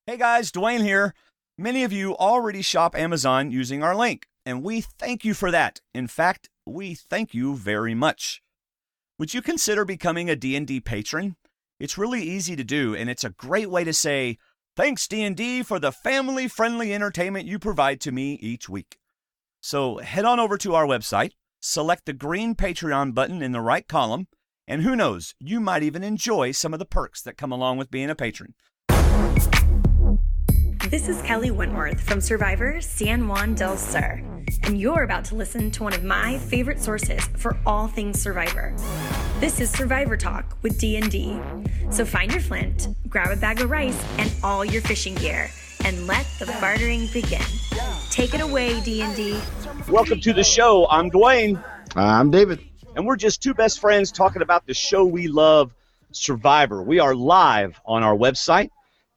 Hey guys, Dwayne here. Many of you already shop Amazon using our link, and we thank you for that. In fact, we thank you very much. Would you consider becoming a D&D patron? It's really easy to do, and it's a great way to say, thanks D&D for the family-friendly entertainment you provide to me each week. So head on over to our website, select the green Patreon button in the right column, and who knows, you might even enjoy some of the perks that come along with being a patron. This is Kelly Wentworth from Survivor San Juan del Sur, and you're about to listen to one of my favorite sources for all things Survivor. This is Survivor Talk with D&D. So find your flint, grab a bag of rice, and all your fishing gear, and let the bartering begin. Take it away, D&D. Welcome to the show. I'm Dwayne. I'm David. And we're just two best friends talking about the show we love, Survivor. We are live on our website.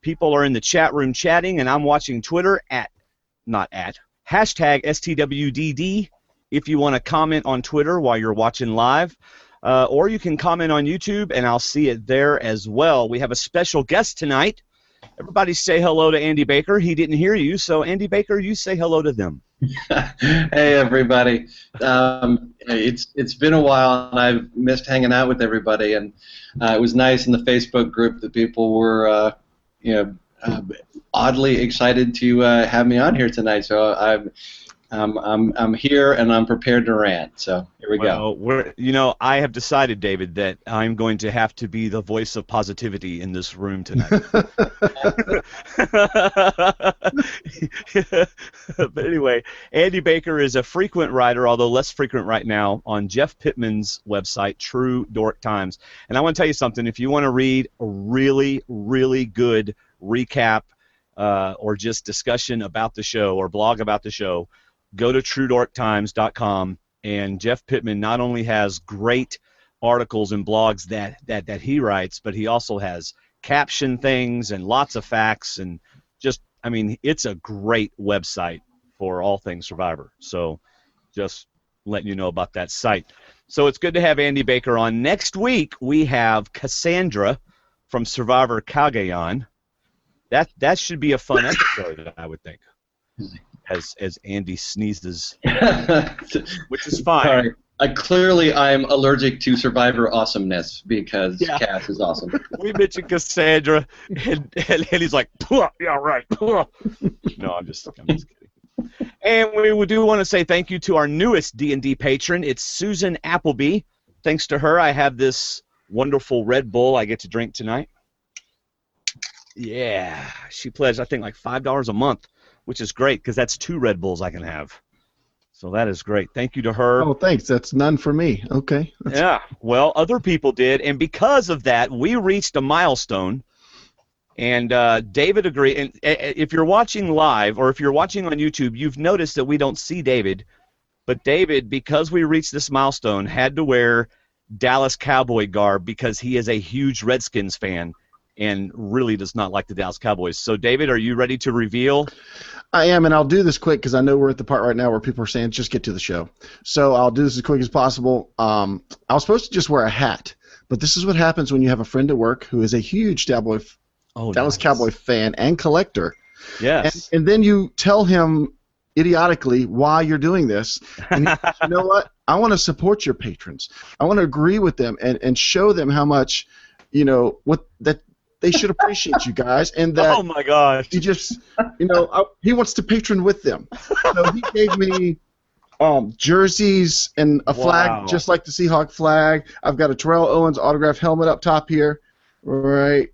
People are in the chat room chatting, and I'm watching Twitter hashtag STWDD if you want to comment on Twitter while you're watching live. Or you can comment on YouTube, and I'll see it there as well. We have a special guest tonight. Everybody say hello to Andy Baker. He didn't hear you, so Andy Baker, you say hello to them. Hey, everybody. It's been a while, and I've missed hanging out with everybody. And it was nice in the Facebook group that people were oddly excited to have me on here tonight. So I'm here and I'm prepared to rant. So here we go. I have decided, David, that I'm going to have to be the voice of positivity in this room tonight. But anyway, Andy Baker is a frequent writer, although less frequent right now, on Jeff Pittman's website, True Dork Times. And I want to tell you something. If you want to read a really, really good recap or just discussion about the show or blog about the show, go to TrueDorkTimes.com. And Jeff Pittman not only has great articles and blogs that he writes, but he also has caption things and lots of facts and it's a great website for all things Survivor. So just letting you know about that site. So it's good to have Andy Baker on. Next week we have Cassandra from Survivor Cagayan. That should be a fun episode, I would think. As Andy sneezes, which is fine. Clearly, I'm allergic to Survivor awesomeness because Cass is awesome. We mentioned Cassandra, and he's like, yeah, right. No, I'm just kidding. And we do want to say thank you to our newest D&D patron. It's Susan Appleby. Thanks to her, I have this wonderful Red Bull I get to drink tonight. Yeah, she pledged, I think, like $5 a month, which is great because that's 2 Red Bulls I can have. So that is great. Thank you to her. Oh, thanks. That's none for me. Okay. Yeah, well, other people did, and because of that, we reached a milestone, and David agreed. And if you're watching live or if you're watching on YouTube, you've noticed that we don't see David, but David, because we reached this milestone, had to wear Dallas Cowboy garb because he is a huge Redskins fan and really does not like the Dallas Cowboys. So, David, are you ready to reveal? I am, and I'll do this quick because I know we're at the part right now where people are saying, just get to the show. So I'll do this as quick as possible. I was supposed to just wear a hat, but this is what happens when you have a friend at work who is a huge Dallas Cowboy fan and collector. Yes. And then you tell him idiotically why you're doing this. And he says, you know what? I want to support your patrons. I want to agree with them and show them how much, that they should appreciate you guys, and that oh my gosh, he just, he wants to patron with them. So he gave me jerseys and a flag just like the Seahawk flag. I've got a Terrell Owens autographed helmet up top here, right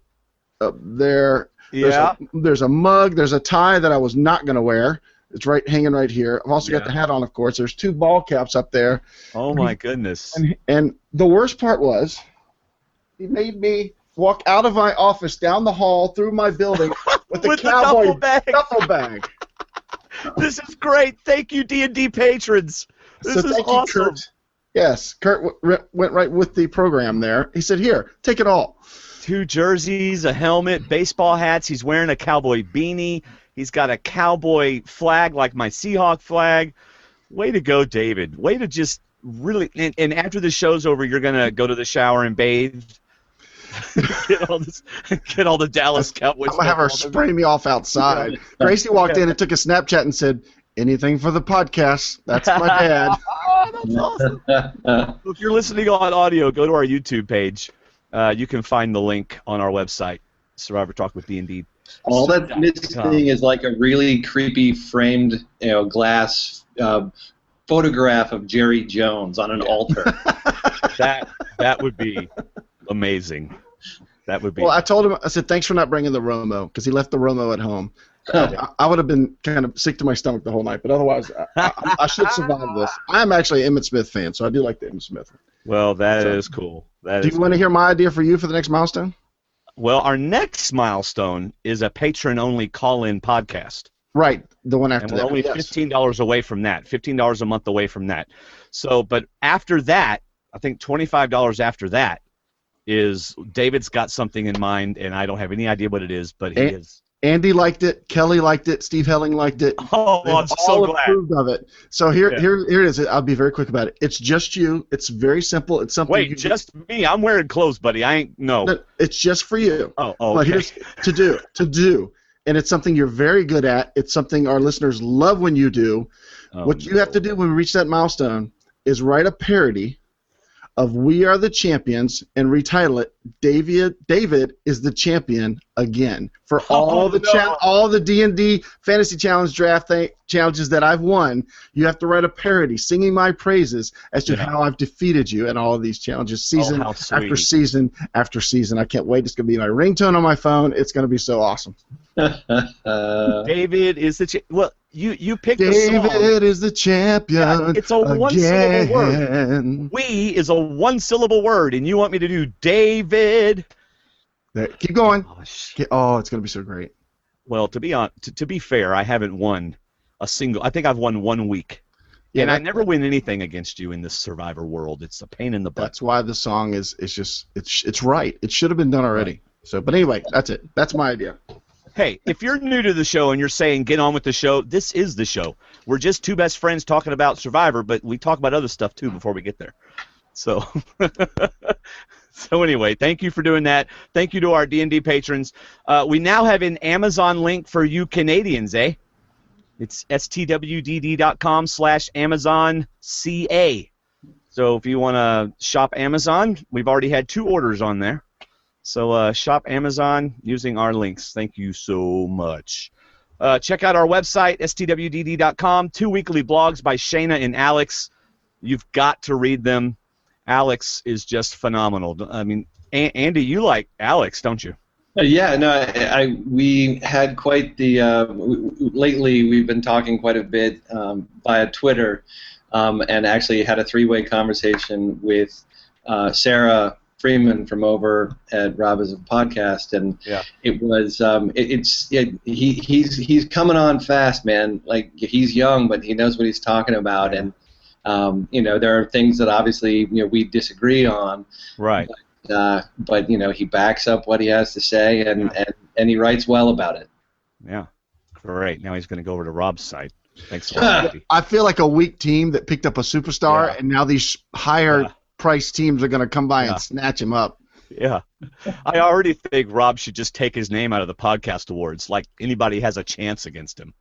up there. Yeah. There's a mug. There's a tie that I was not going to wear. It's hanging right here. I've also got the hat on, of course. There's 2 ball caps up there. Oh my goodness. And the worst part was, he made me walk out of my office, down the hall, through my building with a cowboy duffel bag. This is great. Thank you, D&D patrons. This is awesome. Kurt. Yes, Kurt went right with the program there. He said, here, take it all. 2 jerseys, a helmet, baseball hats. He's wearing a cowboy beanie. He's got a cowboy flag like my Seahawk flag. Way to go, David. Way to just really – and after the show's over, you're going to go to the shower and bathe? get all the Dallas Cowboys. I'm gonna have her spray me off outside. Gracie walked in and took a Snapchat and said, "Anything for the podcast." That's my dad. Oh, that's awesome. If you're listening on audio, go to our YouTube page. You can find the link on our website, Survivor Talk with D&D. All that's missing is like a really creepy framed, glass photograph of Jerry Jones on an altar. That would be amazing. That would be. Well, I told him. I said, "Thanks for not bringing the Romo," because he left the Romo at home. I would have been kind of sick to my stomach the whole night, but otherwise, I should survive this. I'm actually an Emmitt Smith fan, so I do like the Emmitt Smith. Well, that is cool. Do you want to hear my idea for you for the next milestone? Well, our next milestone is a patron-only call-in podcast. Right, the one after and we're that. only $15 away from that, $15 a month away from that. So, but after that, I think $25 after that is David's got something in mind, and I don't have any idea what it is, but he is. Andy liked it. Kelly liked it. Steve Helling liked it. Oh, I'm so glad. Approved of it. So here it is. I'll be very quick about it. It's just you. It's very simple. It's something. Wait, just me? I'm wearing clothes, buddy. I ain't no. It's just for you. Oh, okay. But here's to do, and it's something you're very good at. It's something our listeners love when you do. What you have to do when we reach that milestone is write a parody of "We Are the Champions" and retitle it "David is the Champion Again" for all the D&D Fantasy Challenge draft challenges that I've won. You have to write a parody singing my praises as to how I've defeated you in all of these challenges, season after season after season. I can't wait. It's going to be my ringtone on my phone. It's going to be so awesome. David is the well. You picked David the song. David is the champion. Yeah, it's a one-syllable word. We is a one-syllable word, and you want me to do David. Keep going. Oh, it's going to be so great. Well, to be fair, I haven't won a single. I think I've won 1 week. Yeah, and I never win anything against you in this Survivor world. It's a pain in the butt. That's why the song is it's right. It should have been done already. Right. So, but anyway, that's it. That's my idea. Hey, if you're new to the show and you're saying get on with the show, this is the show. We're just two best friends talking about Survivor, but we talk about other stuff too before we get there. So, so anyway, thank you for doing that. Thank you to our D&D patrons. We now have an Amazon link for you Canadians, eh? It's stwdd.com/AmazonCA. So if you want to shop Amazon, we've already had 2 orders on there. So shop Amazon using our links. Thank you so much. Check out our website, stwdd.com. 2 weekly blogs by Shayna and Alex. You've got to read them. Alex is just phenomenal. I mean, Andy, you like Alex, don't you? Yeah, no, we had quite the lately we've been talking quite a bit via Twitter, and actually had a 3-way conversation with Sarah Freeman from over at Rob is a Podcast, and it was he's coming on fast, man. Like, he's young, but he knows what he's talking about, and there are things that obviously we disagree on, right? But he backs up what he has to say, and he writes well about it. Yeah, great. Now he's going to go over to Rob's site. Thanks a lot. I feel like a weak team that picked up a superstar, and now these higher price teams are going to come by and snatch him up. Yeah. I already think Rob should just take his name out of the podcast awards, like anybody has a chance against him.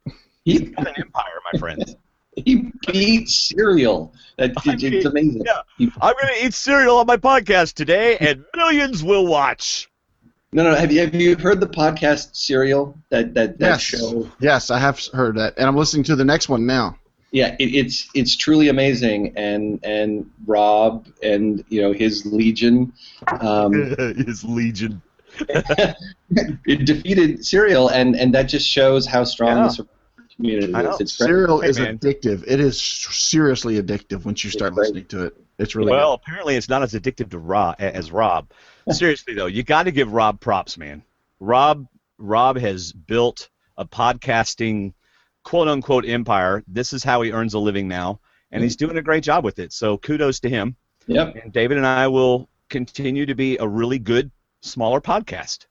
He's got an empire, my friends. He eats cereal. It's amazing. Yeah. I'm going to eat cereal on my podcast today, and millions will watch. No. Have you heard the podcast Serial? That show? Yes, I have heard that, and I'm listening to the next one now. Yeah, it's truly amazing, and Rob and his legion, his legion, it defeated Serial, and that just shows how strong the community is. Serial is addictive. It is seriously addictive once you start listening to it. It's really good. Apparently it's not as addictive to as Rob. Seriously though, you got to give Rob props, man. Rob has built a podcasting quote-unquote empire. This is how he earns a living now, and he's doing a great job with it. So kudos to him. Yep. And David and I will continue to be a really good, smaller podcast.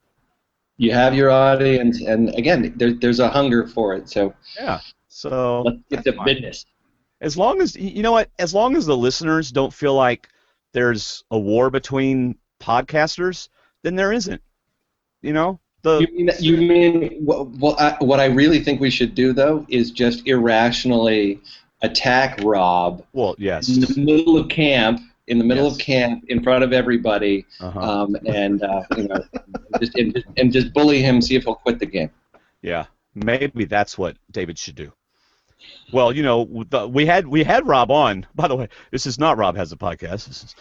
You have your audience, and again, there's a hunger for it. So yeah. So let's get to business. As long as as long as the listeners don't feel like there's a war between podcasters, then there isn't. You know? You mean what I really think we should do, though, is just irrationally attack Rob yes. in the middle of camp, in front of everybody, and just bully him, see if he'll quit the game. Yeah, maybe that's what David should do. Well, you know, we had Rob on. By the way, this is not Rob Has a Podcast.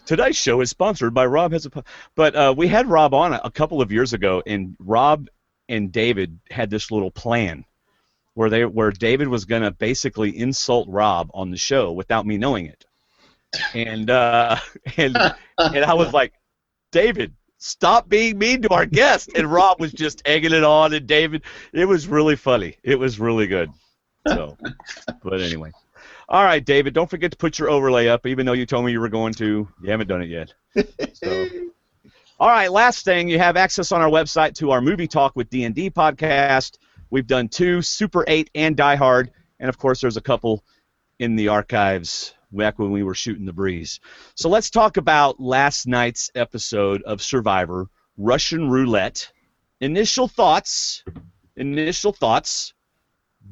Today's show is sponsored by Rob Has a Podcast. But we had Rob on a couple of years ago, and Rob and David had this little plan where David was going to basically insult Rob on the show without me knowing it. And I was like, David, stop being mean to our guest. And Rob was just egging it on, and David, it was really funny. It was really good. So, but anyway. All right, David, don't forget to put your overlay up, even though you told me you were going to. You haven't done it yet. So. All right, last thing, you have access on our website to our Movie Talk with D&D podcast. We've done 2, Super 8 and Die Hard, and of course there's a couple in the archives back when we were shooting the breeze. So let's talk about last night's episode of Survivor, Russian Roulette. Initial thoughts.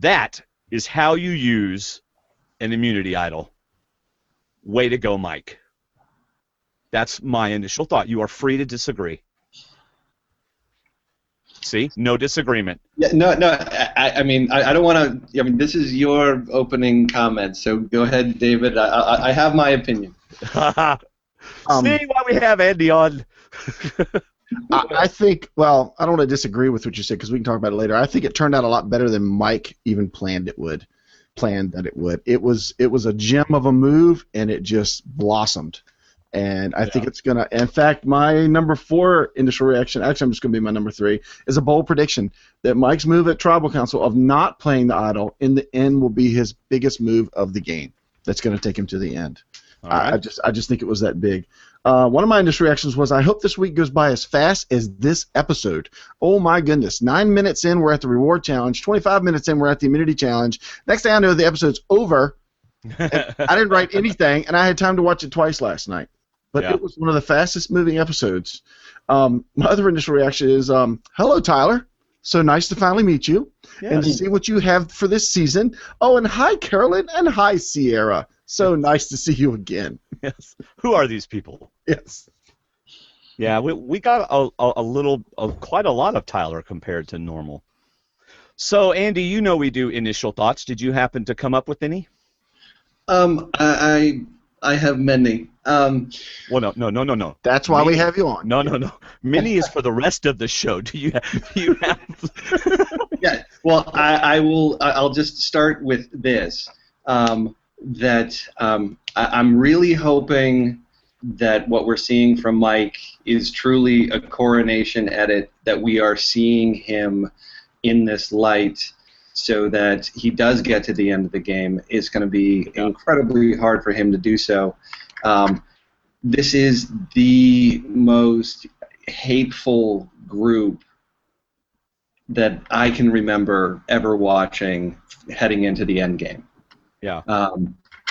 That is how you use an immunity idol. Way to go, Mike. That's my initial thought. You are free to disagree. See? No disagreement. Yeah, no. I mean, I don't want to. I mean, this is your opening comment, so go ahead, David. I have my opinion. See why we have Andy on. I think. Well, I don't want to disagree with what you said because we can talk about it later. I think it turned out a lot better than Mike even planned that it would. It was a gem of a move, and it just blossomed. And I think it's going to... In fact, my number 4 initial reaction, actually I'm just going to be my number 3, is a bold prediction that Mike's move at Tribal Council of not playing the idol in the end will be his biggest move of the game. That's going to take him to the end. Right. I just think it was that big. One of my initial reactions was, I hope this week goes by as fast as this episode. Oh my goodness. 9 minutes in, we're at the reward challenge. 25 minutes in, we're at the immunity challenge. Next thing I know, the episode's over. I didn't write anything, and I had time to watch it twice last night. But it was one of the fastest moving episodes. My other initial reaction is, hello, Tyler. So nice to finally meet you and to see what you have for this season. Oh, and hi, Carolyn, and hi, Sierra. So nice to see you again. Yes. Who are these people? Yes. Yeah, we got quite a lot of Tyler compared to normal. So, Andy, you know we do initial thoughts. Did you happen to come up with any? I have many. Well, no. That's why we have you on. No. Mini is for the rest of the show. Do you have? Yeah. Well, I'll just start with this. I'm really hoping that what we're seeing from Mike is truly a coronation edit. That we are seeing him in this light, so that he does get to the end of the game. It's going to be incredibly hard for him to do so. This is the most hateful group that I can remember ever watching heading into the end game. Yeah.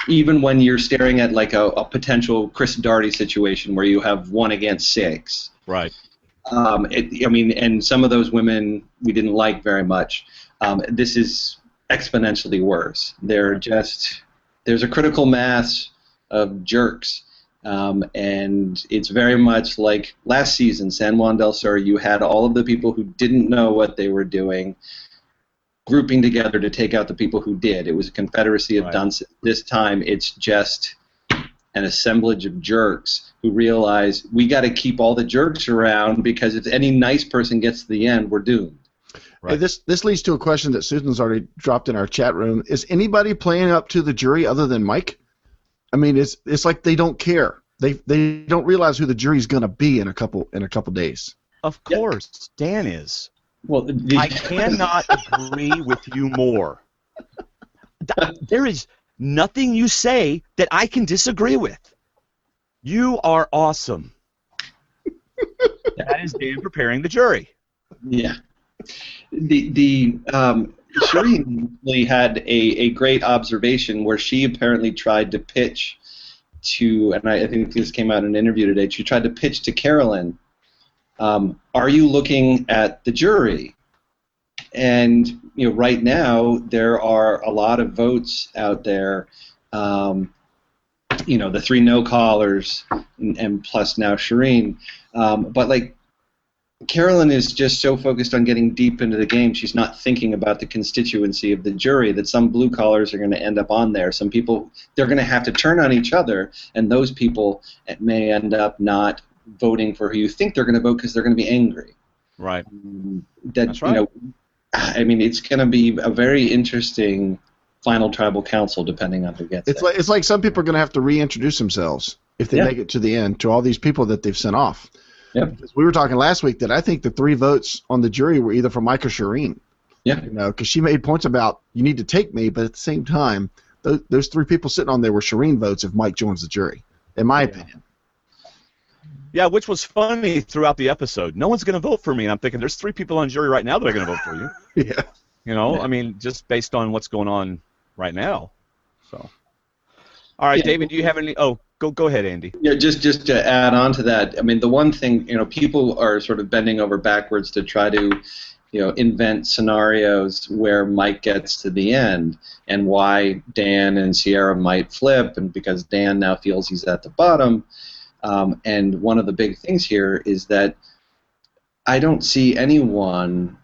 Even when you're staring at like a potential Chris Daugherty situation where you have 1 against 6. Right. And some of those women we didn't like very much. This is exponentially worse. There's a critical mass of jerks, and it's very much like last season, San Juan del Sur. You had all of the people who didn't know what they were doing grouping together to take out the people who did. It was a confederacy of dunces. This time, it's just an assemblage of jerks who realize we got to keep all the jerks around because if any nice person gets to the end, we're doomed. Right. Hey, this leads to a question that Susan's already dropped in our chat room. Is anybody playing up to the jury other than Mike? I mean, it's like they don't care. They don't realize who the jury's going to be in a couple days. Of course, Dan is. Well, I cannot agree with you more. There is nothing you say that I can disagree with. You are awesome. That is Dan preparing the jury. Yeah. Shirin had a great observation where she apparently tried to pitch to, and I think this came out in an interview today, she tried to pitch to Carolyn, are you looking at the jury? And right now there are a lot of votes out there, the 3 no callers and plus now Shirin, but like Carolyn is just so focused on getting deep into the game, she's not thinking about the constituency of the jury, that some blue collars are going to end up on there. Some people, they're going to have to turn on each other, and those people may end up not voting for who you think they're going to vote because they're going to be angry. Right. That's right. It's going to be a very interesting final tribal council depending on who gets it. It's like some people are going to have to reintroduce themselves if they make it to the end to all these people that they've sent off. Yep. We were talking last week that I think the 3 votes on the jury were either for Mike or Shirin. Yeah. Because she made points about you need to take me, but at the same time, those 3 people sitting on there were Shirin votes if Mike joins the jury, in my opinion. Yeah, which was funny throughout the episode. No one's going to vote for me, and I'm thinking there's 3 people on jury right now that are going to vote for you. Yeah. Just based on what's going on right now. So, all right, David, do you have any? Oh, go ahead, Andy. Yeah, just to add on to that, the one thing, people are sort of bending over backwards to try to, invent scenarios where Mike gets to the end and why Dan and Sierra might flip, and because Dan now feels he's at the bottom. And one of the big things here is that I don't see anyone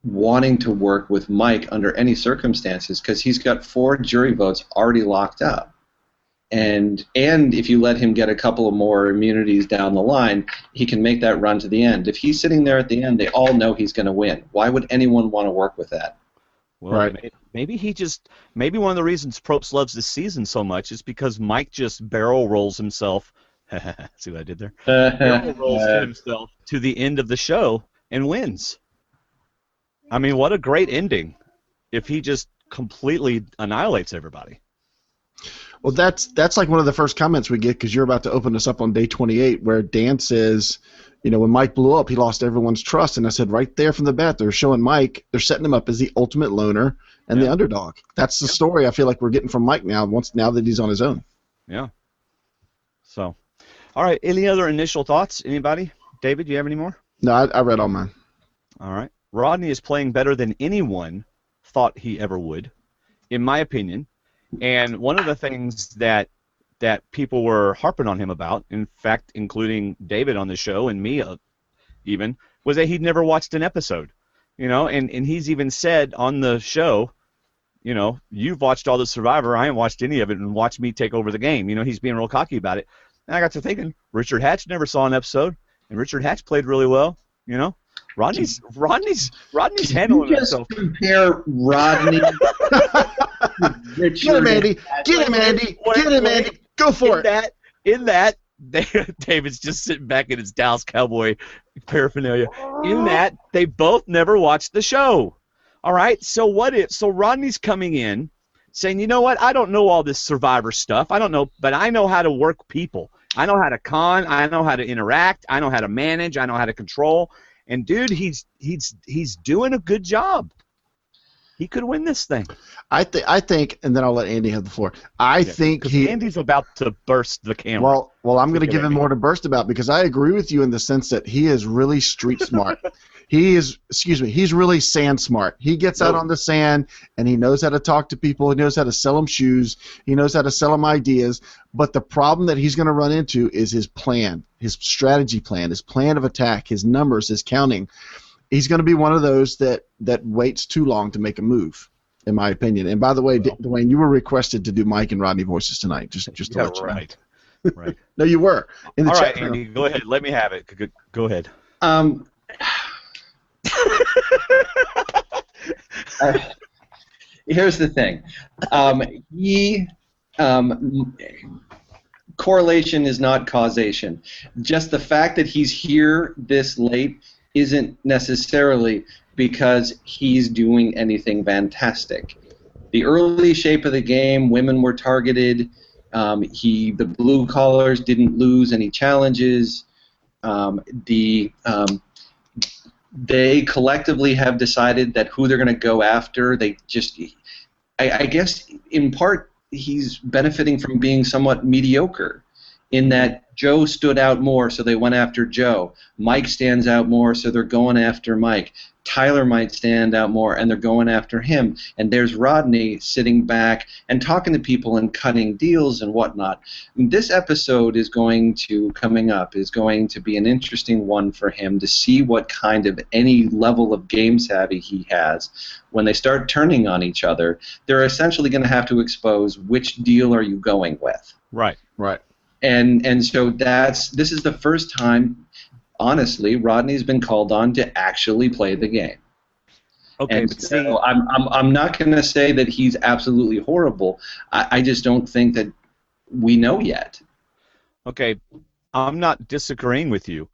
wanting to work with Mike under any circumstances because he's got 4 jury votes already locked up. And if you let him get a couple of more immunities down the line, he can make that run to the end. If he's sitting there at the end, they all know he's going to win. Why would anyone want to work with that? Well, right. Maybe one of the reasons Probst loves this season so much is because Mike just barrel rolls himself. See what I did there? Barrel rolls himself to the end of the show and wins. What a great ending if he just completely annihilates everybody. Well, that's like one of the first comments we get because you're about to open us up on day 28 where Dan says, when Mike blew up, he lost everyone's trust. And I said right there from the bat, they're showing Mike, they're setting him up as the ultimate loner and the underdog. That's the story I feel like we're getting from Mike now that he's on his own. Yeah. So, all right, any other initial thoughts? Anybody? David, do you have any more? No, I read all mine. All right. Rodney is playing better than anyone thought he ever would, in my opinion. And one of the things that people were harping on him about, in fact, including David on the show and me even, was that he'd never watched an episode. And he's even said on the show, you've watched all the Survivor, I haven't watched any of it, and watch me take over the game. He's being real cocky about it. And I got to thinking, Richard Hatch never saw an episode, and Richard Hatch played really well, Rodney's handling himself. Just compare Rodney Get him, Andy. Get him, Andy. Go for it. In that, David's just sitting back in his Dallas Cowboy paraphernalia. In that, they both never watched the show. All right? So Rodney's coming in saying, you know what? I don't know all this Survivor stuff. I don't know, but I know how to work people. I know how to con. I know how to interact. I know how to manage. I know how to control. And, dude, he's doing a good job. He could win this thing. I think, and then I'll let Andy have the floor. I think Andy's about to burst the camera. Well, I'm going to give him more to burst about because I agree with you in the sense that he is really street smart. He's really sand smart. He gets out on the sand and he knows how to talk to people. He knows how to sell them shoes. He knows how to sell them ideas. But the problem that he's going to run into is his plan, his strategy plan, his plan of attack, his numbers, his counting. He's going to be one of those that waits too long to make a move, in my opinion. And by the way, Dwayne, you were requested to do Mike and Rodney voices tonight, just to let you know. Right. No, you were. In the chat Andy, go ahead. Let me have it. Go ahead. Here's the thing. Correlation is not causation. Just the fact that he's here this late isn't necessarily because he's doing anything fantastic. The early shape of the game, women were targeted. The blue collars didn't lose any challenges. They collectively have decided that who they're going to go after. I guess in part he's benefiting from being somewhat mediocre, in that Joe stood out more, so they went after Joe. Mike stands out more, so they're going after Mike. Tyler might stand out more, and they're going after him. And there's Rodney sitting back and talking to people and cutting deals and whatnot. This episode coming up is going to be an interesting one for him to see what kind of any level of game savvy he has. When they start turning on each other, they're essentially going to have to expose which deal are you going with. Right. And so this is the first time, honestly, Rodney's been called on to actually play the game. Okay, and but so I'm not going to say that he's absolutely horrible. I just don't think that we know yet. Okay, I'm not disagreeing with you.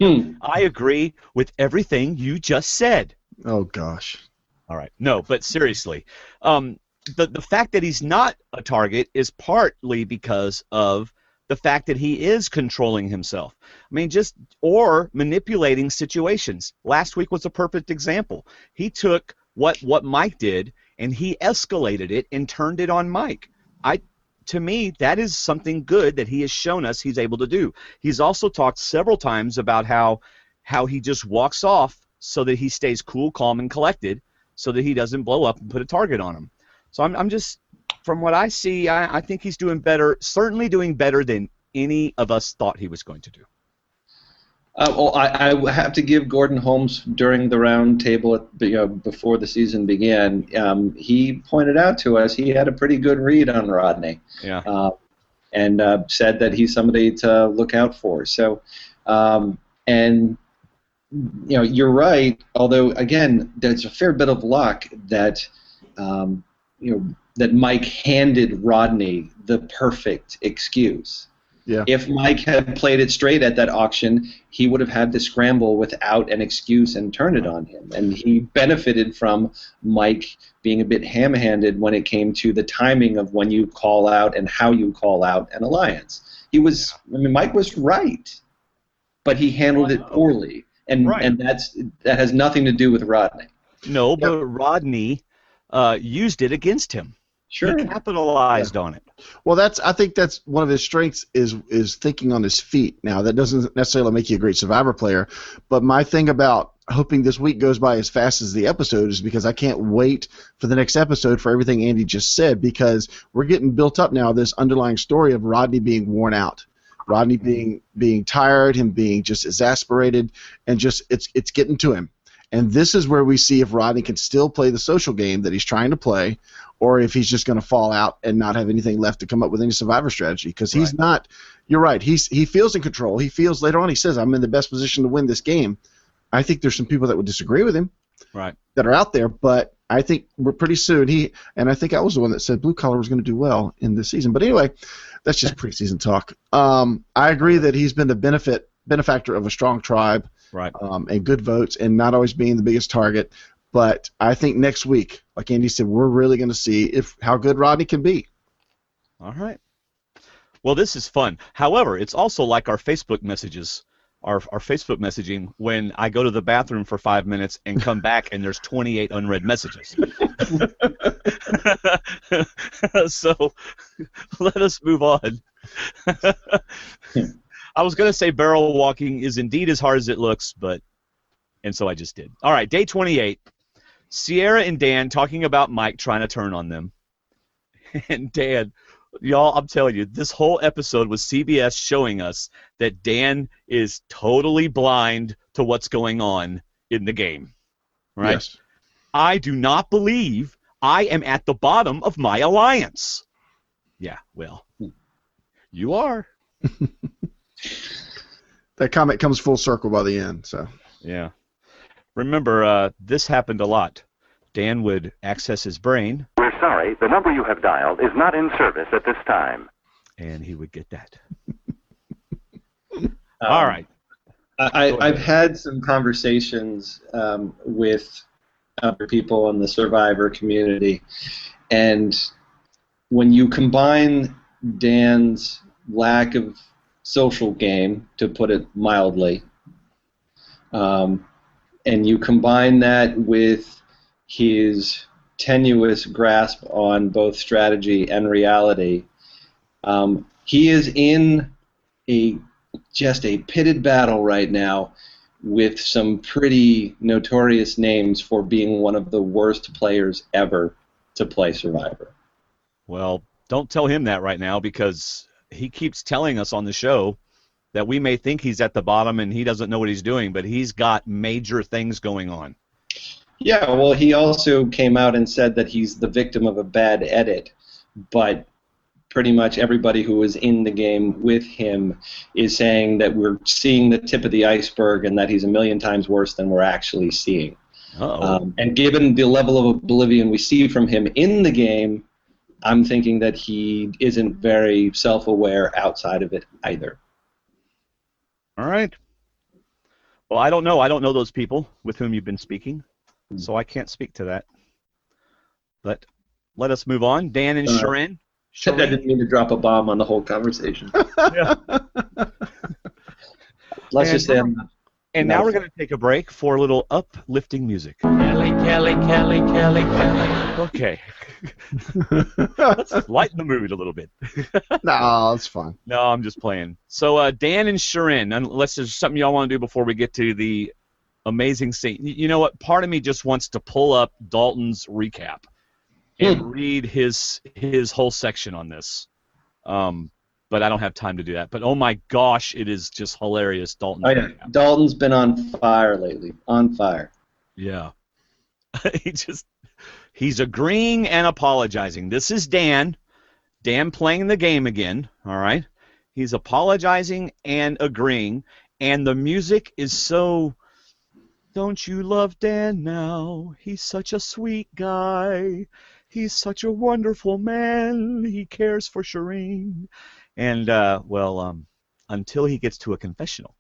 I agree with everything you just said. Oh gosh. All right. No, but seriously, the fact that he's not a target is partly because of the fact that he is controlling himself. I mean, or manipulating situations. Last week was a perfect example. He took what Mike did and he escalated it and turned it on Mike. To me, that is something good that he has shown us he's able to do. He's also talked several times about how he just walks off so that he stays cool, calm, and collected so that he doesn't blow up and put a target on him. So I'm just, from what I see, I think he's doing better, certainly doing better than any of us thought he was going to do. Well, I have to give Gordon Holmes during the round table before the season began. He pointed out to us he had a pretty good read on Rodney, and said that he's somebody to look out for. So, and you're right. Although again, there's a fair bit of luck that that Mike handed Rodney the perfect excuse. Yeah. If Mike had played it straight at that auction, he would have had to scramble without an excuse and turn it on him. And he benefited from Mike being a bit ham-handed when it came to the timing of when you call out and how you call out an alliance. Mike was right, but he handled it poorly, and that has nothing to do with Rodney. No, but Rodney used it against him. Sure. He capitalized on it. Well, I think that's one of his strengths is thinking on his feet. Now, that doesn't necessarily make you a great Survivor player, but my thing about hoping this week goes by as fast as the episode is because I can't wait for the next episode for everything Andy just said, because we're getting built up now, this underlying story of Rodney being worn out. Rodney being tired, him being just exasperated, and just it's getting to him. And this is where we see if Rodney can still play the social game that he's trying to play, or if he's just going to fall out and not have anything left to come up with any Survivor strategy. Because he's not. You're right. He feels in control. He feels later on. He says, "I'm in the best position to win this game." I think there's some people that would disagree with him, right? That are out there. But I think we're pretty soon. And I think I was the one that said blue collar was going to do well in this season. But anyway, that's just preseason talk. I agree that he's been the benefactor of a strong tribe. Right. And good votes, and not always being the biggest target. But I think next week, like Andy said, we're really going to see how good Rodney can be. All right. Well, this is fun. However, it's also like our Facebook messages, our Facebook messaging, when I go to the bathroom for 5 minutes and come back and there's 28 unread messages. So let us move on. I was going to say barrel walking is indeed as hard as it looks, and so I just did. All right, day 28. Sierra and Dan talking about Mike trying to turn on them. And Dan, y'all, I'm telling you, this whole episode was CBS showing us that Dan is totally blind to what's going on in the game. Right? Yes. I do not believe I am at the bottom of my alliance. Yeah, well, you are. That comment comes full circle by the end. So yeah, remember this happened a lot. Dan would access his brain. We're sorry, the number you have dialed is not in service at this time. And he would get that. All right. I've had some conversations with other people in the Survivor community, and when you combine Dan's lack of social game, to put it mildly, and you combine that with his tenuous grasp on both strategy and reality. He is in just a pitted battle right now with some pretty notorious names for being one of the worst players ever to play Survivor. Well, don't tell him that right now, because he keeps telling us on the show that we may think he's at the bottom and he doesn't know what he's doing, but he's got major things going on. Yeah, well, he also came out and said that he's the victim of a bad edit, but pretty much everybody who was in the game with him is saying that we're seeing the tip of the iceberg and that he's a million times worse than we're actually seeing. And given the level of oblivion we see from him in the game, I'm thinking that he isn't very self-aware outside of it either. All right. Well, I don't know. I don't know those people with whom you've been speaking, so I can't speak to that. But let us move on. Dan and Shirin. I didn't mean to drop a bomb on the whole conversation. Let's just end. And now we're going to take a break for a little uplifting music. Kelly, Kelly, Kelly, Kelly, Kelly. Okay. Let's lighten the mood a little bit. No, it's fine. No, I'm just playing. So Dan and Shirin, unless there's something y'all want to do before we get to the amazing scene. You know what? Part of me just wants to pull up Dalton's recap and read his whole section on this. But I don't have time to do that. But oh my gosh, it is just hilarious, Dalton. Oh, yeah. Dalton's been on fire lately. On fire. Yeah. He's agreeing and apologizing. This is Dan. Dan playing the game again, all right? He's apologizing and agreeing, and the music is so, don't you love Dan now? He's such a sweet guy. He's such a wonderful man. He cares for Shirin. And, until he gets to a confessional.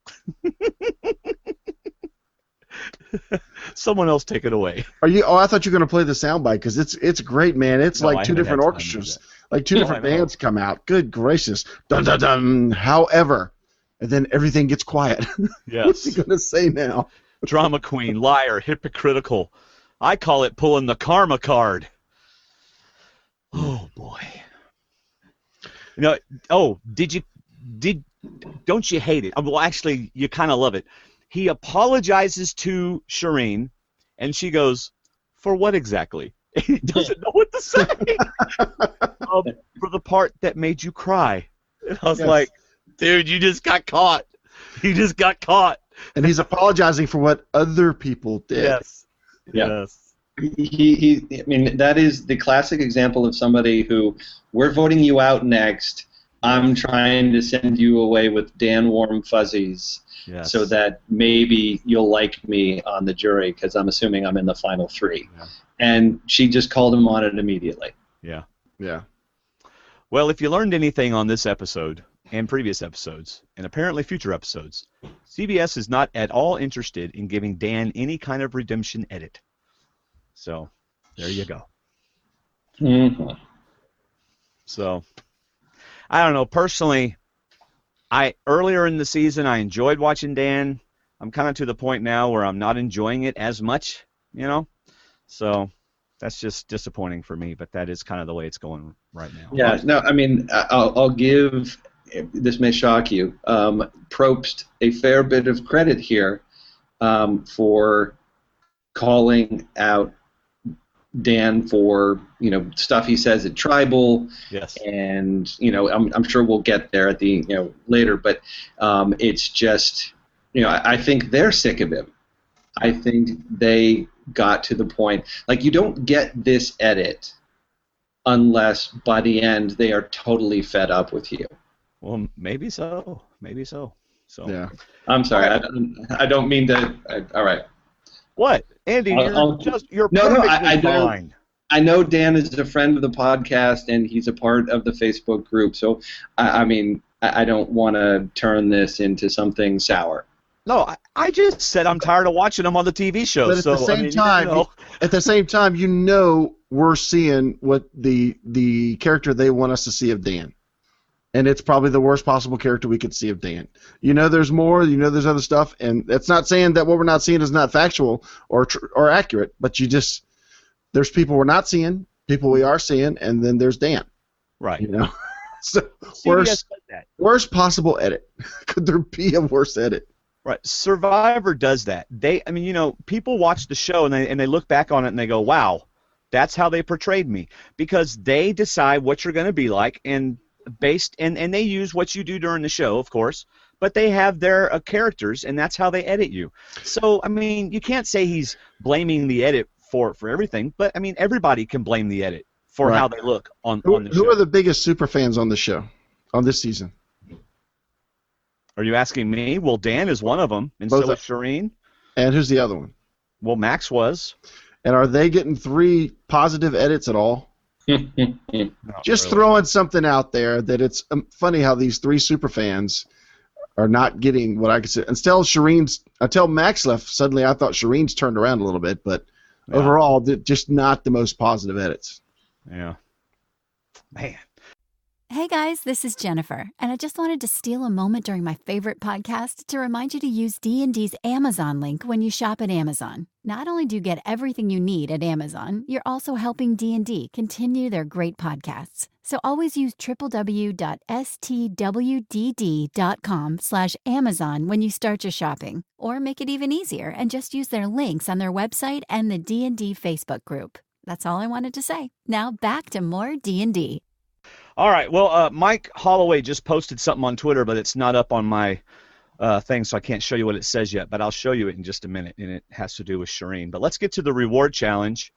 Someone else take it away. I thought you were going to play the soundbite, because it's great, man. It's like two different orchestras. Like two different bands come out. Good gracious. Dun, dun, dun. However, and then everything gets quiet. Yes. What's he going to say now? Drama queen, liar, hypocritical. I call it pulling the karma card. Oh, boy. Don't you hate it? Well, actually, you kind of love it. He apologizes to Shirin, and she goes, for what exactly? He doesn't know what to say. For the part that made you cry. And I was like, dude, you just got caught. You just got caught. And he's apologizing for what other people did. Yes. Yeah. Yes. I mean, that is the classic example of somebody who, we're voting you out next. I'm trying to send you away with Dan warm fuzzies, so that maybe you'll like me on the jury, because I'm assuming I'm in the final three. Yeah. And she just called him on it immediately. Yeah. Yeah. Well, if you learned anything on this episode and previous episodes, and apparently future episodes, CBS is not at all interested in giving Dan any kind of redemption edit. So, there you go. Mm-hmm. So, I don't know. Personally, earlier in the season, I enjoyed watching Dan. I'm kind of to the point now where I'm not enjoying it as much, So, that's just disappointing for me, but that is kind of the way it's going right now. Yeah, no, I mean, I'll give, this may shock you, Probst a fair bit of credit here for calling out Dan for stuff he says at Tribal. Yes. And I'm sure we'll get there at the later, but it's just I think they're sick of him. I think they got to the point, like, you don't get this edit unless by the end they are totally fed up with you. Well, maybe so. So yeah. I'm sorry. I don't mean to. All right. What, Andy? You're perfectly fine. I know Dan is a friend of the podcast and he's a part of the Facebook group. So I mean, I don't want to turn this into something sour. No, I just said I'm tired of watching them on the TV show. But at the same time, we're seeing what the character they want us to see of Dan. And it's probably the worst possible character we could see of Dan. There's more. There's other stuff, and that's not saying that what we're not seeing is not factual or accurate. But there's people we're not seeing, people we are seeing, and then there's Dan. Right. You know, so CBS does that. worst possible edit. Could there be a worse edit? Right. Survivor does that. People watch the show and they look back on it and they go, "Wow, that's how they portrayed me," because they decide what you're going to be like and they use what you do during the show, of course, but they have their characters and that's how they edit you. So you can't say he's blaming the edit for everything, but everybody can blame the edit for how they look on the show. Who are the biggest super fans on the show on this season? Are you asking me? Well, Dan is one of them, and so is Shirin. And who's the other one? Well, Max was. And are they getting 3 positive edits at all? Just really. Throwing something out there that it's funny how these 3 super fans are not getting what I could say. Until Max left, suddenly I thought Shirin's turned around a little bit, but overall, just not the most positive edits. Yeah. Man. Hey guys, this is Jennifer, and I just wanted to steal a moment during my favorite podcast to remind you to use D&D's Amazon link when you shop at Amazon. Not only do you get everything you need at Amazon, you're also helping D&D continue their great podcasts. So always use www.stwdd.com/Amazon when you start your shopping. Or make it even easier and just use their links on their website and the D&D Facebook group. That's all I wanted to say. Now back to more D&D. All right. Well, Mike Holloway just posted something on Twitter, but it's not up on my thing, so I can't show you what it says yet. But I'll show you it in just a minute, and it has to do with Shirin. But let's get to the reward challenge.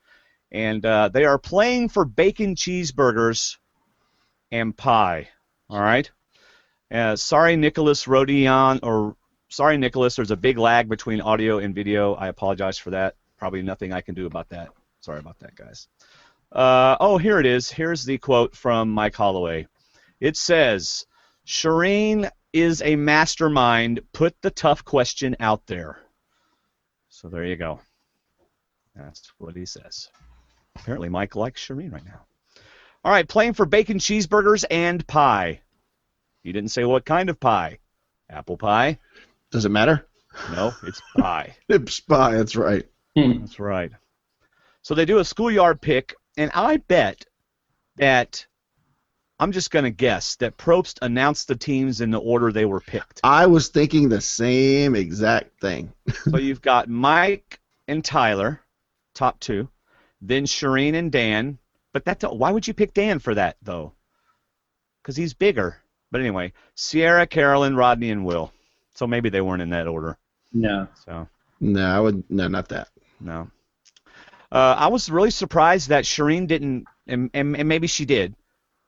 And they are playing for bacon cheeseburgers and pie. All right? Sorry, Nicholas Rodion, sorry, Nicholas, there's a big lag between audio and video. I apologize for that. Probably nothing I can do about that. Sorry about that, guys. Here it is. Here's the quote from Mike Holloway. It says, Shirin is a mastermind. Put the tough question out there. So there you go. That's what he says. Apparently Mike likes Shirin right now. All right, playing for bacon cheeseburgers and pie. He didn't say what kind of pie. Apple pie? Does it matter? No, it's pie. It's pie, that's right. That's right. So they do a schoolyard pick. And I bet that, I'm just going to guess, that Probst announced the teams in the order they were picked. I was thinking the same exact thing. So you've got Mike and Tyler, top 2, then Shirin and Dan. But why would you pick Dan for that, though? Because he's bigger. But anyway, Sierra, Carolyn, Rodney, and Will. So maybe they weren't in that order. No. So. No, not that. No. I was really surprised that Shirin didn't, and maybe she did,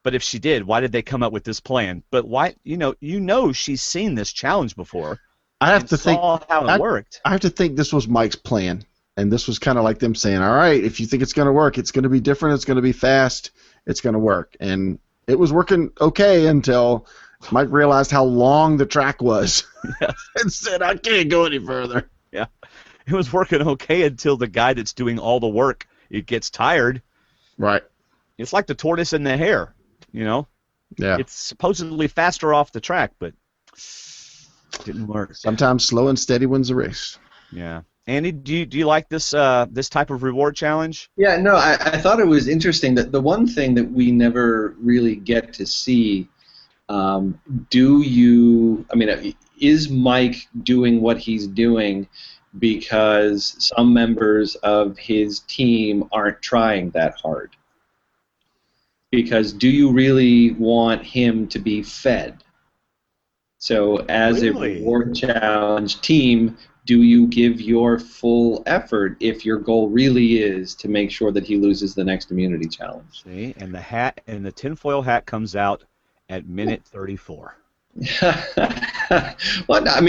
but if she did, why did they come up with this plan? But why? She's seen this challenge before. I have to think how it worked. I have to think this was Mike's plan, and this was kind of like them saying, "All right, if you think it's going to work, it's going to be different, it's going to be fast, it's going to work." And it was working okay until Mike realized how long the track was, and said, "I can't go any further." Yeah. It was working okay until the guy that's doing all the work, it gets tired. Right. It's like the tortoise and the hare, Yeah. It's supposedly faster off the track, but it didn't work. Sometimes slow and steady wins the race. Yeah. Andy, do you like this type of reward challenge? Yeah, no, I thought it was interesting that the one thing that we never really get to see, is Mike doing what he's doing because some members of his team aren't trying that hard? Because do you really want him to be fed? So as a reward challenge team, do you give your full effort if your goal really is to make sure that he loses the next immunity challenge? See, and the tinfoil hat comes out at minute 34. Well, I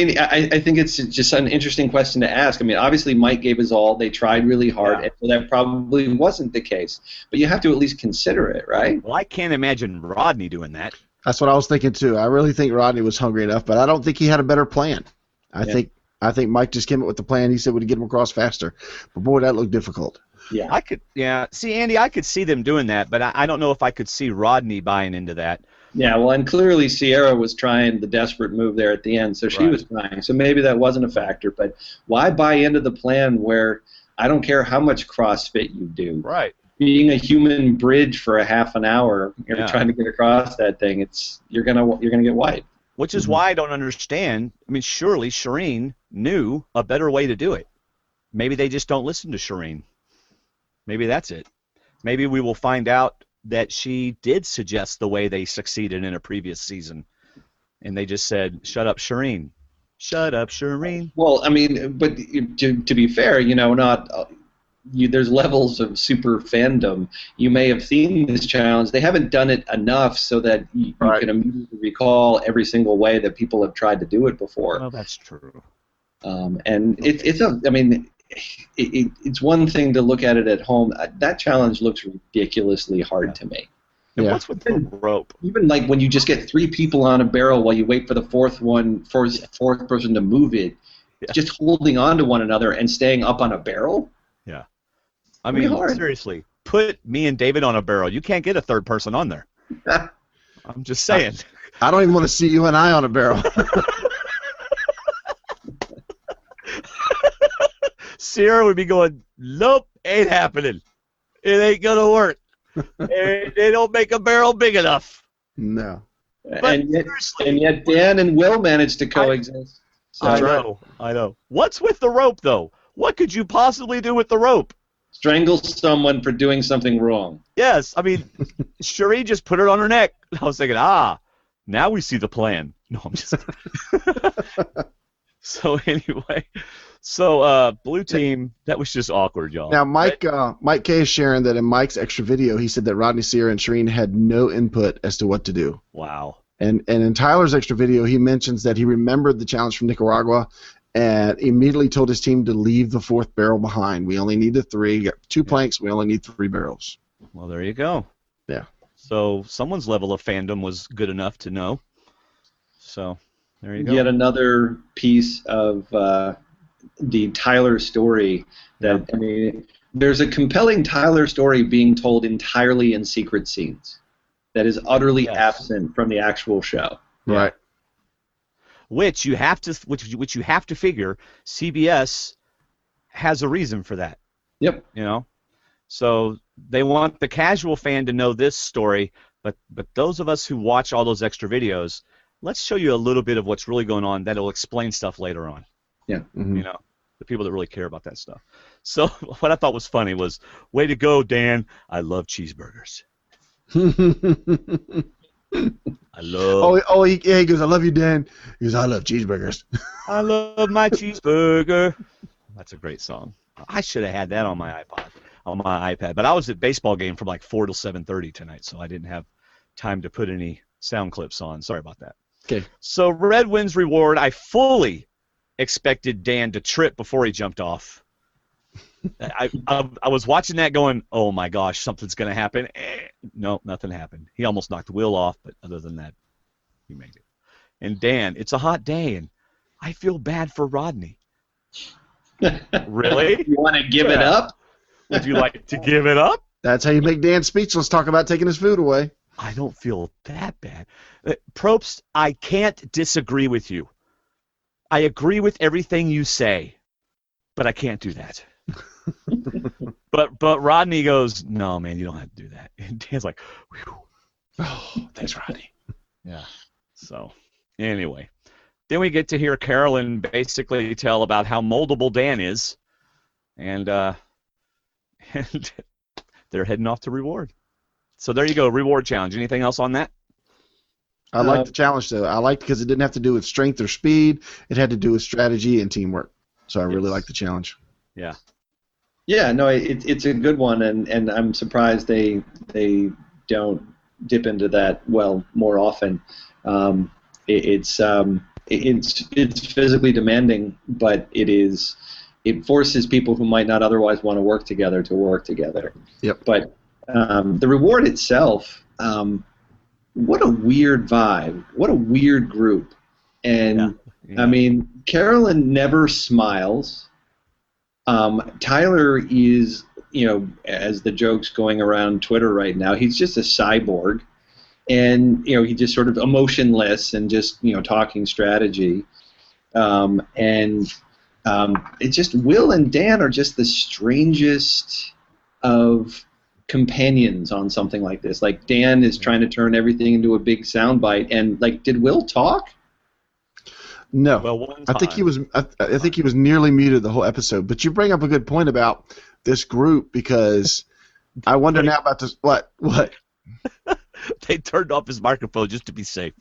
think it's just an interesting question to ask. Obviously Mike gave his all. They tried really hard, and so that probably wasn't the case. But you have to at least consider it, right? Well, I can't imagine Rodney doing that. That's what I was thinking too. I really think Rodney was hungry enough, but I don't think he had a better plan. I think Mike just came up with the plan he said would get him across faster. But boy, that looked difficult. Yeah. See, Andy, I could see them doing that, but I don't know if I could see Rodney buying into that. Yeah, well, and clearly Sierra was trying the desperate move there at the end, so she was trying. So maybe that wasn't a factor. But why buy into the plan where I don't care how much CrossFit you do. Right. Being a human bridge for a half an hour, trying to get across that thing, you're gonna get wiped. Which is why I don't understand. I mean, surely Shirin knew a better way to do it. Maybe they just don't listen to Shirin. Maybe that's it. Maybe we will find out that she did suggest the way they succeeded in a previous season, and they just said, "Shut up, Shirin. Shut up, Shirin." Well, I mean, but to be fair, there's levels of super fandom. You may have seen this challenge. They haven't done it enough so that you can immediately recall every single way that people have tried to do it before. Well, that's true. And it's one thing to look at it at home. That challenge looks ridiculously hard to me. And what's with the rope? Even like when you just get 3 people on a barrel while you wait for the fourth person to move it, just holding on to one another and staying up on a barrel. Yeah. I mean, seriously, put me and David on a barrel. You can't get a third person on there. I'm just saying. I don't even want to see you and I on a barrel. Sierra would be going, nope, ain't happening. It ain't going to work. They don't make a barrel big enough. No. And yet Dan and Will managed to coexist. I know. What's with the rope, though? What could you possibly do with the rope? Strangle someone for doing something wrong. Yes, I mean, Shirin just put it on her neck. I was thinking, now we see the plan. No, I'm just So anyway, blue team, that was just awkward, y'all. Now, Mike K is sharing that in Mike's extra video, he said that Rodney, Sierra, and Shirin had no input as to what to do. Wow. And in Tyler's extra video, he mentions that he remembered the challenge from Nicaragua and immediately told his team to leave the 4th barrel behind. We only need the 3. Got 2 planks. We only need 3 barrels. Well, there you go. Yeah. So someone's level of fandom was good enough to know. So there you go. Yet another piece of the Tyler story that, I mean, there's a compelling Tyler story being told entirely in secret scenes that is utterly absent from the actual show. Right. Which you have to figure CBS has a reason for that. Yep. So they want the casual fan to know this story, but those of us who watch all those extra videos, let's show you a little bit of what's really going on that'll explain stuff later on. Yeah. Mm-hmm. The people that really care about that stuff. So what I thought was funny was, way to go, Dan. I love cheeseburgers. I love. He goes, I love you, Dan. He goes, I love cheeseburgers. I love my cheeseburger. That's a great song. I should have had that on my iPad, but I was at baseball game from like 4 till 7:30 tonight, so I didn't have time to put any sound clips on. Sorry about that. Okay. So Red wins reward. I fully expected Dan to trip before he jumped off. I was watching that going, oh my gosh, something's going to happen. No, nothing happened. He almost knocked Will off, but other than that, he made it. And Dan, it's a hot day, and I feel bad for Rodney. Really? You want to give it up? Would you like to give it up? That's how you make Dan speechless. Talk about taking his food away. I don't feel that bad. Probst, I can't disagree with you. I agree with everything you say, but I can't do that. But Rodney goes, no, man, you don't have to do that. And Dan's like, whew. Oh, thanks, Rodney. Yeah. So, anyway. Then we get to hear Carolyn basically tell about how moldable Dan is, and they're heading off to reward. So there you go, reward challenge. Anything else on that? I liked the challenge, though. I liked it because it didn't have to do with strength or speed. It had to do with strategy and teamwork. So I really liked the challenge. Yeah. Yeah, no, it's a good one, and I'm surprised they don't dip into that more often. It's physically demanding, but it forces people who might not otherwise want to work together to work together. Yep. But the reward itself, what a weird vibe, what a weird group, and yeah. I mean, Carolyn never smiles. Tyler is, as the joke's going around Twitter right now, he's just a cyborg, and he's just sort of emotionless and just talking strategy, and it's just Will and Dan are just the strangest of companions on something like this. Like, Dan is trying to turn everything into a big soundbite, and like, did Will talk? No, Well, I think he was. I think he was nearly muted the whole episode. But you bring up a good point about this group, because I wonder now about this. What? They turned off his microphone just to be safe.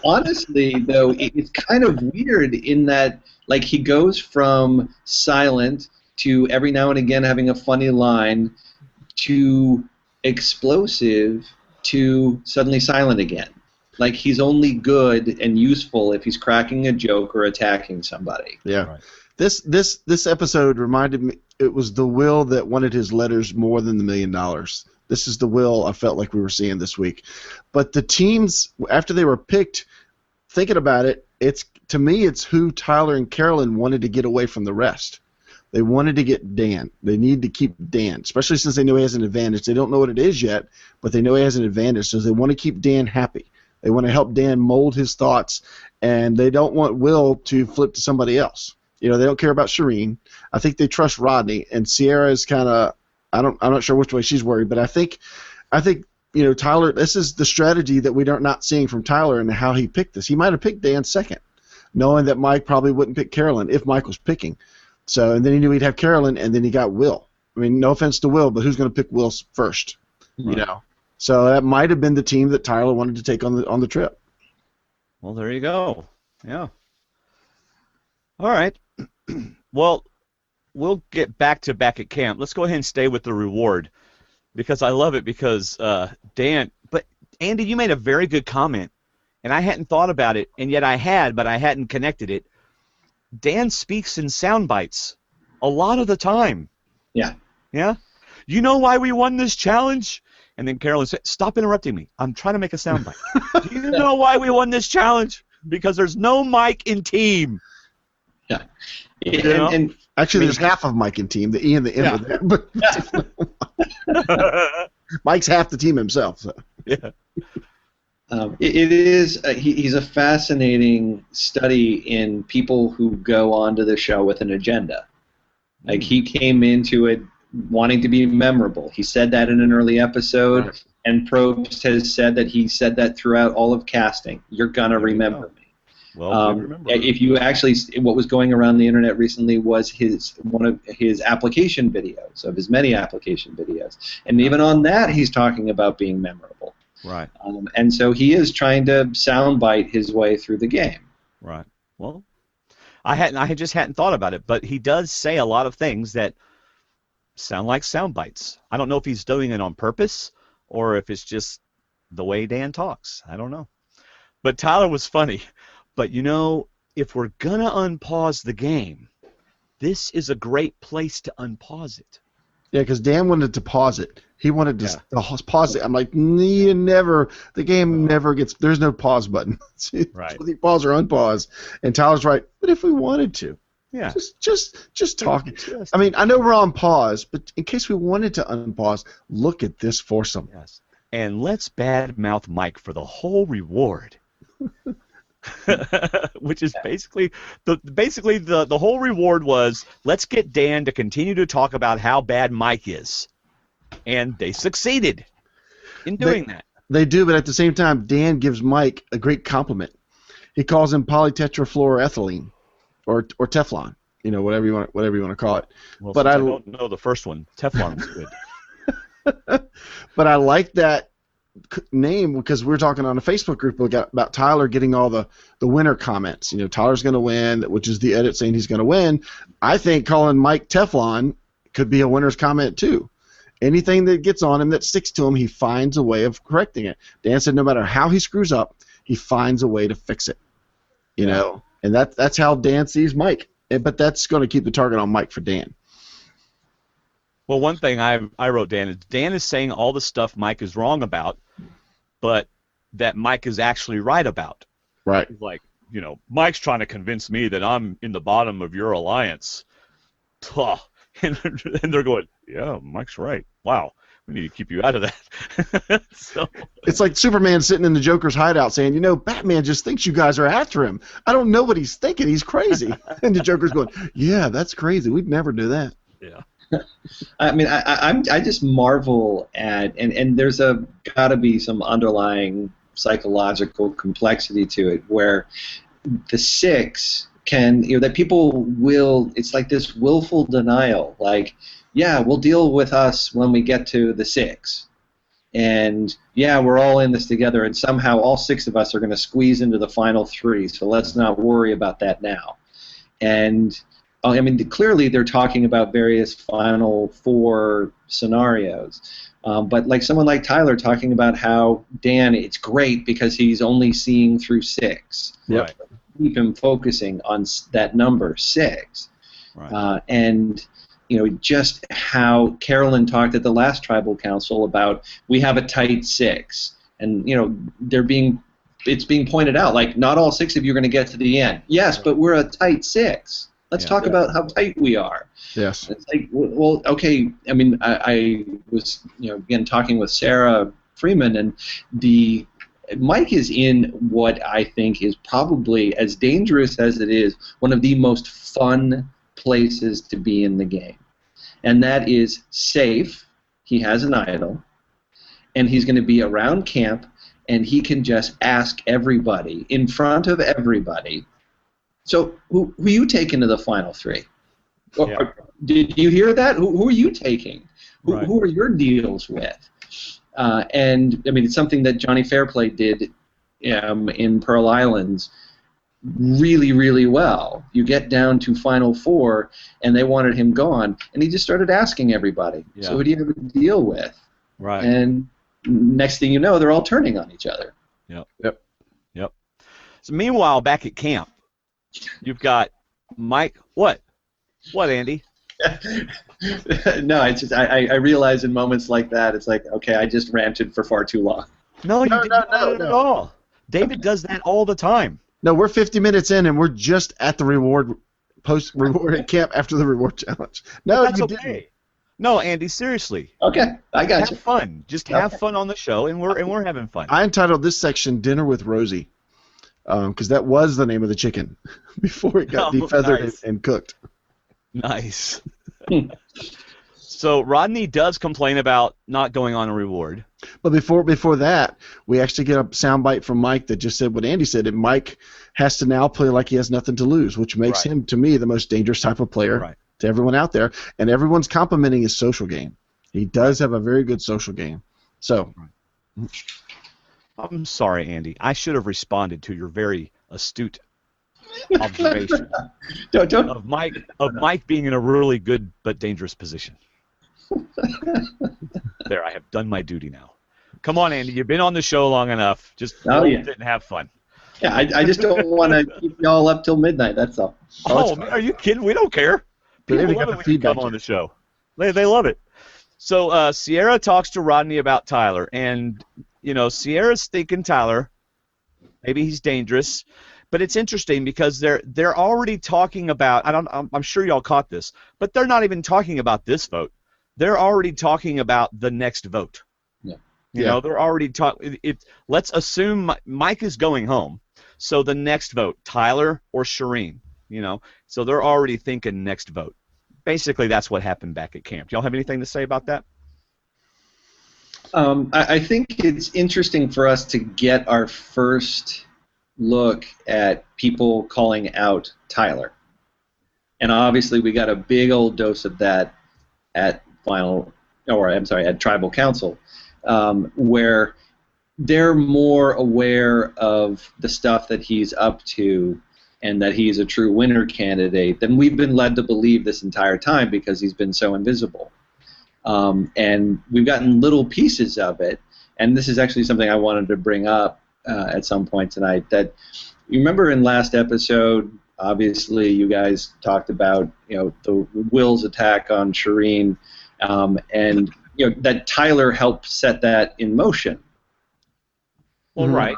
Honestly, though, it's kind of weird in that, like, he goes from silent to every now and again having a funny line to explosive to suddenly silent again. Like, he's only good and useful if he's cracking a joke or attacking somebody. Yeah. Right. This episode reminded me. It was the Will that wanted his letters more than the $1 million. This is the Will I felt like we were seeing this week. But the teams, after they were picked, thinking about it, to me it's who Tyler and Carolyn wanted to get away from the rest. They wanted to get Dan. They need to keep Dan, especially since they know he has an advantage. They don't know what it is yet, but they know he has an advantage, so they want to keep Dan happy. They want to help Dan mold his thoughts, and they don't want Will to flip to somebody else. They don't care about Shirin. I think they trust Rodney, and Sierra is kind of, I'm not sure which way she's worried, but I think Tyler, this is the strategy that we're not seeing from Tyler and how he picked this. He might have picked Dan second, knowing that Mike probably wouldn't pick Carolyn if Mike was picking. So, and then he knew he'd have Carolyn, and then he got Will. I mean, no offense to Will, but who's going to pick Will first? Right. So that might have been the team that Tyler wanted to take on the trip. Well, there you go. Yeah. All right. Well, we'll get back at camp. Let's go ahead and stay with the reward, because I love it, because Dan, but Andy, you made a very good comment, and I hadn't thought about it, and yet I had, but I hadn't connected it. Dan speaks in sound bites a lot of the time. Yeah. Yeah? You know why we won this challenge? And then Carolyn said, stop interrupting me. I'm trying to make a sound bite. Do you know why we won this challenge? Because there's no Mike in team. Yeah. And actually, there's half of Mike in team, the E and the M are there, but Mike's half the team himself. So. Yeah. It is. He's a fascinating study in people who go onto the show with an agenda. Like, he came into it wanting to be memorable. He said that in an early episode, right. And Probst has said that he said that throughout all of casting. You're gonna remember me. Well, remember. If you actually, what was going around the internet recently was one of his application videos, of his many application videos, and even on that, he's talking about being memorable. Right. And so he is trying to soundbite his way through the game. Right. Well, I just hadn't thought about it, but he does say a lot of things that sound like sound bites. I don't know if he's doing it on purpose or if it's just the way Dan talks. I don't know. But Tyler was funny. But if we're gonna unpause the game, this is a great place to unpause it. Yeah, because Dan wanted to pause it. He wanted to pause it. I'm like, never. The game never gets. There's no pause button. Right. So pause or unpause. And Tyler's right. But if we wanted to, yeah, just talk. I mean, I know we're on pause, but in case we wanted to unpause, look at this foursome. Yes. And let's badmouth Mike for the whole reward. Which is basically the whole reward was, let's get Dan to continue to talk about how bad Mike is, and they succeeded in doing that. They do, but at the same time, Dan gives Mike a great compliment. He calls him polytetrafluoroethylene, or Teflon, whatever you want to call it. Well, but I don't know the first one. Teflon is good. But I like that name because we're talking on a Facebook group about Tyler getting all the winner comments. Tyler's going to win, which is the edit saying he's going to win. I think calling Mike Teflon could be a winner's comment too. Anything that gets on him that sticks to him, he finds a way of correcting it. Dan said no matter how he screws up, he finds a way to fix it. And that's how Dan sees Mike. But that's going to keep the target on Mike for Dan. Well, one thing I wrote down is Dan is saying all the stuff Mike is wrong about, but that Mike is actually right about. Right. Like, Mike's trying to convince me that I'm in the bottom of your alliance. And they're going, yeah, Mike's right. Wow. We need to keep you out of that. So it's like Superman sitting in the Joker's hideout saying, Batman just thinks you guys are after him. I don't know what he's thinking. He's crazy. And the Joker's going, yeah, that's crazy. We'd never do that. Yeah. I mean, I just marvel at, and there's got to be some underlying psychological complexity to it, where the six can, that people will, it's like this willful denial, like, yeah, we'll deal with us when we get to the six. And, yeah, we're all in this together, and somehow all six of us are going to squeeze into the final three, so let's not worry about that now. And, I mean, clearly they're talking about various Final Four scenarios. But like someone like Tyler talking about how Dan, it's great because he's only seeing through six. Right. Keep him focusing on that number, six. Right. And just how Carolyn talked at the last tribal council about we have a tight six, and it's being pointed out like not all six of you are going to get to the end. Yes, but we're a tight six. Let's talk about how tight we are. Yes. It's like, well, okay. I mean, I was again talking with Sarah Freeman, and Mike is in what I think is probably, as dangerous as it is, one of the most fun places to be in the game. And that is safe. He has an idol, and he's going to be around camp, and he can just ask everybody in front of everybody. So who are you taking to the final three? Yeah. Did you hear that? Who are you taking? Right. Who are your deals with? And I mean, it's something that Johnny Fairplay did in Pearl Islands really, really well. You get down to Final Four, and they wanted him gone, and he just started asking everybody. Yeah. So who do you have a deal with? Right. And next thing you know, they're all turning on each other. Yep. So meanwhile, back at camp, you've got Mike. What, Andy? No, it's just I realize in moments like that, it's like, okay, I just ranted for far too long. No, you didn't at all. David does that all the time. No, we're 50 minutes in, and we're just at the post-reward at camp after the reward challenge. No, that's you okay. didn't. No, Andy, seriously. Okay, I got you. Have fun. Just have fun on the show, and we're having fun. I entitled this section "Dinner with Rosie," because that was the name of the chicken before it got defeathered and cooked. Nice. So Rodney does complain about not going on a reward. But before that, we actually get a soundbite from Mike that just said what Andy said, and Mike has to now play like he has nothing to lose, which makes him, to me, the most dangerous type of player to everyone out there. And everyone's complimenting his social game. He does have a very good social game. So, I'm sorry, Andy. I should have responded to your very astute observation of Mike being in a really good but dangerous position. There, I have done my duty now. Come on, Andy. You've been on the show long enough. Just sit and have fun. Yeah, I just don't want to keep y'all up till midnight. That's all. Man, are you kidding? We don't care. People love it when you come on the show. They love it. So Sierra talks to Rodney about Tyler, and Sierra's thinking Tyler, maybe he's dangerous. But it's interesting because they're already talking about. I'm sure y'all caught this, but they're not even talking about this vote. They're already talking about the next vote. Yeah. You know, they're already talking. Let's assume Mike is going home, so the next vote, Tyler or Shirin. So they're already thinking next vote. Basically, that's what happened back at camp. Y'all have anything to say about that? I think it's interesting for us to get our first look at people calling out Tyler. And obviously we got a big old dose of that at Tribal Council, where they're more aware of the stuff that he's up to and that he's a true winner candidate than we've been led to believe this entire time because he's been so invisible. And we've gotten little pieces of it, and this is actually something I wanted to bring up at some point tonight. That you remember in last episode, obviously you guys talked about the Will's attack on Shirin, and that Tyler helped set that in motion. Well, right.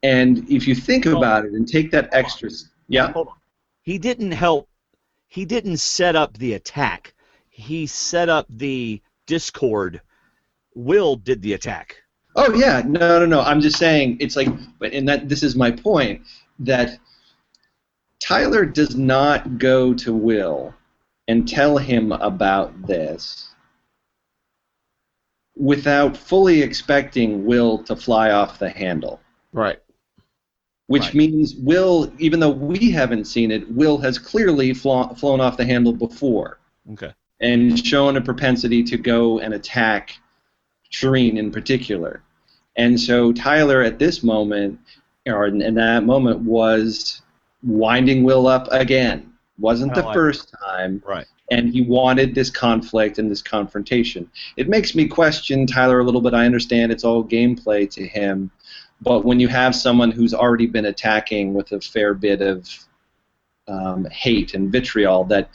And if you think about it and take that extra, Hold on. He didn't help. He didn't set up the attack. He set up the discord Will did the attack. Oh yeah, no. I'm just saying it's like, and that this is my point, that Tyler does not go to Will and tell him about this without fully expecting Will to fly off the handle. Right. Which means Will, even though we haven't seen it, Will has clearly flown off the handle before. Okay. And shown a propensity to go and attack Shirin in particular. And so Tyler at this moment, or in that moment, was winding Will up again. Wasn't the first time. Right. And he wanted this conflict and this confrontation. It makes me question Tyler a little bit. I understand it's all gameplay to him. But when you have someone who's already been attacking with a fair bit of hate and vitriol, that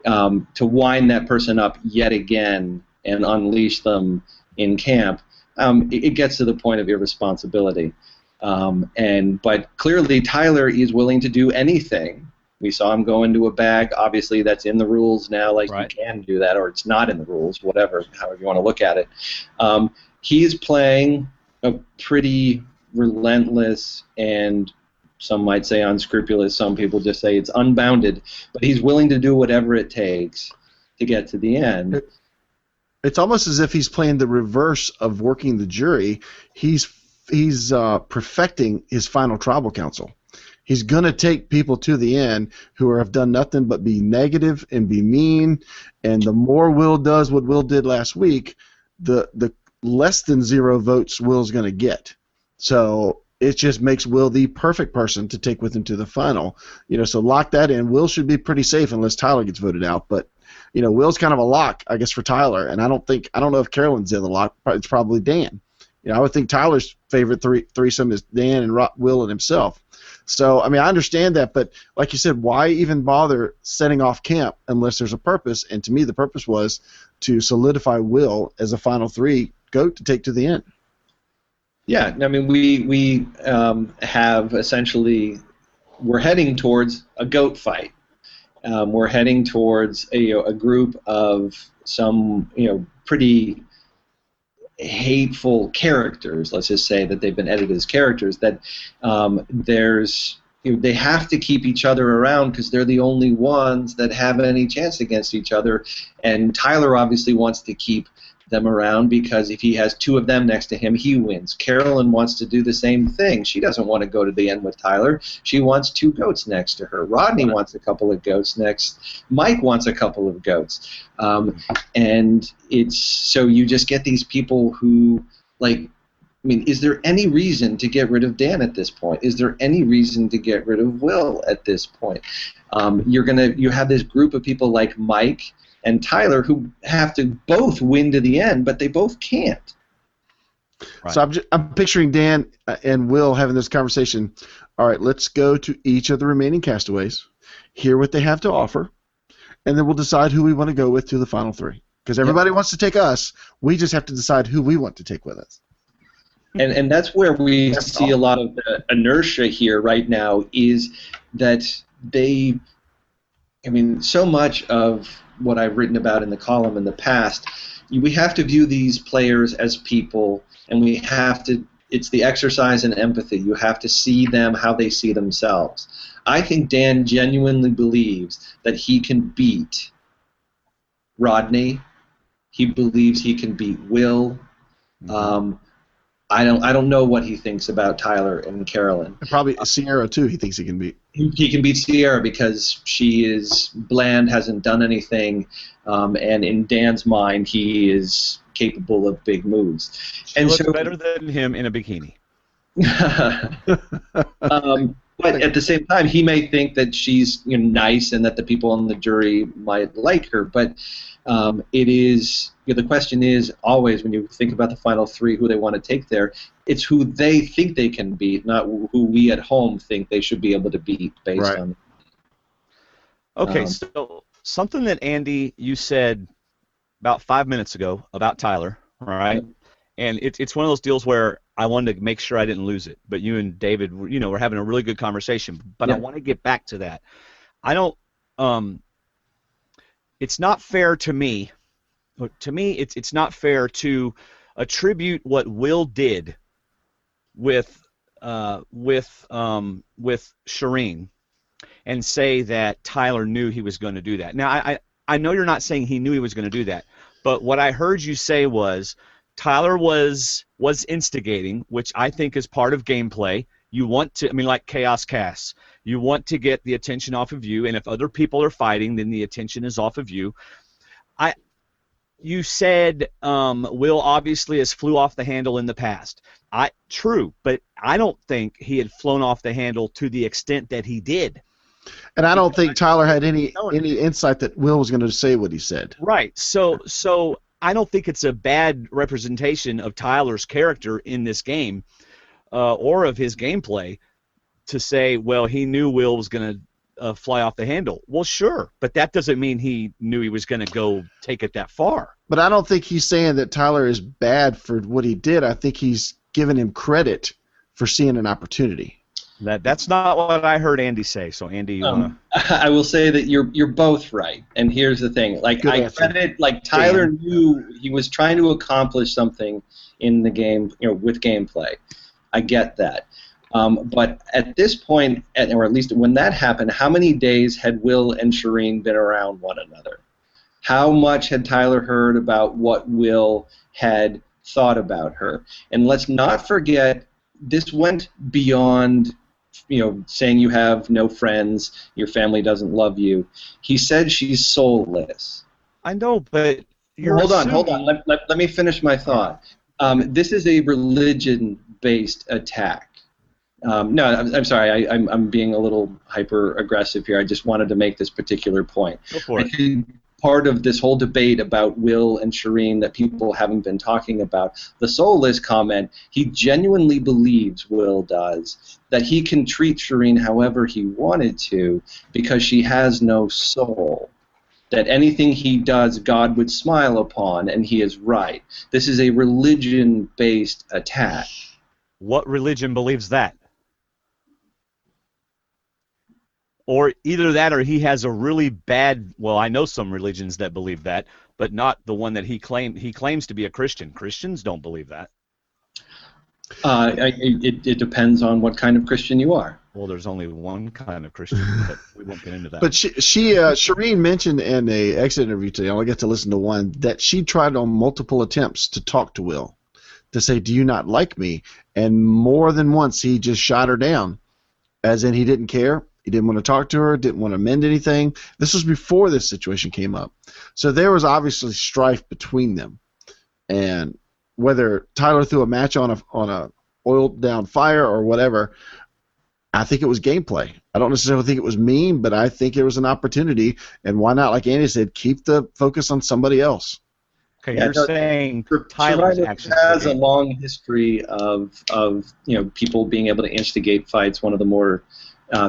to wind that person up yet again and unleash them in camp, it gets to the point of irresponsibility. But clearly Tyler is willing to do anything. We saw him go into a bag. Obviously, that's in the rules now. Like, you can do that, or it's not in the rules, whatever, however you want to look at it. He's playing a pretty relentless and some might say unscrupulous. Some people just say it's unbounded. But he's willing to do whatever it takes to get to the end. It's almost as if he's playing the reverse of working the jury. He's perfecting his final tribal council. He's going to take people to the end who have done nothing but be negative and be mean. And the more Will does what Will did last week, the less than 0 votes Will's going to get. So it just makes Will the perfect person to take with him to the final. So lock that in. Will should be pretty safe unless Tyler gets voted out. But Will's kind of a lock, I guess, for Tyler. And I don't know if Carolyn's in the lock. It's probably Dan. I would think Tyler's favorite threesome is Dan and Will and himself. So, I understand that, but like you said, why even bother setting off camp unless there's a purpose? And to me, the purpose was to solidify Will as a final 3 goat to take to the end. Yeah, we have essentially, we're heading towards a goat fight. We're heading towards a group of some pretty hateful characters. Let's just say that they've been edited as characters. That they have to keep each other around because they're the only ones that have any chance against each other. And Tyler obviously wants to keep them around because if he has 2 of them next to him, he wins. Carolyn wants to do the same thing. She doesn't want to go to the end with Tyler. She wants 2 goats next to her. Rodney wants a couple of goats next. Mike wants a couple of goats. And it's so you just get these people who, is there any reason to get rid of Dan at this point? Is there any reason to get rid of Will at this point? You have this group of people like Mike and Tyler who have to both win to the end, but they both can't. Right. So I'm picturing Dan and Will having this conversation. All right, let's go to each of the remaining castaways, hear what they have to offer, and then we'll decide who we want to go with to the final 3. Because everybody wants to take us. We just have to decide who we want to take with us. And that's where we see a lot of the inertia here right now is that so much of what I've written about in the column in the past, we have to view these players as people, and it's the exercise in empathy. You have to see them how they see themselves. I think Dan genuinely believes that he can beat Rodney. He believes he can beat Will. I don't know what he thinks about Tyler and Carolyn. And probably Sierra too. He thinks he can beat. He can beat Sierra because she is bland, hasn't done anything, and in Dan's mind, he is capable of big moves. She looks better than him in a bikini. But at the same time, he may think that she's nice and that the people on the jury might like her. But it is the question is always when you think about the final 3, who they want to take there, it's who they think they can beat, not who we at home think they should be able to beat based on. Okay, so something that Andy you said about 5 minutes ago about Tyler, all right? And it's one of those deals where I wanted to make sure I didn't lose it. But you and David, we're having a really good conversation. But I want to get back to that. I don't. It's not fair to me. To me, it's not fair to attribute what Will did with Shirin and say that Tyler knew he was going to do that. Now, I know you're not saying he knew he was going to do that, but what I heard you say was Tyler was instigating, which I think is part of gameplay. You want to, like Chaos Cass, you want to get the attention off of you, and if other people are fighting, then the attention is off of you. You said Will obviously has flew off the handle in the past. True, but I don't think he had flown off the handle to the extent that he did. And I don't think Tyler had any insight that Will was going to say what he said. Right. So I don't think it's a bad representation of Tyler's character in this game or of his gameplay to say, well, he knew Will was going to fly off the handle. Well, sure, but that doesn't mean he knew he was going to go take it that far. But I don't think he's saying that Tyler is bad for what he did. I think he's giving him credit for seeing an opportunity. That's not what I heard Andy say. So Andy, you wanna... I will say that you're both right. And here's the thing: Tyler knew he was trying to accomplish something in the game, with gameplay. I get that. But at this point, or at least when that happened, how many days had Will and Shirin been around one another? How much had Tyler heard about what Will had thought about her? And let's not forget, this went beyond saying you have no friends, your family doesn't love you. He said she's soulless. I know, but Hold on. Let me finish my thought. This is a religion-based attack. No, I'm sorry. I'm being a little hyper-aggressive here. I just wanted to make this particular point. Go for it. I think part of this whole debate about Will and Shirin that people haven't been talking about, the soulless comment, he genuinely believes, Will does, that he can treat Shirin however he wanted to because she has no soul. That anything he does, God would smile upon, and he is right. This is a religion-based attack. What religion believes that? Or either that or he has a really bad, well, I know some religions that believe that, but not the one that he claims to be a Christian. Christians don't believe that. It depends on what kind of Christian you are. Well, there's only one kind of Christian, but we won't get into that. But Shirin mentioned in a exit interview today, I only get to listen to one, that she tried on multiple attempts to talk to Will, to say, do you not like me? And more than once he just shot her down, as in he didn't care. He didn't want to talk to her, didn't want to mend anything. This was before this situation came up. So there was obviously strife between them. And whether Tyler threw a match on a oiled down fire or whatever, I think it was gameplay. I don't necessarily think it was mean, but I think it was an opportunity. And why not, like Andy said, keep the focus on somebody else. Okay, you're saying Tyler has a long history of people being able to instigate fights. One of the more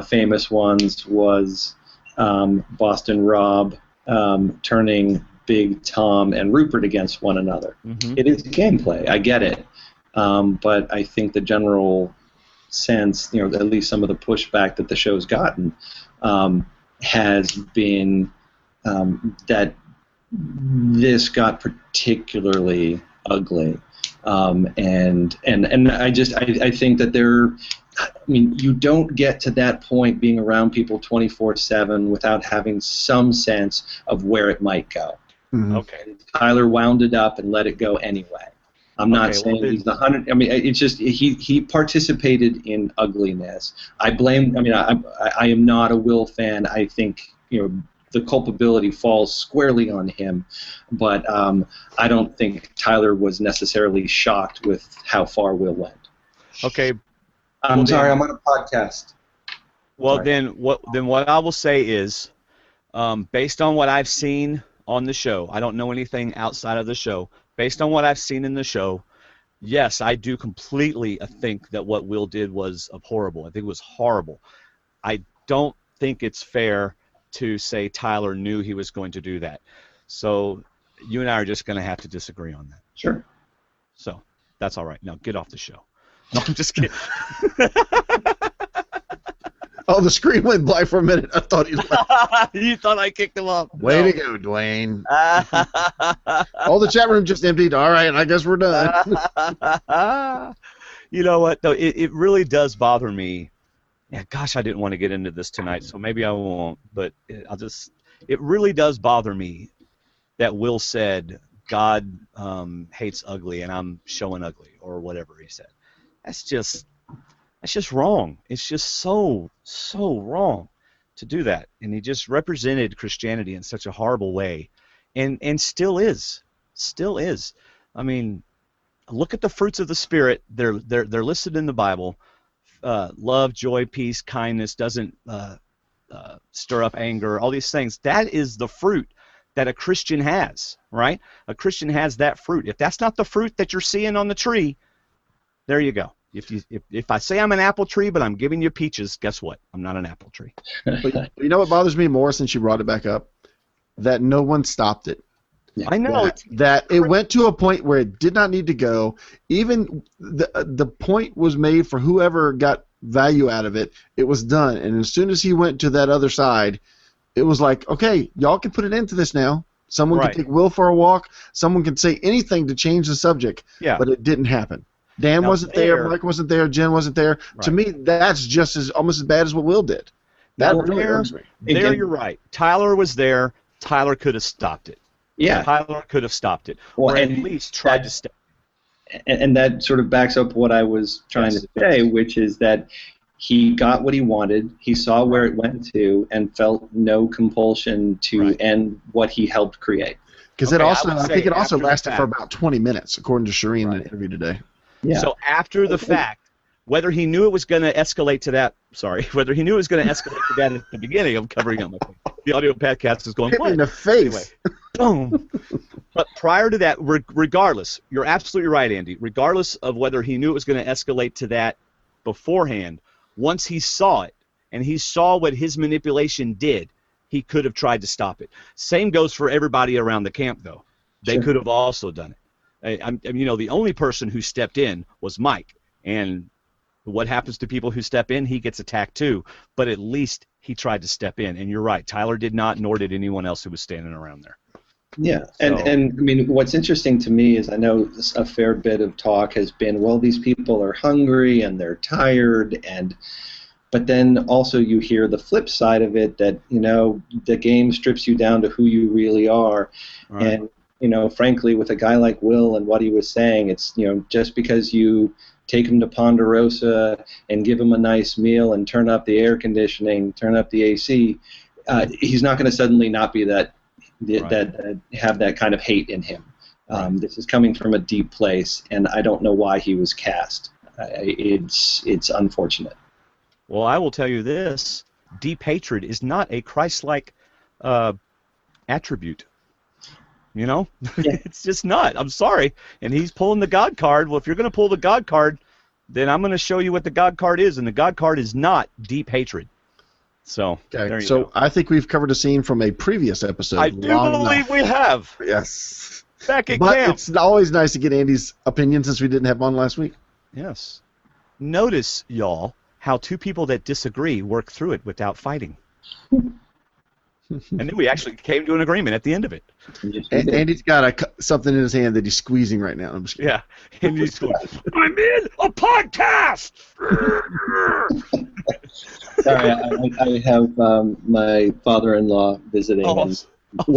famous ones was Boston Rob turning Big Tom and Rupert against one another. Mm-hmm. It is gameplay. I get it. But I think the general sense, at least some of the pushback that the show's gotten has been that this got particularly ugly. And I think that you don't get to that point being around people 24/7 without having some sense of where it might go. Mm-hmm. Okay. Tyler wound it up and let it go anyway. I'm not saying he's the 100. It's just he participated in ugliness. I am not a Will fan. I think the culpability falls squarely on him, but I don't think Tyler was necessarily shocked with how far Will went. Okay. I'm sorry, I'm on a podcast. Well, then what I will say is, based on what I've seen on the show, I don't know anything outside of the show. Based on what I've seen in the show, yes, I do completely think that what Will did was horrible. I think it was horrible. I don't think it's fair to say Tyler knew he was going to do that. So you and I are just going to have to disagree on that. Sure. So that's all right. Now get off the show. No, I'm just kidding. Oh, the screen went black for a minute. I thought he was like, You thought I kicked him off. way to go, Dwayne. All the chat room just emptied. All right, I guess we're done. You know what, though? It really does bother me. Yeah, gosh, I didn't want to get into this tonight, so maybe I won't. But it really does bother me that Will said God hates ugly and I'm showing ugly, or whatever he said. That's just wrong. It's just so wrong to do that. And he just represented Christianity in such a horrible way, and still is. I mean, look at the fruits of the Spirit. They're listed in the Bible. Love, joy, peace, kindness, doesn't stir up anger, all these things. That is the fruit that a Christian has, right? A Christian has that fruit. If that's not the fruit that you're seeing on the tree, there you go. If I say I'm an apple tree, but I'm giving you peaches, guess what? I'm not an apple tree. But you know what bothers me more since you brought it back up? That no one stopped it. Yeah. I know. That it went to a point where it did not need to go. Even the point was made for whoever got value out of it. It was done. And as soon as he went to that other side, it was like, okay, y'all can put an end to this now. Someone Right. can take Will for a walk. Someone can say anything to change the subject. Yeah. But it didn't happen. Dan Now wasn't there. there- Mike wasn't there. Jen wasn't there. To Right. me, that's just almost as bad as what Will did. That Now really there- irks me. There Again- you're right. Tyler was there. Tyler could have stopped it. Yeah. Tyler could have stopped it. Well, or at and least tried to that- stop. And that sort of backs up what I was trying Yes. to say, which is that he got what he wanted, he saw where it went to, and felt no compulsion to Right. end what he helped create. Because Okay, I would think say it also after the lasted for fact. about 20 minutes, according to Shirin in Right. the interview today. Yeah. So after the fact, whether he knew it was going to escalate to that, whether he knew it was going to escalate to that at the beginning, I'm covering up my thing. The audio podcast is going, Hit me what? in the face. Boom. But prior to that, regardless, you're absolutely right, Andy. Regardless of whether he knew it was going to escalate to that beforehand, once he saw it and he saw what his manipulation did, he could have tried to stop it. Same goes for everybody around the camp, though. They Sure. could have also done it. The only person who stepped in was Mike, and what happens to people who step in? He gets attacked too. But at least he tried to step in, and you're right. Tyler did not, nor did anyone else who was standing around there. Yeah, and So- I mean, what's interesting to me is I know a fair bit of talk has been, well, these people are hungry and they're tired, but then also you hear the flip side of it that, the game strips you down to who you really are, Right. and, frankly, with a guy like Will and what he was saying, it's, just because you take him to Ponderosa and give him a nice meal and turn up the air conditioning, turn up the AC, he's not going to suddenly not be that have that kind of hate in him. This is coming from a deep place, and I don't know why he was cast. It's unfortunate. Well, I will tell you this: deep hatred is not a Christ-like attribute. Yeah. It's just not. I'm sorry. And he's pulling the God card. Well, if you're going to pull the God card, then I'm going to show you what the God card is, and the God card is not deep hatred. So there Okay, you so go. I think we've covered a scene from a previous episode. I do long believe enough. we have. Yes. Back at But camp. it's always nice to get Andy's opinion since we didn't have one last week. Yes. Notice, y'all, how two people that disagree work through it without fighting. And then we actually came to an agreement at the end of it. Andy's got something in his hand that he's squeezing right now. I'm just kidding. Yeah. And he's going, I'm in a podcast! Sorry, I have my father-in-law visiting, Oh,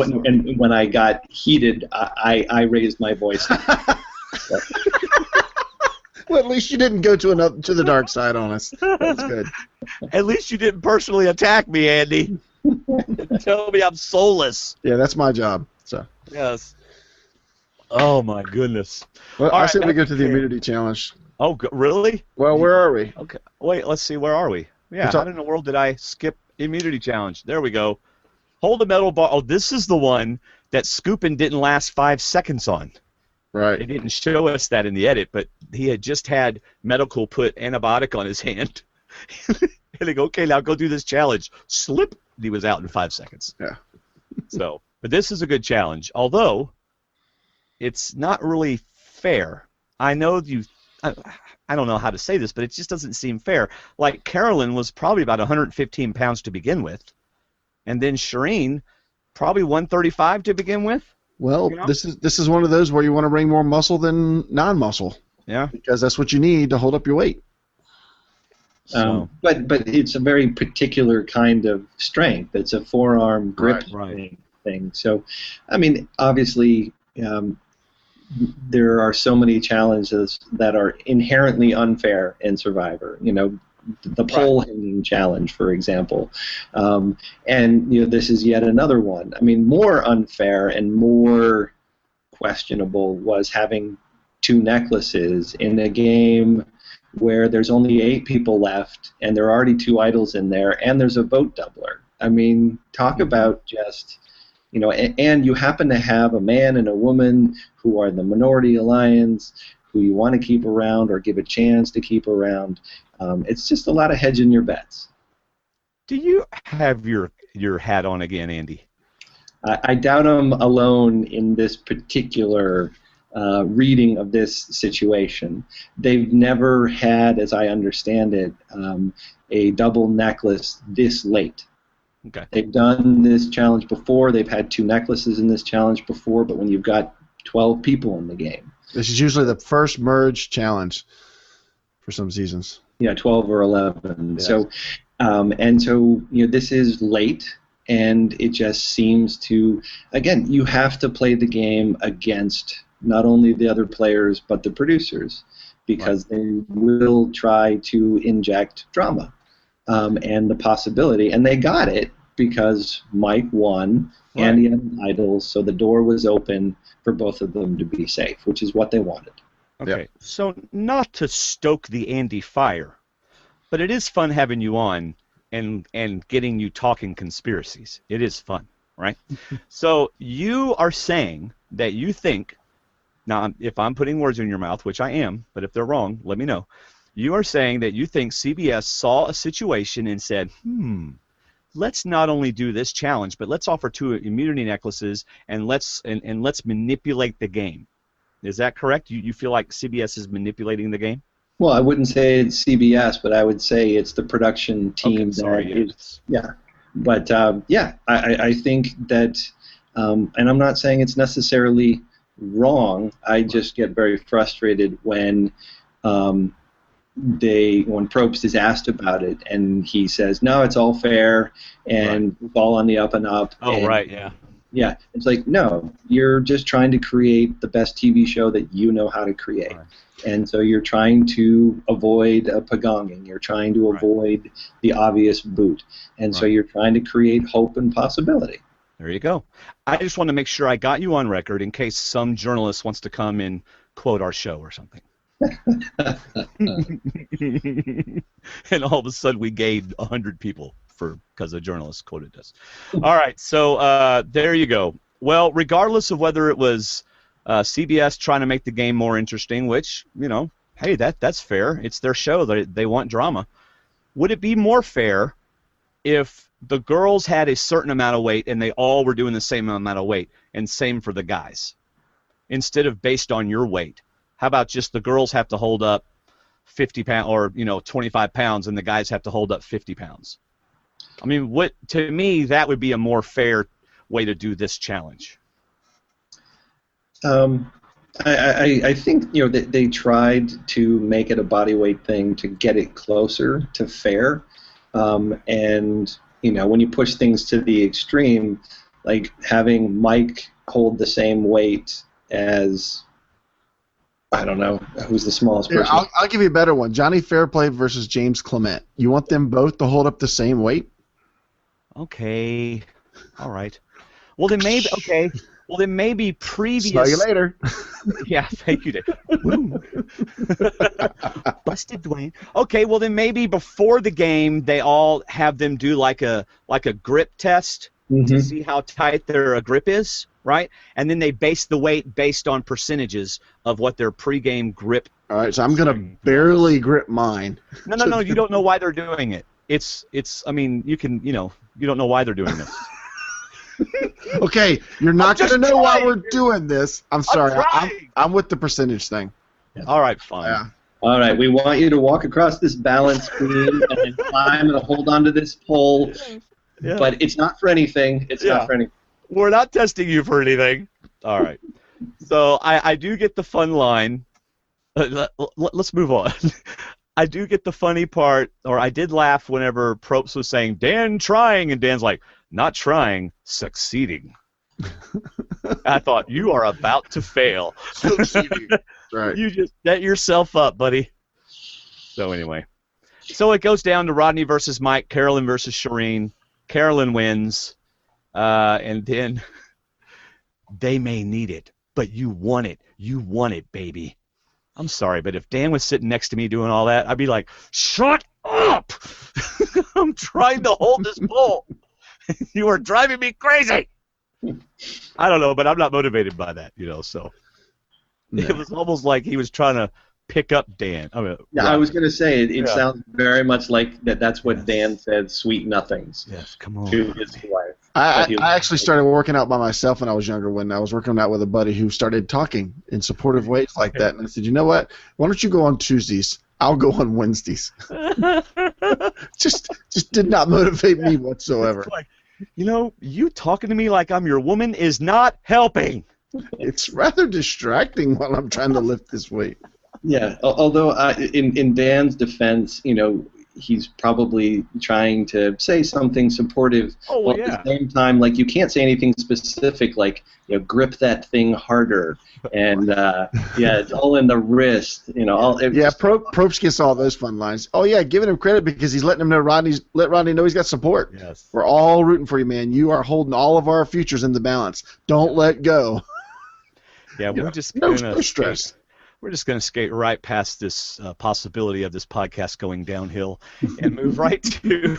and when I got heated, I raised my voice. Well, at least you didn't go to the dark side on us. That's good. At least you didn't personally attack me, Andy. Tell me I'm soulless. Yeah, that's my job. So, Yes. Oh, my goodness. well, All I right, said we go to the okay. immunity challenge. Oh, really? Well, where are we? Okay. Wait, let's see. Where are we? Yeah, how in the world did I skip immunity challenge? There we go. Hold a metal bar. Oh, this is the one that scooping didn't last 5 seconds on. They Right. didn't show us that in the edit, but he had just had medical put antibiotic on his hand. And they go, okay, now go do this challenge. Slip. He was out in 5 seconds. Yeah. So, but this is a good challenge, although it's not really fair. I know I don't know how to say this, but it just doesn't seem fair. Like Carolyn was probably about 115 pounds to begin with, and then Shirin probably 135 to begin with. Well, this is one of those where you want to bring more muscle than non-muscle. Yeah. Because that's what you need to hold up your weight. So. But it's a very particular kind of strength. It's a forearm grip thing. So, I mean, obviously, there are so many challenges that are inherently unfair in Survivor. You know, the pole hanging challenge, for example, and this is yet another one. I mean, more unfair and more questionable was having 2 necklaces in a game where there's only 8 people left, and there are already 2 idols in there, and there's a vote doubler. I mean, talk about just, and you happen to have a man and a woman who are the minority alliance, who you want to keep around or give a chance to keep around. It's just a lot of hedging your bets. Do you have your hat on again, Andy? I doubt I'm alone in this particular reading of this situation. They've never had, as I understand it, a double necklace this late. Okay. They've done this challenge before. They've had 2 necklaces in this challenge before, but when you've got 12 people in the game. This is usually the first merge challenge for some seasons. Yeah, 12 or 11. Yes. So, this is late, and it just seems to, again, you have to play the game against not only the other players but the producers, because they will try to inject drama and the possibility, and they got it because Mike won and he had idols, so the door was open for both of them to be safe, which is what they wanted. Okay, so not to stoke the Andy fire, but it is fun having you on and getting you talking conspiracies. It is fun, right? So you are saying that you think, now if I'm putting words in your mouth, which I am, but if they're wrong, let me know. You are saying that you think CBS saw a situation and said, let's not only do this challenge, but let's offer 2 immunity necklaces and let's manipulate the game. Is that correct? You feel like CBS is manipulating the game? Well, I wouldn't say it's CBS, but I would say it's the production team. Yeah. But, I think that, and I'm not saying it's necessarily wrong. I just get very frustrated when Probst is asked about it, and he says, no, it's all fair, and it's all on the up and up. Yeah, it's like, no, you're just trying to create the best TV show that you know how to create. Right. And so you're trying to avoid a pagonging. You're trying to avoid the obvious boot. And so you're trying to create hope and possibility. There you go. I just want to make sure I got you on record in case some journalist wants to come and quote our show or something. And all of a sudden we gained 100 people because a journalist quoted us. All right, so there you go. Well, regardless of whether it was CBS trying to make the game more interesting, which, hey, that's fair. It's their show. They want drama. Would it be more fair if the girls had a certain amount of weight and they all were doing the same amount of weight, and same for the guys, instead of based on your weight? How about just the girls have to hold up 50 pounds or 25 pounds, and the guys have to hold up 50 pounds? I mean, to me, that would be a more fair way to do this challenge. I think they tried to make it a bodyweight thing to get it closer to fair, and when you push things to the extreme, like having Mike hold the same weight as, I don't know, who's the smallest person. I'll give you a better one. Johnny Fairplay versus James Clement. You want them both to hold up the same weight? Okay. All right. Well, then maybe, okay. Well, then maybe previous... See you later. Yeah, thank you, Dave. Busted, Dwayne. Okay, well, then maybe before the game, they all have them do like a grip test to see how tight their grip is, right? And then they base the weight based on percentages of what their pregame grip. All right, so I'm going to barely grip mine. No, you don't know why they're doing it. I mean, you don't know why they're doing this. Okay, you're not going to know why we're doing this. I'm sorry. I'm with the percentage thing. All right, fine. Yeah. All right, we want you to walk across this balance beam and then climb and hold onto this pole. Yeah. But it's not for anything. It's not for anything. We're not testing you for anything. All right. So I do get the fun line. Let's move on. I do get the funny part, or I did laugh whenever Probst was saying, Dan trying, and Dan's like, not trying, succeeding. I thought, you are about to fail. Succeeding. Right. You just set yourself up, buddy. So anyway. So it goes down to Rodney versus Mike, Carolyn versus Shirin. Carolyn wins. And then they may need it, but you want it. You want it, baby. I'm sorry, but if Dan was sitting next to me doing all that, I'd be like, shut up! I'm trying to hold this pole. You are driving me crazy. I don't know, but I'm not motivated by that, so. No. It was almost like he was trying to pick up Dan. I was going to say, it sounds very much like that's what Dan said, sweet nothings. Yes, come on. To his wife. I actually started working out by myself when I was younger, when I was working out with a buddy who started talking in supportive ways like that. And I said, you know what? Why don't you go on Tuesdays? I'll go on Wednesdays. just did not motivate me whatsoever. It's like, you talking to me like I'm your woman is not helping. It's rather distracting while I'm trying to lift this weight. Yeah, although in Dan's defense, he's probably trying to say something supportive. At the same time, like, you can't say anything specific, like, grip that thing harder, and it's all in the wrist. Probst gets all those fun lines. Oh yeah, giving him credit because he's letting him know let Rodney know he's got support. Yes, we're all rooting for you, man. You are holding all of our futures in the balance. Don't let go. Yeah, we're just no stress. We're just going to skate right past this possibility of this podcast going downhill and move right to.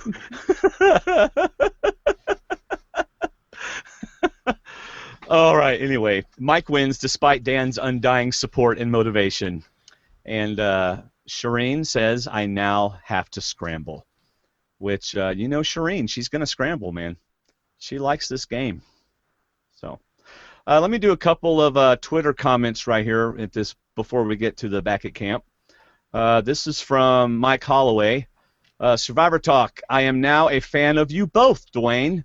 All right. Anyway, Mike wins despite Dan's undying support and motivation, and Shirin says, "I now have to scramble," which Shirin, she's going to scramble, man. She likes this game, so. Let me do a couple of Twitter comments right here at this before we get to the back at camp. This is from Mike Holloway. Survivor Talk. I am now a fan of you both, Dwayne.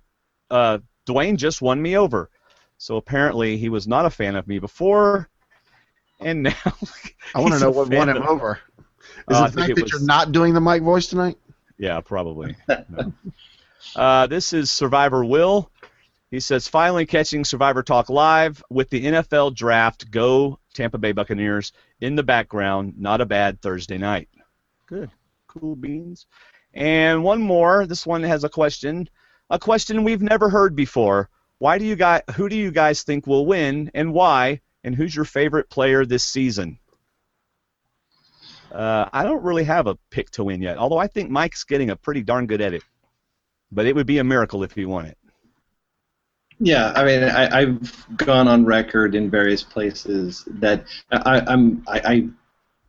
Dwayne just won me over. So apparently he was not a fan of me before, and now I want to know what won him over. Is it the fact that you're not doing the Mike voice tonight? Yeah, probably. No. This is Survivor Will. He says, finally catching Survivor Talk live with the NFL draft. Go Tampa Bay Buccaneers in the background. Not a bad Thursday night. Good. Cool beans. And one more. This one has a question. A question we've never heard before. Who do you guys think will win and why? And who's your favorite player this season? I don't really have a pick to win yet, although I think Mike's getting a pretty darn good at it. But it would be a miracle if he won it. Yeah, I mean, I've gone on record in various places that I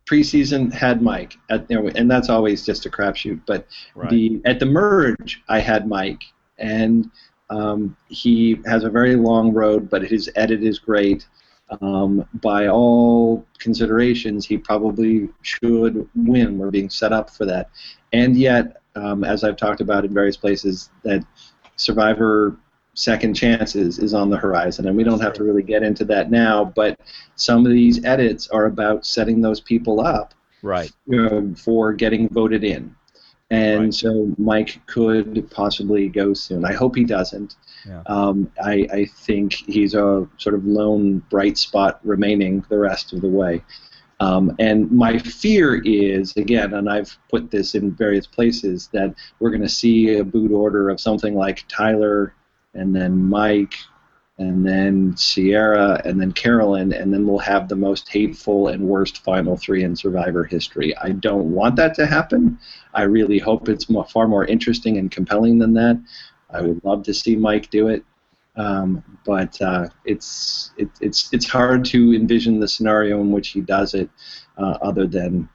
preseason had Mike, and that's always just a crapshoot. But right. At the merge, I had Mike, and he has a very long road, but his edit is great. By all considerations, he probably should win. We're being set up for that, and yet, as I've talked about in various places, that Survivor Second Chances is on the horizon, and we don't have to really get into that now, but some of these edits are about setting those people up right. For getting voted in. And right. So Mike could possibly go soon. I hope he doesn't. Yeah. I think he's a sort of lone bright spot remaining the rest of the way. And my fear is, again, and I've put this in various places, that we're going to see a boot order of something like Tyler, and then Mike, and then Sierra, and then Carolyn, and then we'll have the most hateful and worst final three in Survivor history. I don't want that to happen. I really hope it's far more interesting and compelling than that. I would love to see Mike do it, but it's hard to envision the scenario in which he does it, other than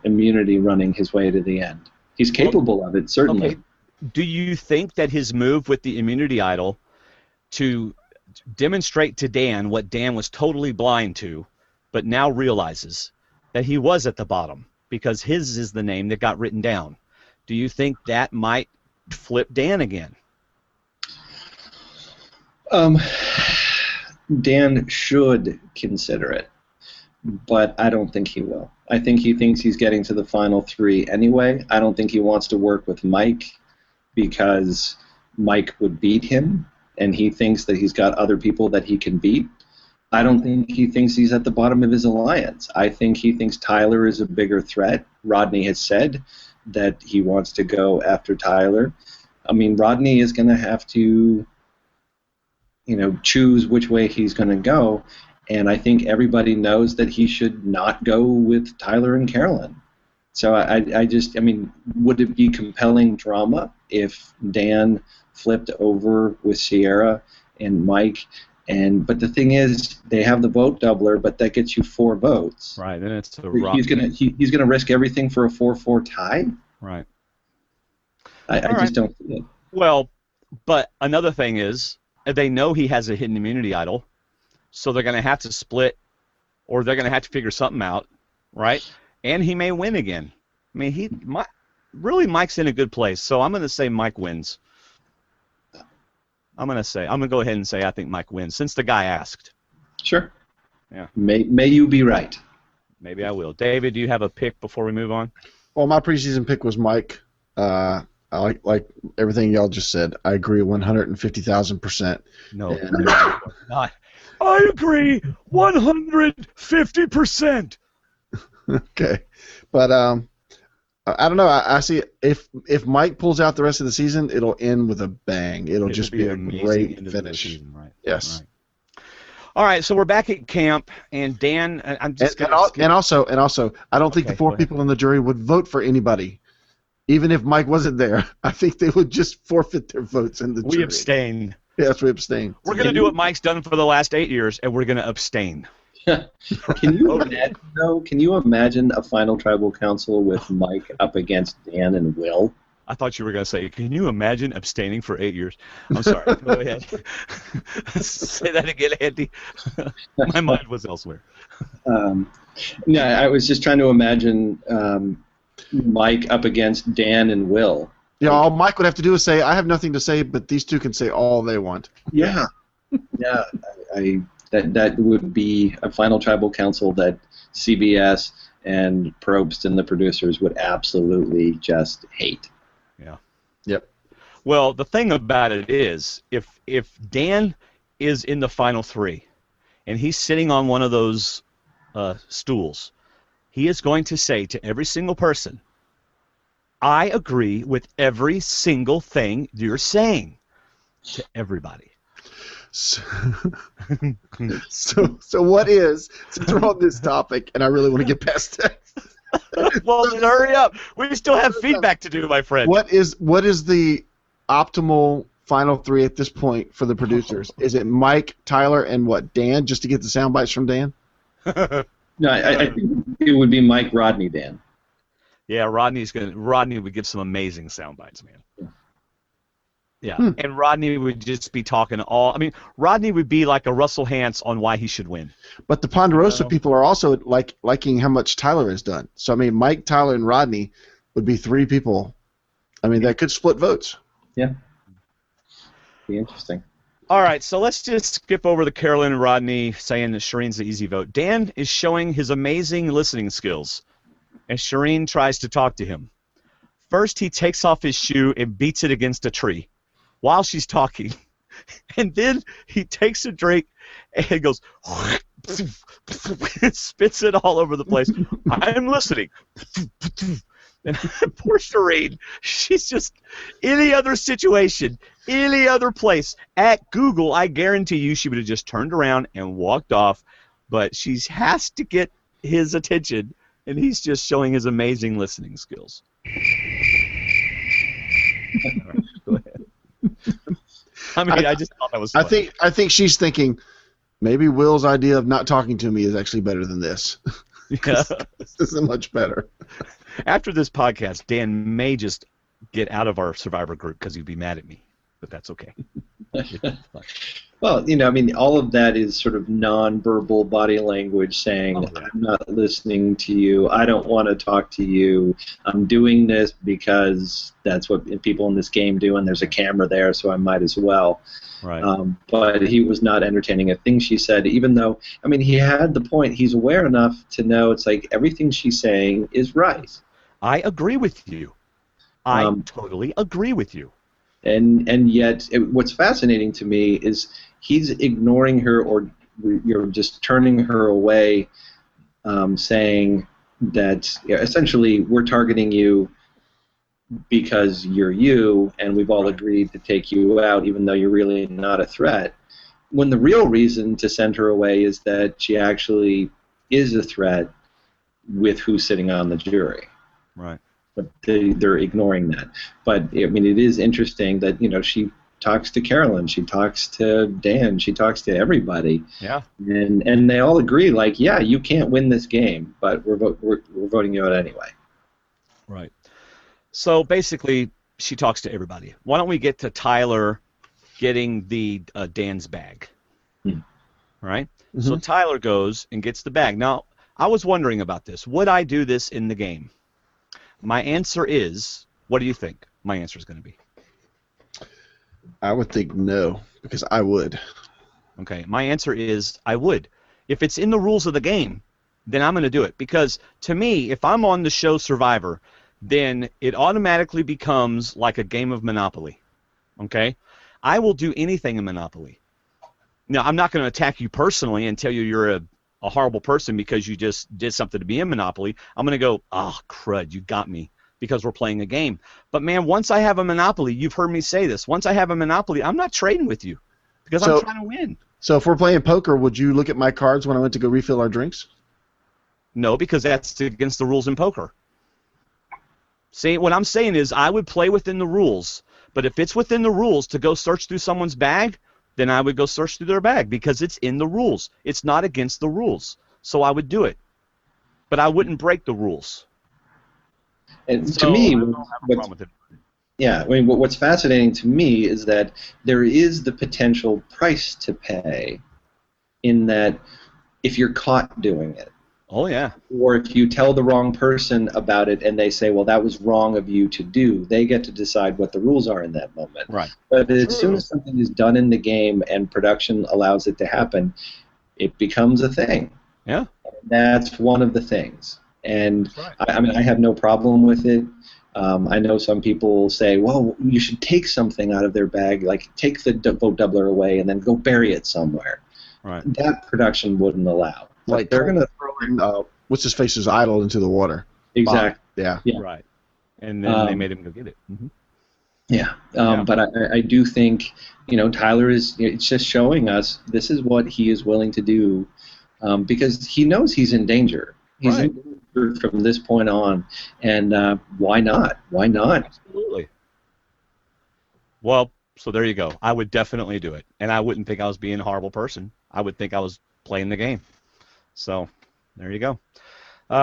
immunity running his way to the end. He's capable of it, certainly. Okay. Do you think that his move with the immunity idol to demonstrate to Dan what Dan was totally blind to, but now realizes, that he was at the bottom because his is the name that got written down. Do you think that might flip Dan again? Dan should consider it, but I don't think he will. I think he thinks he's getting to the final three anyway. I don't think he wants to work with Mike because Mike would beat him, and he thinks that he's got other people that he can beat. I don't think he thinks he's at the bottom of his alliance. I think he thinks Tyler is a bigger threat. Rodney has said that he wants to go after Tyler. I mean, Rodney is going to have to, choose which way he's going to go, and I think everybody knows that he should not go with Tyler and Carolyn. So I mean, would it be compelling drama if Dan flipped over with Sierra and Mike? But the thing is, they have the vote doubler, but that gets you 4 votes. Right, then it's he's gonna risk everything for a 4-4 tie. Right. I just don't see it. Well, but another thing is, they know he has a hidden immunity idol, so they're going to have to split, or they're going to have to figure something out, right? And he may win again. I mean, Mike's in a good place, so I'm going to say Mike wins. I'm going to go ahead and say I think Mike wins, since the guy asked. Sure. Yeah. May you be right. Maybe I will. David, do you have a pick before we move on? Well, my preseason pick was Mike. I like everything y'all just said. I agree 150,000%. No, not. I agree 150%. Okay, but I don't know. I see if Mike pulls out the rest of the season, it'll end with a bang. It'll just be a great finish. Season, right? Yes. Right. All right, so we're back at camp, and Dan, I'm just and also, I don't think the 4 people in the jury would vote for anybody. Even if Mike wasn't there, I think they would just forfeit their votes in the jury. We abstain. Yes, we abstain. We're going to do what Mike's done for the last 8 years, and we're going to abstain. Can you imagine a final tribal council with Mike up against Dan and Will? I thought you were going to say, can you imagine abstaining for 8 years? I'm sorry. Go ahead. Say that again, Andy. My mind was elsewhere. No, I was just trying to imagine Mike up against Dan and Will. Yeah, all Mike would have to do is say, I have nothing to say, but these two can say all they want. Yeah. Yeah, that would be a final tribal council that CBS and Probst and the producers would absolutely just hate. Yeah. Yep. Well, the thing about it is, if Dan is in the final 3, and he's sitting on one of those stools, he is going to say to every single person, I agree with every single thing you're saying, to everybody. So what is, since we're on this topic, and I really want to get past that. Well, then hurry up. We still have feedback to do, my friend. What is the optimal final 3 at this point for the producers? Is it Mike, Tyler, and what, Dan, just to get the sound bites from Dan? No, I think it would be Mike, Rodney, Dan. Yeah, Rodney would give some amazing sound bites, man. Yeah, and Rodney would just be talking Rodney would be like a Russell Hantz on why he should win. But the Ponderosa people are also liking how much Tyler has done. So, I mean, Mike, Tyler, and Rodney would be 3 people. I mean, that could split votes. Yeah. Be interesting. All right, so let's just skip over the Carolyn and Rodney saying that Shirin's the easy vote. Dan is showing his amazing listening skills, and Shirin tries to talk to him. First, he takes off his shoe and beats it against a tree while she's talking. And then he takes a drink and goes, spits it all over the place. I'm listening. And poor Shirin, she's just, any other situation, any other place, at Google, I guarantee you she would have just turned around and walked off. But she has to get his attention, and he's just showing his amazing listening skills. All right, go ahead. I mean, I just thought that was funny. I think she's thinking, maybe Will's idea of not talking to me is actually better than this. Yeah. This isn't much better. After this podcast, Dan may just get out of our Survivor group because he'd be mad at me, but that's okay. Well, I mean, all of that is sort of nonverbal body language saying, I'm not listening to you, I don't want to talk to you, I'm doing this because that's what people in this game do, and there's a camera there, so I might as well. Right. But he was not entertaining a thing she said, even though, I mean, he had the point. He's aware enough to know it's like everything she's saying is right. I agree with you. I totally agree with you. And yet, what's fascinating to me is he's ignoring her, or you're just turning her away, saying that essentially we're targeting you because you're you, and we've all agreed to take you out, even though you're really not a threat. When the real reason to send her away is that she actually is a threat with who's sitting on the jury. Right. But they're ignoring that. But I mean, it is interesting that she talks to Carolyn, she talks to Dan, she talks to everybody. Yeah. And they all agree, like, yeah, you can't win this game, but we're voting you out anyway. Right. So basically, she talks to everybody. Why don't we get to Tyler getting the Dan's bag? Right. Mm-hmm. So Tyler goes and gets the bag. Now, I was wondering about this. Would I do this in the game? My answer is, what do you think my answer is going to be? I would think no, because I would. Okay, my answer is I would. If it's in the rules of the game, then I'm going to do it. Because to me, if I'm on the show Survivor, then it automatically becomes like a game of Monopoly. Okay? I will do anything in Monopoly. Now, I'm not going to attack you personally and tell you you're a horrible person because you just did something to be in Monopoly. I'm going to go, oh, crud, you got me, because we're playing a game. But, man, once I have a Monopoly, you've heard me say this, once I have a Monopoly, I'm not trading with you because I'm trying to win. So if we're playing poker, would you look at my cards when I went to go refill our drinks? No, because that's against the rules in poker. See, what I'm saying is I would play within the rules, but if it's within the rules to go search through someone's bag, then I would go search through their bag because it's in the rules. It's not against the rules, so I would do it. But I wouldn't break the rules. And so, to me, what's fascinating to me is that there is the potential price to pay in that if you're caught doing it. Oh, yeah. Or if you tell the wrong person about it and they say, well, that was wrong of you to do, they get to decide what the rules are in that moment. Right. But as soon as something is done in the game and production allows it to happen, it becomes a thing. Yeah. And that's one of the things. And right. I mean, I have no problem with it. I know some people say, well, you should take something out of their bag, like take the vote doubler away and then go bury it somewhere. Right. That production wouldn't allow. Like they're going to throw in what's his face's idol into the water. Exactly. Yeah. Right. And then they made him go get it. Mm-hmm. Yeah. But I do think, Tyler it's just showing us this is what he is willing to do because he knows he's in danger. He's in danger from this point on. And why not? Why not? Absolutely. Well, so there you go. I would definitely do it. And I wouldn't think I was being a horrible person. I would think I was playing the game. So, there you go.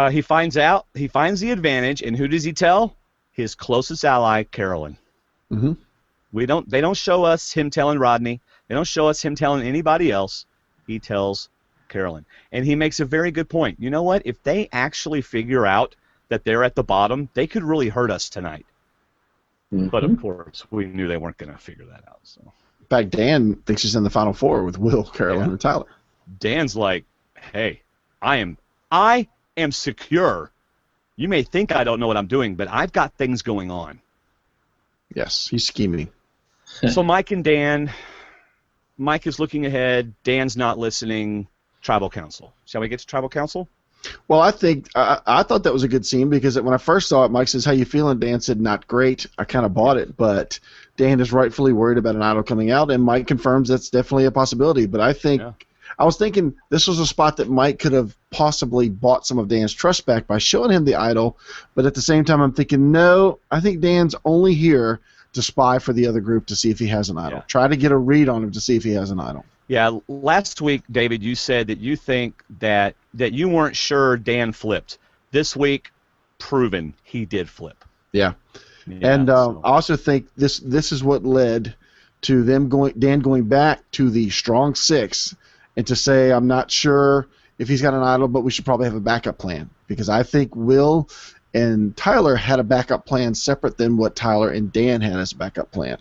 He finds the advantage, and who does he tell? His closest ally, Carolyn. Mm-hmm. They don't show us him telling Rodney. They don't show us him telling anybody else. He tells Carolyn. And he makes a very good point. You know what? If they actually figure out that they're at the bottom, they could really hurt us tonight. Mm-hmm. But, of course, we knew they weren't going to figure that out. So. In fact, Dan thinks he's in the Final Four with Will, Carolyn, and Tyler. Dan's like, hey, I am secure. You may think I don't know what I'm doing, but I've got things going on. Yes, he's scheming. So Mike and Dan, Mike is looking ahead. Dan's not listening. Tribal Council. Shall we get to Tribal Council? Well, I think I thought that was a good scene because when I first saw it, Mike says, how you feeling? Dan said, not great. I kind of bought it, but Dan is rightfully worried about an idol coming out, and Mike confirms that's definitely a possibility. But I think I was thinking this was a spot that Mike could have possibly bought some of Dan's trust back by showing him the idol, but at the same time I'm thinking, no, I think Dan's only here to spy for the other group to see if he has an idol. Try to get a read on him to see if he has an idol. Yeah, last week, David, you said that you think that you weren't sure Dan flipped. This week, proven he did flip. Yeah. And I also think this is what led to Dan going back to the strong six and to say, I'm not sure if he's got an idol, but we should probably have a backup plan, because I think Will and Tyler had a backup plan separate than what Tyler and Dan had as a backup plan.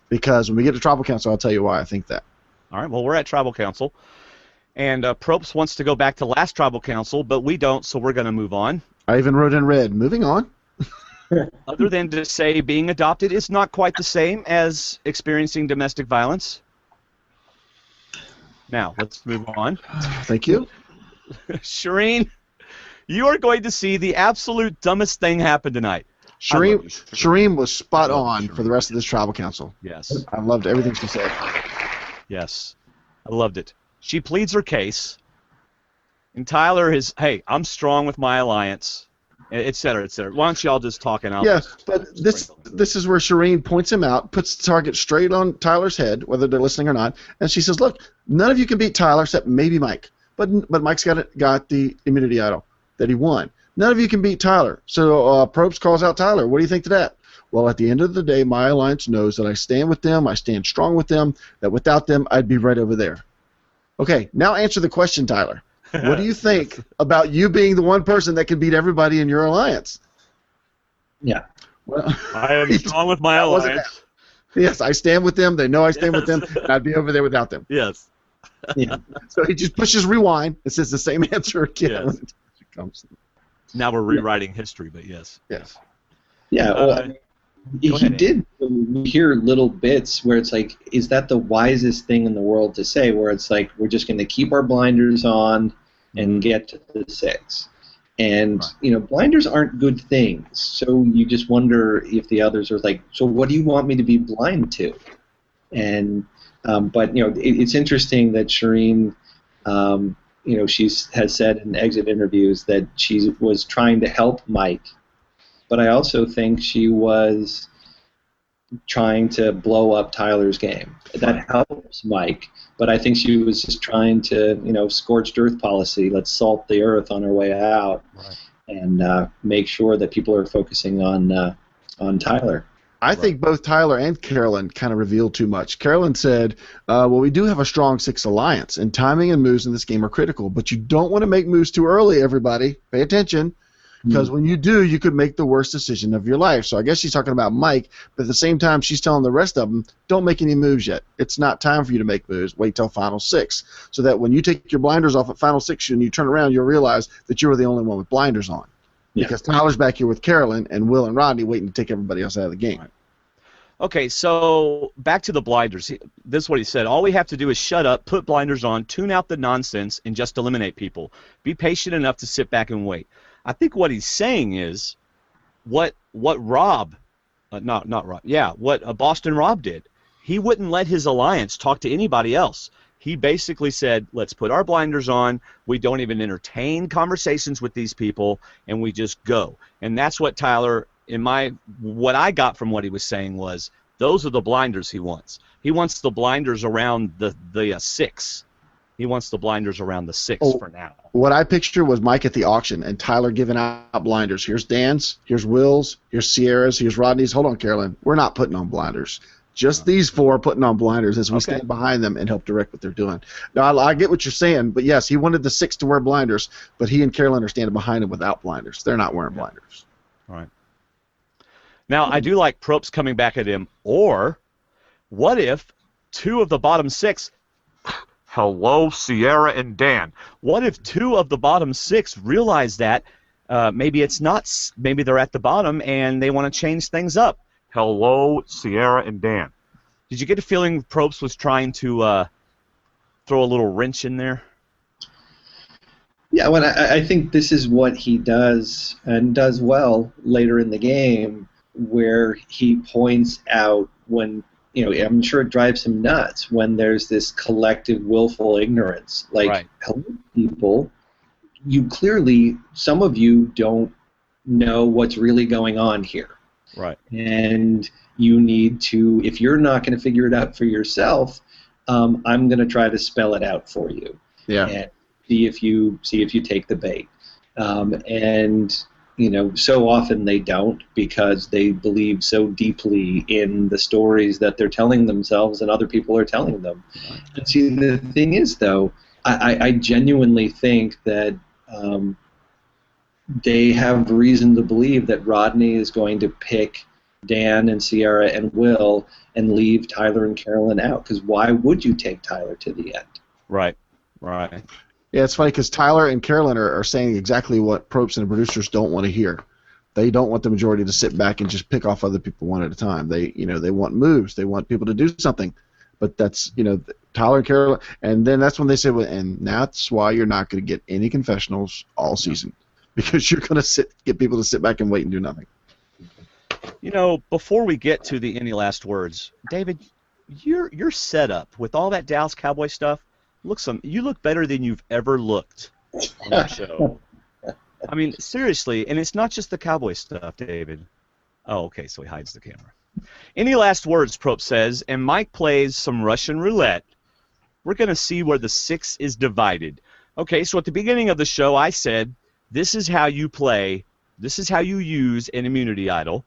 Because when we get to Tribal Council, I'll tell you why I think that. All right, well, we're at Tribal Council, and Probst wants to go back to last Tribal Council, but we don't, so we're going to move on. I even wrote in red, moving on. Other than to say being adopted is not quite the same as experiencing domestic violence. Now, let's move on. Thank you. Shireen, you are going to see the absolute dumbest thing happen tonight. Shireen was spot on for the rest of this Tribal Council. Yes. I loved everything she said. Yes. I loved it. She pleads her case, and Tyler is, hey, I'm strong with my alliance, et cetera, et cetera. Why don't you all just talk and I'll... Yeah, but this is where Shireen points him out, puts the target straight on Tyler's head, whether they're listening or not, and she says, look, none of you can beat Tyler except maybe Mike. But Mike's got the immunity idol that he won. None of you can beat Tyler. So Probst calls out Tyler. What do you think to that? Well, at the end of the day, my alliance knows that I stand with them, I stand strong with them, that without them, I'd be right over there. Okay, now answer the question, Tyler. What do you think about you being the one person that can beat everybody in your alliance? Yeah. Well, I am strong with my alliance. Yes, I stand with them. They know I stand with them, and I'd be over there without them. Yes. Yeah. So he just pushes rewind and says the same answer again. Yes. When it comes. Now we're rewriting history, but yes. Yes. Yeah, well, he did hear little bits where it's like, is that the wisest thing in the world to say, where it's like, we're just going to keep our blinders on and get to the six. And, blinders aren't good things. So you just wonder if the others are like, so what do you want me to be blind to? And, but, it's interesting that Shireen, she has said in exit interviews that she was trying to help Mike. But I also think she was trying to blow up Tyler's game. That helps Mike, but I think she was just trying to, scorched earth policy. Let's salt the earth on our way out, and make sure that people are focusing on Tyler. I think both Tyler and Carolyn kind of revealed too much. Carolyn said, well, we do have a strong six alliance, and timing and moves in this game are critical, but you don't want to make moves too early, everybody. Pay attention. Because when you do, you could make the worst decision of your life. So I guess she's talking about Mike, but at the same time, she's telling the rest of them, don't make any moves yet. It's not time for you to make moves. Wait till Final Six. So that when you take your blinders off at Final Six and you turn around, you'll realize that you were the only one with blinders on. Yeah. Because Tyler's back here with Carolyn and Will and Rodney waiting to take everybody else out of the game. Right. Okay, so back to the blinders. This is what he said. All we have to do is shut up, put blinders on, tune out the nonsense, and just eliminate people. Be patient enough to sit back and wait. I think what he's saying is what Rob, what Boston Rob did. He wouldn't let his alliance talk to anybody else. He basically said, let's put our blinders on, we don't even entertain conversations with these people, and we just go. And that's what Tyler, what I got from what he was saying was, those are the blinders he wants. He wants the blinders around the six. He wants the blinders around the six for now. What I pictured was Mike at the auction and Tyler giving out blinders. Here's Dan's, here's Will's, here's Sierra's, here's Rodney's. Hold on, Carolyn. We're not putting on blinders. Just these four are putting on blinders as we stand behind them and help direct what they're doing. Now, I get what you're saying, but yes, he wanted the six to wear blinders, but he and Carolyn are standing behind him without blinders. They're not wearing blinders. All right. Now, I do like Probst coming back at him, or what if two of the bottom six... Hello, Sierra and Dan. What if two of the bottom six realize that maybe it's not, maybe they're at the bottom and they want to change things up? Hello, Sierra and Dan. Did you get a feeling Probst was trying to throw a little wrench in there? Yeah, well, I think this is what he does and does well later in the game, where he points out when, I'm sure it drives him nuts when there's this collective willful ignorance. Like, hello, people, you clearly, some of you don't know what's really going on here. Right. And you need to, if you're not going to figure it out for yourself, I'm going to try to spell it out for you. Yeah. And see if you take the bait. And so often they don't, because they believe so deeply in the stories that they're telling themselves and other people are telling them. And see, the thing is, though, I genuinely think that they have reason to believe that Rodney is going to pick Dan and Sierra and Will and leave Tyler and Carolyn out, because why would you take Tyler to the end? Right. Yeah, it's funny because Tyler and Carolyn are saying exactly what Probst and the producers don't want to hear. They don't want the majority to sit back and just pick off other people one at a time. They want moves. They want people to do something. But that's, Tyler and Carolyn, and then that's when they say, well, and that's why you're not going to get any confessionals all season, because you're going to get people to sit back and wait and do nothing. Before we get to the any last words, David, your setup with all that Dallas Cowboy stuff, you look better than you've ever looked on the show. I mean, seriously, and it's not just the Cowboy stuff, David. Oh, okay, so he hides the camera. Any last words, Probst says, and Mike plays some Russian roulette. We're going to see where the 6 is divided. Okay, so at the beginning of the show, I said, this is how you play, this is how you use an immunity idol,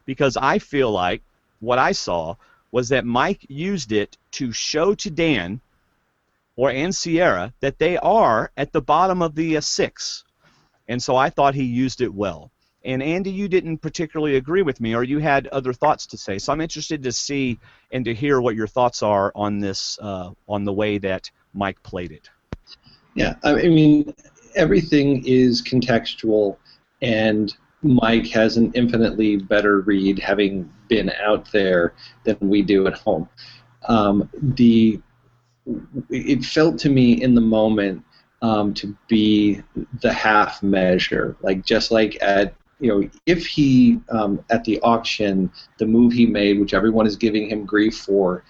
because I feel like what I saw was that Mike used it to show to Dan and Sierra that they are at the bottom of the 6. And so I thought he used it well. And Andy, you didn't particularly agree with me, or you had other thoughts to say. So I'm interested to see and to hear what your thoughts are on this, on the way that Mike played it. Yeah, I mean, everything is contextual, and Mike has an infinitely better read, having been out there, than we do at home. It felt to me in the moment to be the half measure, just like at if he at the auction, the move he made, which everyone is giving him grief for,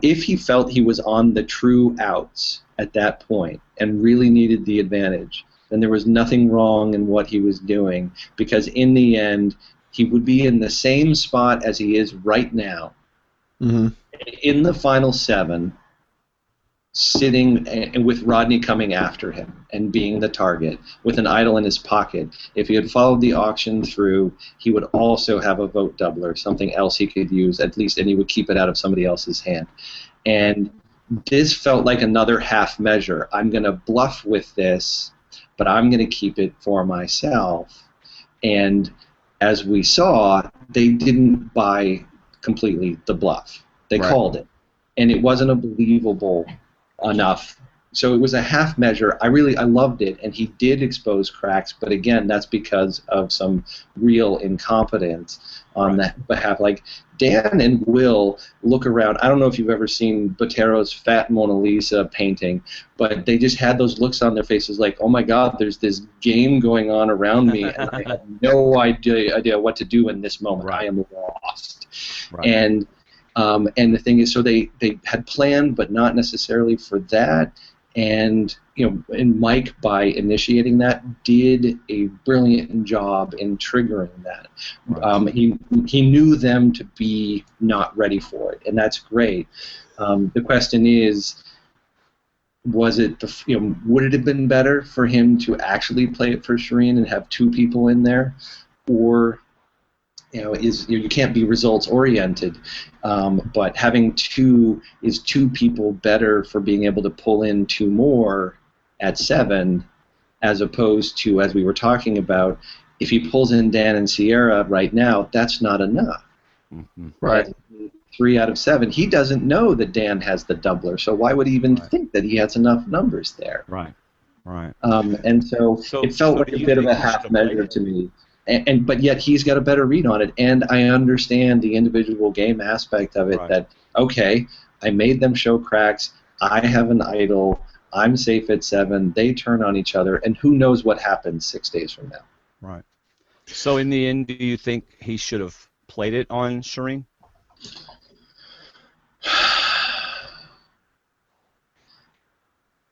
if he felt he was on the true outs at that point and really needed the advantage, then there was nothing wrong in what he was doing, because in the end he would be in the same spot as he is right now, in the final 7, sitting and with Rodney coming after him and being the target with an idol in his pocket. If he had followed the auction through, he would also have a vote doubler, something else he could use at least, and he would keep it out of somebody else's hand. And this felt like another half measure. I'm going to bluff with this, but I'm going to keep it for myself. And as we saw, they didn't buy completely the bluff. They called it. And it wasn't a believable enough. So it was a half measure. I loved it, and he did expose cracks, but again, that's because of some real incompetence on that behalf. Like, Dan and Will look around. I don't know if you've ever seen Botero's Fat Mona Lisa painting, but they just had those looks on their faces like, oh my God, there's this game going on around me, and I have no idea what to do in this moment. I am lost. And the thing is, so they had planned, but not necessarily for that. And and Mike, by initiating that, did a brilliant job in triggering that. He knew them to be not ready for it, and that's great. The question is, was it would it have been better for him to actually play it for Shirin and have 2 people in there, or you can't be results oriented, but having 2 people better for being able to pull in 2 more at 7, as opposed to, as we were talking about, if he pulls in Dan and Sierra right now, that's not enough. Right. 3 out of 7. He doesn't know that Dan has the doubler, so why would he even think that he has enough numbers there? Right. And so it felt like a bit of a half measure to me. But yet he's got a better read on it, and I understand the individual game aspect of it. That, okay, I made them show cracks. I have an idol. I'm safe at 7. They turn on each other, and who knows what happens 6 days from now. Right. So in the end, do you think he should have played it on Shirin?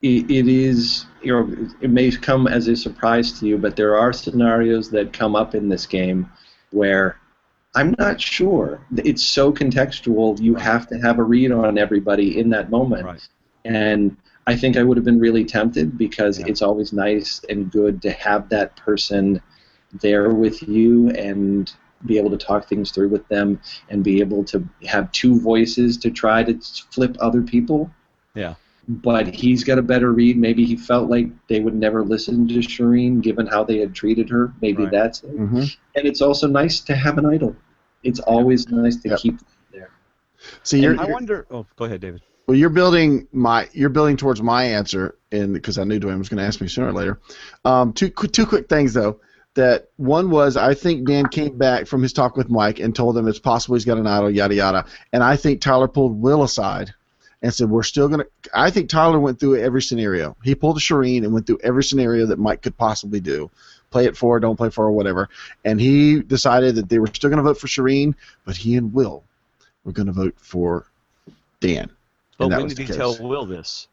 It is, it may come as a surprise to you, but there are scenarios that come up in this game where I'm not sure. It's so contextual, you have to have a read on everybody in that moment. And I think I would have been really tempted, because it's always nice and good to have that person there with you and be able to talk things through with them and be able to have two voices to try to flip other people. Yeah. But he's got a better read. Maybe he felt like they would never listen to Shirin given how they had treated her. Maybe that's it. Mm-hmm. And it's also nice to have an idol. It's always nice to keep there. See, I wonder. Oh, go ahead, David. Well, you're building towards my answer, and because I knew Dwayne was going to ask me sooner or later. Two quick things though. That one was, I think Dan came back from his talk with Mike and told him it's possible he's got an idol, yada yada. And I think Tyler pulled Will aside and said, we're still going to. I think Tyler went through every scenario. He pulled a Shirin and went through every scenario that Mike could possibly do. Play it for, don't play for, or whatever. And he decided that they were still going to vote for Shirin, but he and Will were going to vote for Dan. But when did he tell Will this?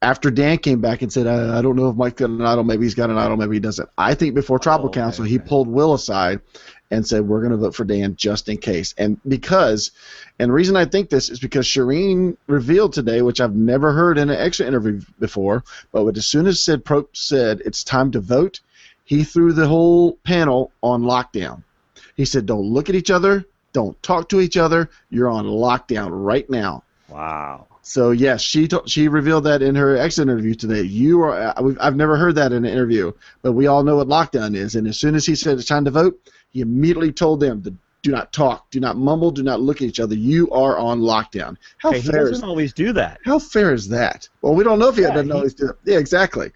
After Dan came back and said, I don't know if Mike got an idol, maybe he's got an idol, maybe he doesn't. I think before Tribal Council, he pulled Will aside and said, we're going to vote for Dan just in case. And the reason I think this is because Shirin revealed today, which I've never heard in an extra interview before, but as soon as Probst said it's time to vote, he threw the whole panel on lockdown. He said, don't look at each other, don't talk to each other, you're on lockdown right now. Wow. So yes, she revealed that in her exit interview today. I've never heard that in an interview, but we all know what lockdown is. And as soon as he said it's time to vote, he immediately told them to do not talk, do not mumble, do not look at each other. You are on lockdown. He doesn't always do that. How fair is that? Well, we don't know if he doesn't always do it. Yeah, exactly.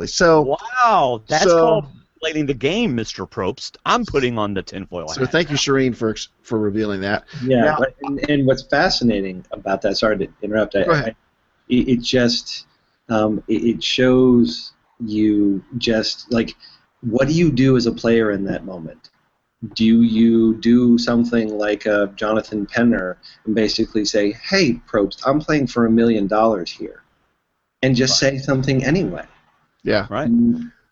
So wow, that's called playing the game, Mr. Probst. I'm putting on the tinfoil hat. So thank you, Shirin, for revealing that. Yeah, and what's fascinating about that, sorry to interrupt, it just it shows you just, like, what do you do as a player in that moment? Do you do something like Jonathan Penner and basically say, hey, Probst, I'm playing for $1 million here, and just say something anyway? Yeah. Right.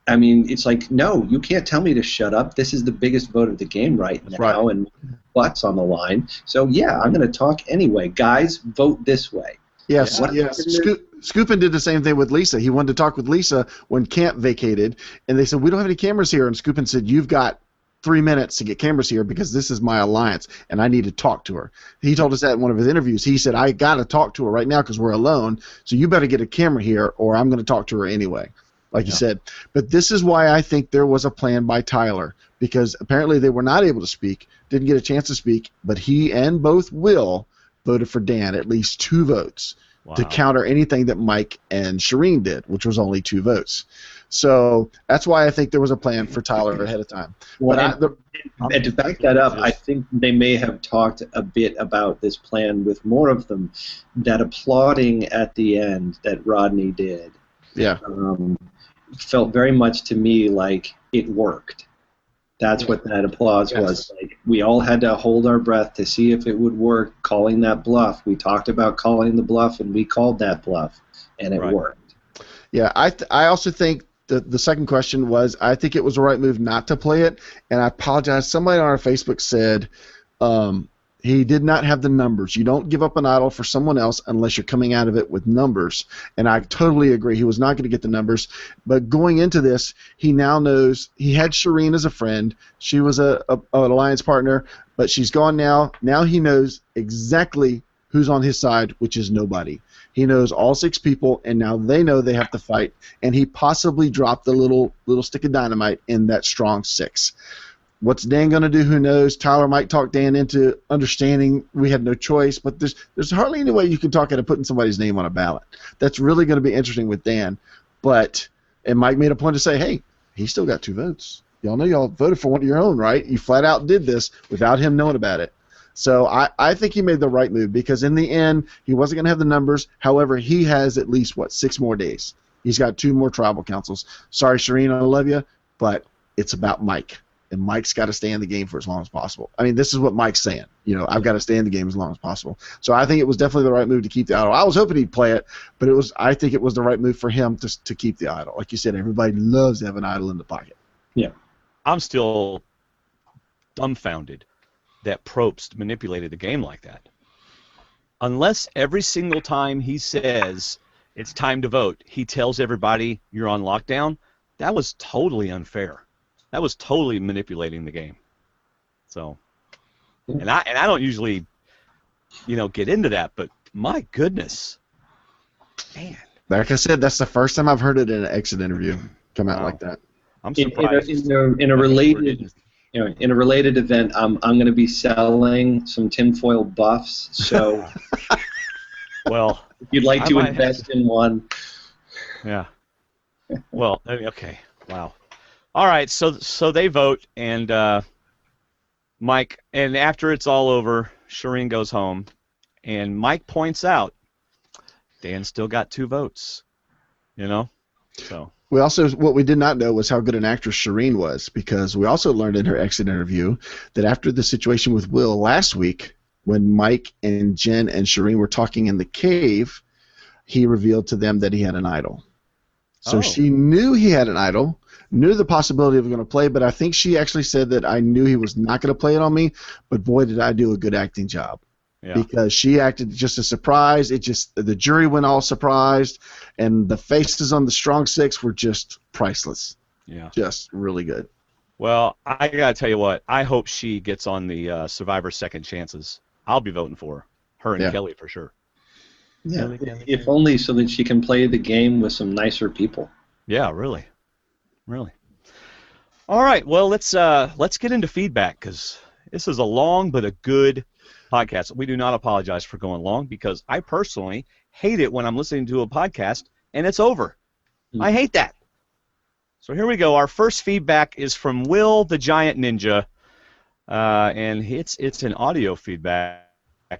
I mean, it's like, no, you can't tell me to shut up. This is the biggest vote of the game right now, and butts on the line. So, yeah, I'm going to talk anyway. Guys, vote this way. Yes. Scoopin did the same thing with Lisa. He wanted to talk with Lisa when camp vacated, and they said, we don't have any cameras here. And Scoopin said, you've got 3 minutes to get cameras here because this is my alliance, and I need to talk to her. He told us that in one of his interviews. He said, I got to talk to her right now because we're alone, so you better get a camera here or I'm going to talk to her anyway. Like you said. But this is why I think there was a plan by Tyler, because apparently they were not able to speak, didn't get a chance to speak, but he and both Will voted for Dan, at least 2 votes, to counter anything that Mike and Shirin did, which was only 2 votes. So that's why I think there was a plan for Tyler ahead of time. And to back that up, I think they may have talked a bit about this plan with more of them. That applauding at the end that Rodney did felt very much to me like it worked. That's what that applause was. Like, we all had to hold our breath to see if it would work, calling that bluff. We talked about calling the bluff, and we called that bluff, and it worked. Yeah, I also think the second question was, I think it was the right move not to play it, and I apologize. Somebody on our Facebook said he did not have the numbers. You don't give up an idol for someone else unless you're coming out of it with numbers. And I totally agree. He was not going to get the numbers. But going into this, he now knows he had Shirin as a friend. She was an alliance partner, but she's gone now. Now he knows exactly who's on his side, which is nobody. He knows all 6 people, and now they know they have to fight. And he possibly dropped the little stick of dynamite in that strong 6. What's Dan going to do? Who knows? Tyler might talk Dan into understanding we had no choice, but there's hardly any way you can talk into putting somebody's name on a ballot. That's really going to be interesting with Dan. And Mike made a point to say, hey, he still got 2 votes. Y'all know y'all voted for one of your own, right? You flat out did this without him knowing about it. So I think he made the right move because in the end, he wasn't going to have the numbers. However, he has at least, 6 more days. He's got 2 more tribal councils. Sorry, Shirin, I love you, but it's about Mike. And Mike's got to stay in the game for as long as possible. I mean, this is what Mike's saying. I've got to stay in the game as long as possible. So I think it was definitely the right move to keep the idol. I was hoping he'd play it, but I think it was the right move for him to keep the idol. Like you said, everybody loves to have an idol in the pocket. Yeah. I'm still dumbfounded that Probst manipulated the game like that. Unless every single time he says it's time to vote, he tells everybody you're on lockdown, that was totally unfair. That was totally manipulating the game. So, and I don't usually, get into that, but my goodness, man. Like I said, that's the first time I've heard it in an exit interview come out like that. I'm surprised. In a related event, I'm going to be selling some tinfoil buffs. So, well, if you'd like to invest in one, yeah. Well, okay. Wow. All right. So they vote, and Mike, and after it's all over, Shirin goes home, and Mike points out Dan still got 2 votes. So. We also, what we did not know was how good an actress Shirin was, because we also learned in her exit interview that after the situation with Will last week, when Mike and Jen and Shirin were talking in the cave, he revealed to them that he had an idol. So she knew he had an idol, knew the possibility of going to play, but I think she actually said that I knew he was not going to play it on me, but boy, did I do a good acting job. Yeah. Because she acted just a surprise. The jury went all surprised, and the faces on the strong 6 were just priceless. Yeah. Just really good. Well, I got to tell you what, I hope she gets on the Survivor Second Chances. I'll be voting for her and Kelly for sure. Yeah, if only so that she can play the game with some nicer people. Yeah, really. Really. All right, well, let's get into feedback, because this is a long but a good podcast. We do not apologize for going long, because I personally hate it when I'm listening to a podcast and it's over. I hate that. So here we go. Our first feedback is from Will the Giant Ninja, and it's an audio feedback.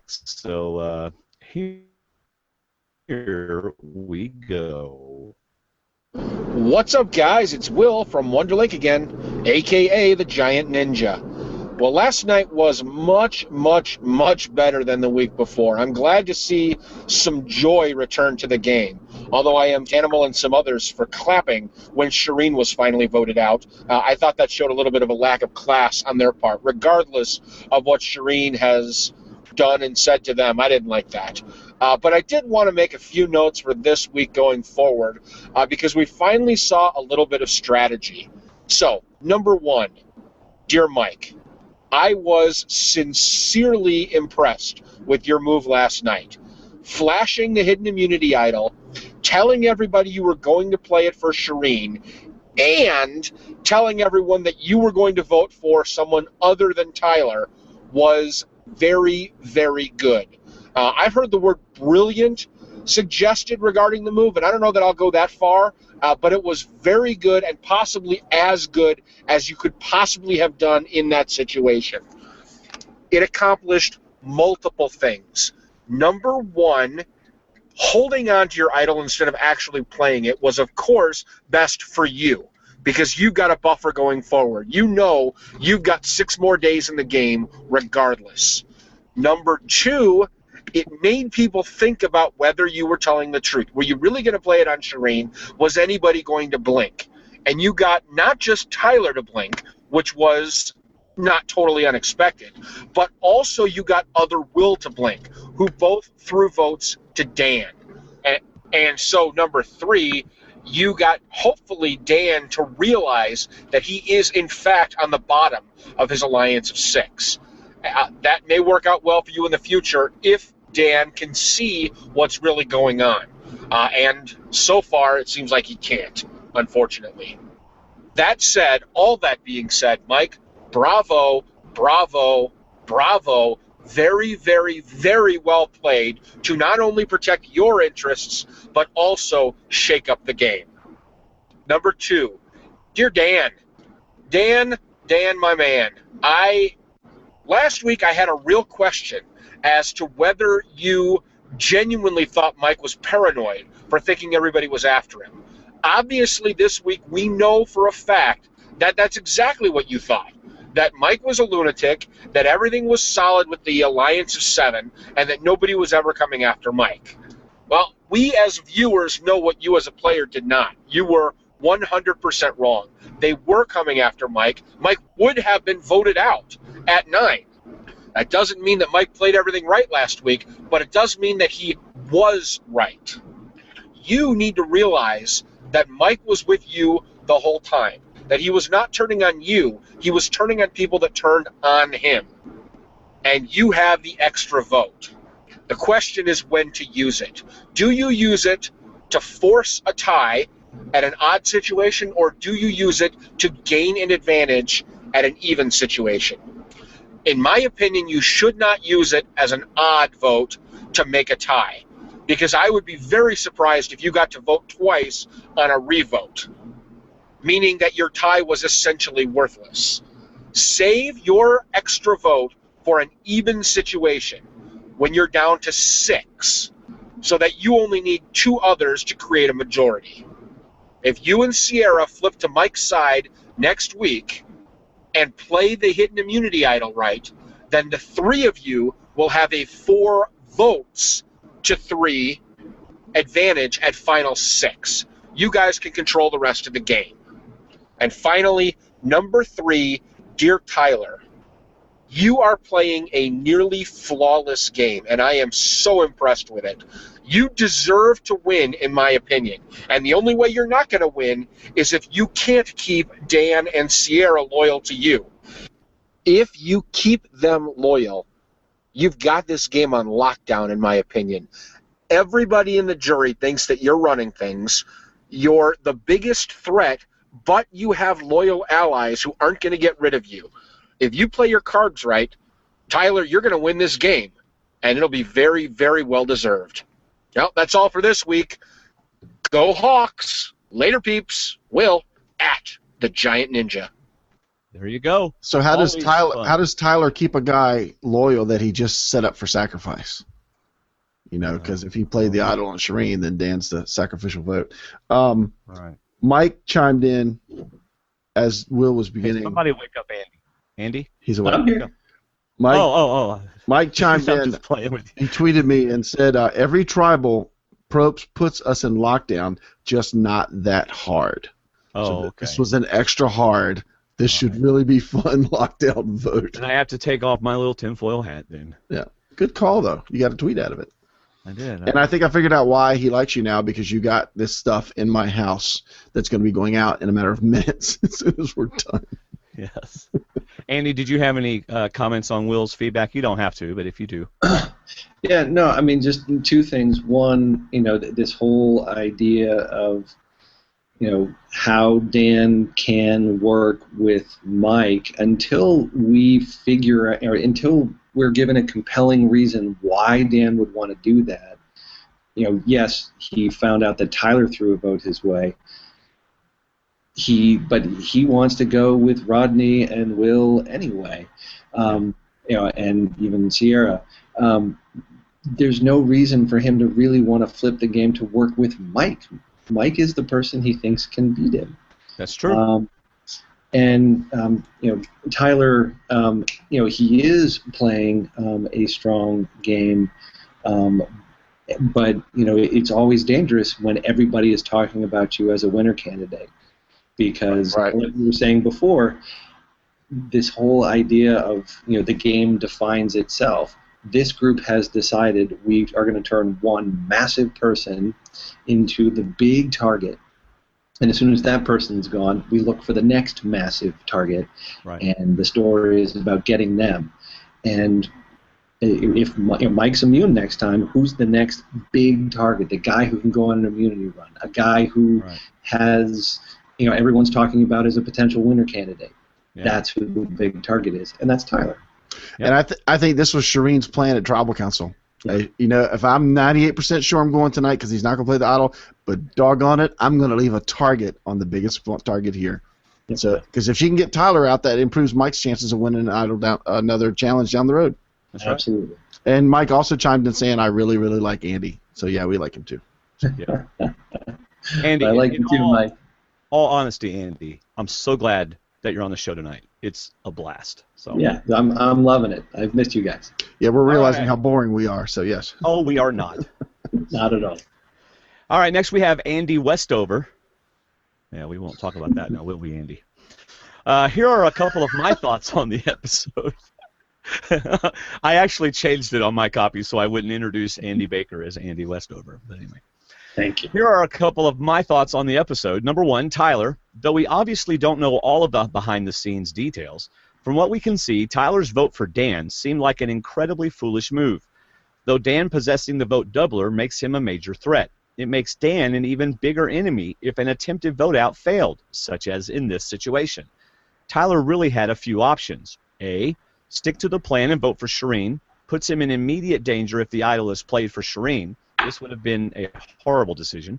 So here we go. What's up, guys? It's Will from Wonder Lake again, a.k.a. the Giant Ninja. Well, last night was much, much, much better than the week before. I'm glad to see some joy return to the game, although I am Animal and some others for clapping when Shirin was finally voted out. I thought that showed a little bit of a lack of class on their part, regardless of what Shirin has done and said to them. I didn't like that. But I did want to make a few notes for this week going forward, because we finally saw a little bit of strategy. So, number 1, dear Mike, I was sincerely impressed with your move last night. Flashing the hidden immunity idol, telling everybody you were going to play it for Shirin, and telling everyone that you were going to vote for someone other than Tyler was very, very good. I've heard the word brilliant suggested regarding the move, and I don't know that I'll go that far, but it was very good and possibly as good as you could possibly have done in that situation. It accomplished multiple things. Number 1, holding on to your idol instead of actually playing it was, of course, best for you, because you've got a buffer going forward. You know you've got 6 more days in the game regardless. Number 2, it made people think about whether you were telling the truth. Were you really going to play it on Shirin? Was anybody going to blink? And you got not just Tyler to blink, which was not totally unexpected, but also you got other Will to blink, who both threw votes to Dan. And so, number 3, you got, hopefully, Dan to realize that he is, in fact, on the bottom of his alliance of 6. That may work out well for you in the future if Dan can see what's really going on. And so far, it seems like he can't, unfortunately. That said, all that being said, Mike, bravo, bravo, bravo. Very, very, very well played to not only protect your interests, but also shake up the game. Number 2, dear Dan. Dan, my man, last week I had a real question as to whether you genuinely thought Mike was paranoid for thinking everybody was after him. Obviously, this week we know for a fact that that's exactly what you thought, that Mike was a lunatic, that everything was solid with the alliance of 7, and that nobody was ever coming after Mike. Well, we as viewers know what you as a player did not. You were 100% wrong. They were coming after Mike. Mike would have been voted out at 9. That doesn't mean that Mike played everything right last week, but it does mean that he was right. You need to realize that Mike was with you the whole time. that he was not turning on you, he was turning on people that turned on him. And you have the extra vote. The question is when to use it. Do you use it to force a tie at an odd situation, or do you use it to gain an advantage at an even situation? In my opinion, you should not use it as an odd vote to make a tie, because I would be very surprised if you got to vote twice on a revote, meaning that your tie was essentially worthless. Save your extra vote for an even situation when you're down to 6, so that you only need 2 others to create a majority. If you and Sierra flip to Mike's side next week and play the hidden immunity idol right, then the 3 of you will have a 4 votes to 3 advantage at final 6. You guys can control the rest of the game. And finally, number 3, dear Tyler, you are playing a nearly flawless game, and I am so impressed with it. You deserve to win, in my opinion. And the only way you're not going to win is if you can't keep Dan and Sierra loyal to you. If you keep them loyal, you've got this game on lockdown, in my opinion. Everybody in the jury thinks that you're running things. You're the biggest threat, but you have loyal allies who aren't going to get rid of you. If you play your cards right, Tyler, you're going to win this game, and it'll be very, very well deserved. Well, that's all for this week. Go Hawks. Later, peeps. Will at the Giant Ninja. There you go. So how does Tyler keep a guy loyal that he just set up for sacrifice? You know, because if he played the idol on Shirin, then Dan's the sacrificial vote. Right. Mike chimed in as Will was beginning. Hey, somebody wake up Andy. Andy? He's awake. I'm here. Mike, Mike chimed in. Just playing with you. He tweeted me and said, every tribal Probst puts us in lockdown, just not that hard. Oh, so okay. This was an extra hard. This should really be fun lockdown vote. And I have to take off my little tinfoil hat then. Yeah. Good call, though. You got a tweet out of it. I did. And I think I figured out why he likes you now, because you got this stuff in my house that's going to be going out in a matter of minutes as soon as we're done. Yes. Andy, did you have any comments on Will's feedback? You don't have to, but if you do. Yeah, no, I mean, just 2 things. One, you know, this whole idea of, you know, how Dan can work with Mike until we figure out, or until we're given a compelling reason why Dan would want to do that. You know, yes, he found out that Tyler threw a vote his way. But he wants to go with Rodney and Will anyway, you know, and even Sierra. There's no reason for him to really want to flip the game to work with Mike. Mike is the person he thinks can beat him. That's true. You know, Tyler, you know, he is playing a strong game, but you know, it's always dangerous when everybody is talking about you as a winner candidate. Because like we were saying before, this whole idea of, you know, the game defines itself. This group has decided we are going to turn one massive person into the big target. And as soon as that person's gone, we look for the next massive target. Right. And the story is about getting them. And if Mike's immune next time, who's the next big target? The guy who can go on an immunity run. A guy who has... you know, everyone's talking about as a potential winner candidate. Yeah. That's who the big target is, and that's Tyler. Yep. And I think this was Shirin's plan at Tribal Council. Yeah. You know, if I'm 98% sure I'm going tonight because he's not going to play the idol, but doggone it, I'm going to leave a target on the biggest target here. Yep. So, because if she can get Tyler out, that improves Mike's chances of winning an idol another challenge down the road. That's absolutely. Right. And Mike also chimed in saying, I really, really like Andy. So, yeah, we like him too. Yeah. Andy, I like him too, Mike. All honesty, Andy, I'm so glad that you're on the show tonight. It's a blast. So yeah, I'm loving it. I've missed you guys. Yeah, we're realizing how boring we are. So yes. Oh, we are not. Not at all. All right, next we have Andy Westover. Yeah, we won't talk about that now, will we, Andy? Here are a couple of my thoughts on the episode. I actually changed it on my copy so I wouldn't introduce Andy Baker as Andy Westover. But anyway. Thank you. Here are a couple of my thoughts on the episode. Number one, Tyler, though we obviously don't know all of the behind-the-scenes details, from what we can see, Tyler's vote for Dan seemed like an incredibly foolish move. Though Dan possessing the vote doubler makes him a major threat, it makes Dan an even bigger enemy if an attempted vote-out failed, such as in this situation. Tyler really had a few options. A, stick to the plan and vote for Shirin, puts him in immediate danger if the idol is played for Shirin. This would have been a horrible decision.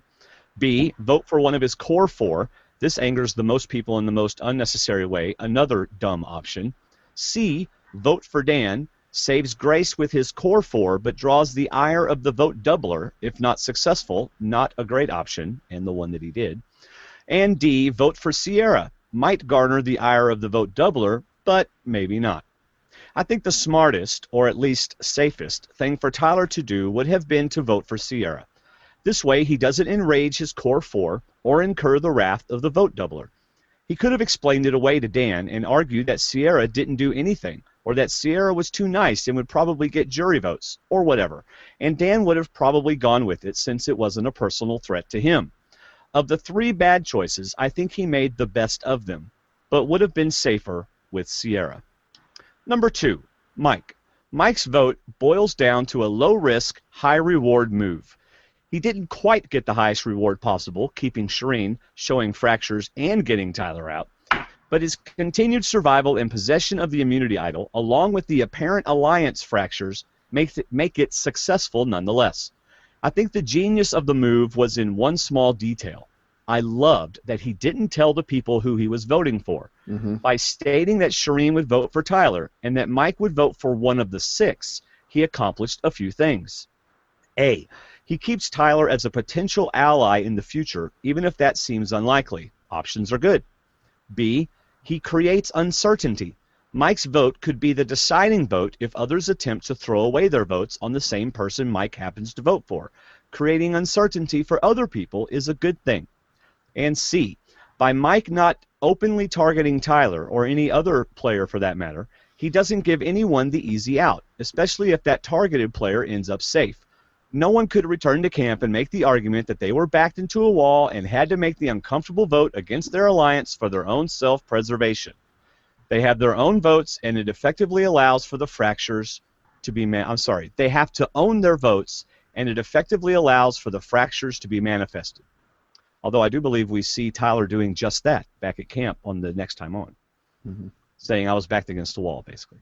B, vote for one of his core four. This angers the most people in the most unnecessary way. Another dumb option. C, vote for Dan, saves Grace with his core four, but draws the ire of the vote doubler. If not successful, not a great option, and the one that he did. And D, vote for Sierra. Might garner the ire of the vote doubler, but maybe not. I think the smartest, or at least safest, thing for Tyler to do would have been to vote for Sierra. This way he doesn't enrage his core four or incur the wrath of the vote doubler. He could have explained it away to Dan and argued that Sierra didn't do anything, or that Sierra was too nice and would probably get jury votes, or whatever, and Dan would have probably gone with it since it wasn't a personal threat to him. Of the three bad choices, I think he made the best of them, but would have been safer with Sierra. Number two, Mike. Mike's vote boils down to a low-risk, high-reward move. He didn't quite get the highest reward possible, keeping Shirin, showing fractures, and getting Tyler out. But his continued survival and possession of the immunity idol, along with the apparent alliance fractures, make it successful nonetheless. I think the genius of the move was in one small detail. I loved that he didn't tell the people who he was voting for. By stating that Shirin would vote for Tyler and that Mike would vote for one of the six, he accomplished a few things. A, he keeps Tyler as a potential ally in the future, even if that seems unlikely. Options are good. B, he creates uncertainty. Mike's vote could be the deciding vote if others attempt to throw away their votes on the same person Mike happens to vote for. Creating uncertainty for other people is a good thing. And C, by Mike not openly targeting Tyler, or any other player for that matter, he doesn't give anyone the easy out, especially if that targeted player ends up safe. No one could return to camp and make the argument that they were backed into a wall and had to make the uncomfortable vote against their alliance for their own self-preservation. They have their own votes, and it effectively allows for the fractures to be they have to own their votes, and it effectively allows for the fractures to be manifested. Although I do believe we see Tyler doing just that back at camp on the next time on. Saying I was backed against the wall, basically.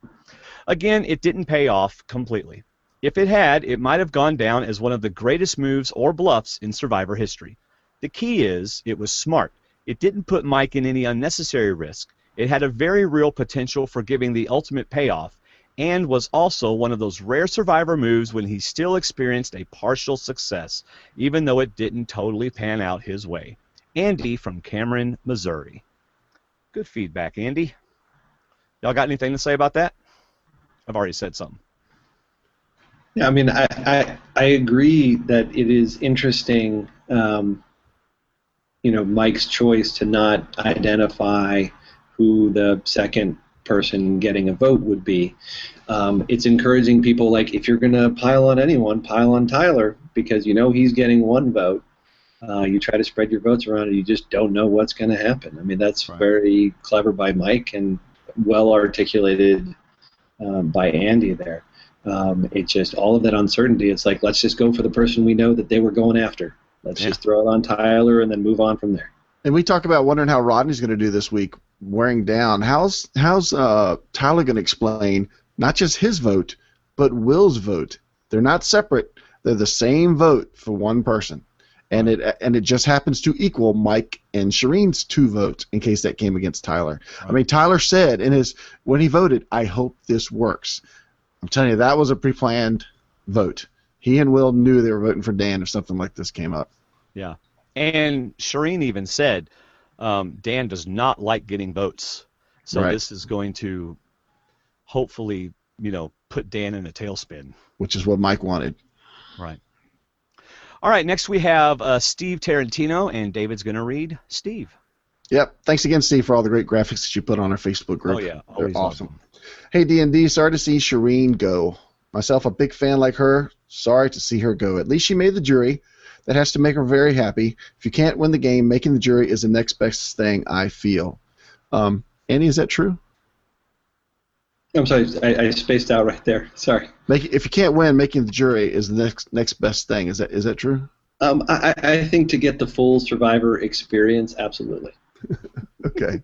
Again, it didn't pay off completely. If it had, it might have gone down as one of the greatest moves or bluffs in Survivor history. The key is, it was smart. It didn't put Mike in any unnecessary risk. It had a very real potential for giving the ultimate payoff, and was also one of those rare Survivor moves when he still experienced a partial success, even though it didn't totally pan out his way. Andy from Cameron, Missouri. Good feedback, Andy. Y'all got anything to say about that? I've already said something. Yeah, I mean, I agree that it is interesting, Mike's choice to not identify who the second person getting a vote would be. It's encouraging people, like, if you're going to pile on anyone, pile on Tyler, because you know he's getting one vote. You try to spread your votes around and you just don't know what's going to happen. I mean, that's right. Very clever by Mike and well articulated by Andy there. It's just all of that uncertainty. It's like, let's just go for the person we know that they were going after. Let's just throw it on Tyler and then move on from there. And we talk about wondering how Rodney's going to do this week, wearing down. How's Tyler going to explain not just his vote, but Will's vote? They're not separate. They're the same vote for one person. And it just happens to equal Mike and Shirin's 2 votes in case that came against Tyler. Right. I mean, Tyler said when he voted, "I hope this works." I'm telling you, that was a pre-planned vote. He and Will knew they were voting for Dan if something like this came up. Yeah. And Shirin even said Dan does not like getting votes. So This is going to hopefully, put Dan in a tailspin. Which is what Mike wanted. Right. All right, next we have Steve Tarantino, and David's going to read. Steve. Yep. Thanks again, Steve, for all the great graphics that you put on our Facebook group. Oh, yeah. They're awesome. Hey, D&D, sorry to see Shirin go. Myself, a big fan like her, sorry to see her go. At least she made the jury. That has to make her very happy. If you can't win the game, making the jury is the next best thing, I feel. Andy, is that true? I'm sorry, I spaced out right there. Sorry. If you can't win, making the jury is the next best thing. Is that true? I think to get the full Survivor experience, absolutely. Okay.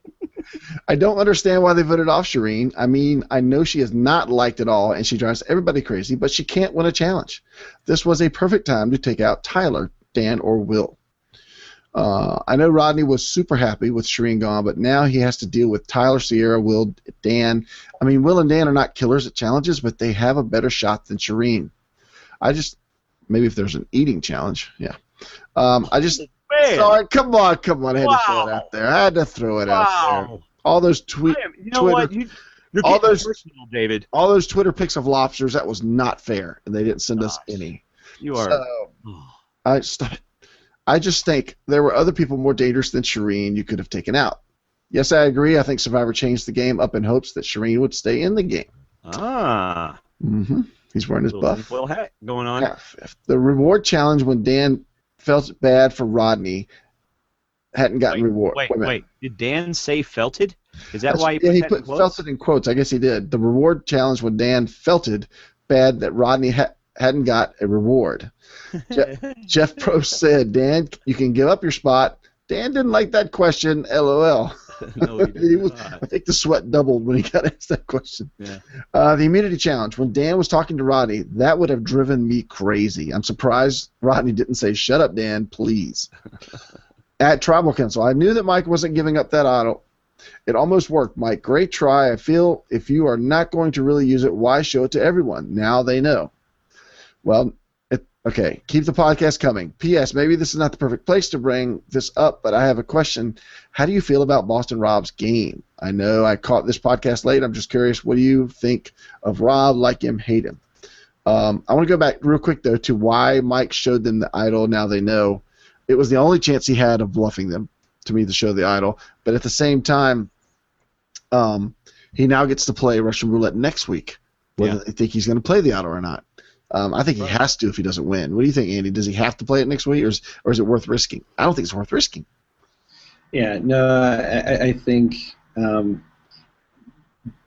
I don't understand why they voted off Shirin. I mean, I know she is not liked at all, and she drives everybody crazy, but she can't win a challenge. This was a perfect time to take out Tyler, Dan, or Will. I know Rodney was super happy with Shirin gone, but now he has to deal with Tyler, Sierra, Will, Dan. I mean, Will and Dan are not killers at challenges, but they have a better shot than Shirin. Maybe if there's an eating challenge, yeah. Sorry, come on. I had to throw it out there. Out there. All those You know Twitter, what? You're getting personal, David. all those Twitter pics of lobsters, that was not fair, and they didn't send us any. You are. So, I just think there were other people more dangerous than Shirin you could have taken out. Yes, I agree. I think Survivor changed the game up in hopes that Shirin would stay in the game. Mm-hmm. He's wearing his buff. Well, hat going on. Yeah, the reward challenge when Dan felt bad for Rodney hadn't gotten reward. Wait. Did Dan say felted? Is that why he put felted in quotes? I guess he did. The reward challenge when Dan felted bad that Rodney hadn't got a reward. Jeff Probst said, Dan, you can give up your spot. Dan didn't like that question, LOL. No, he did I think the sweat doubled when he got asked that question. Yeah. The immunity challenge, when Dan was talking to Rodney, that would have driven me crazy. I'm surprised Rodney didn't say, shut up, Dan, please. At Tribal Council, I knew that Mike wasn't giving up that idol. It almost worked, Mike. Great try. I feel if you are not going to really use it, why show it to everyone? Now they know. Well, okay, keep the podcast coming. P.S. Maybe this is not the perfect place to bring this up, but I have a question. How do you feel about Boston Rob's game? I know I caught this podcast late. I'm just curious, what do you think of Rob? Like him, hate him? I want to go back real quick, though, to why Mike showed them the idol. Now they know. It was the only chance he had of bluffing them, to me, to show the idol. But at the same time, he now gets to play Russian roulette next week, whether they think he's going to play the idol or not. I think he has to if he doesn't win. What do you think, Andy? Does he have to play it next week, or is it worth risking? I don't think it's worth risking. Yeah, no, I think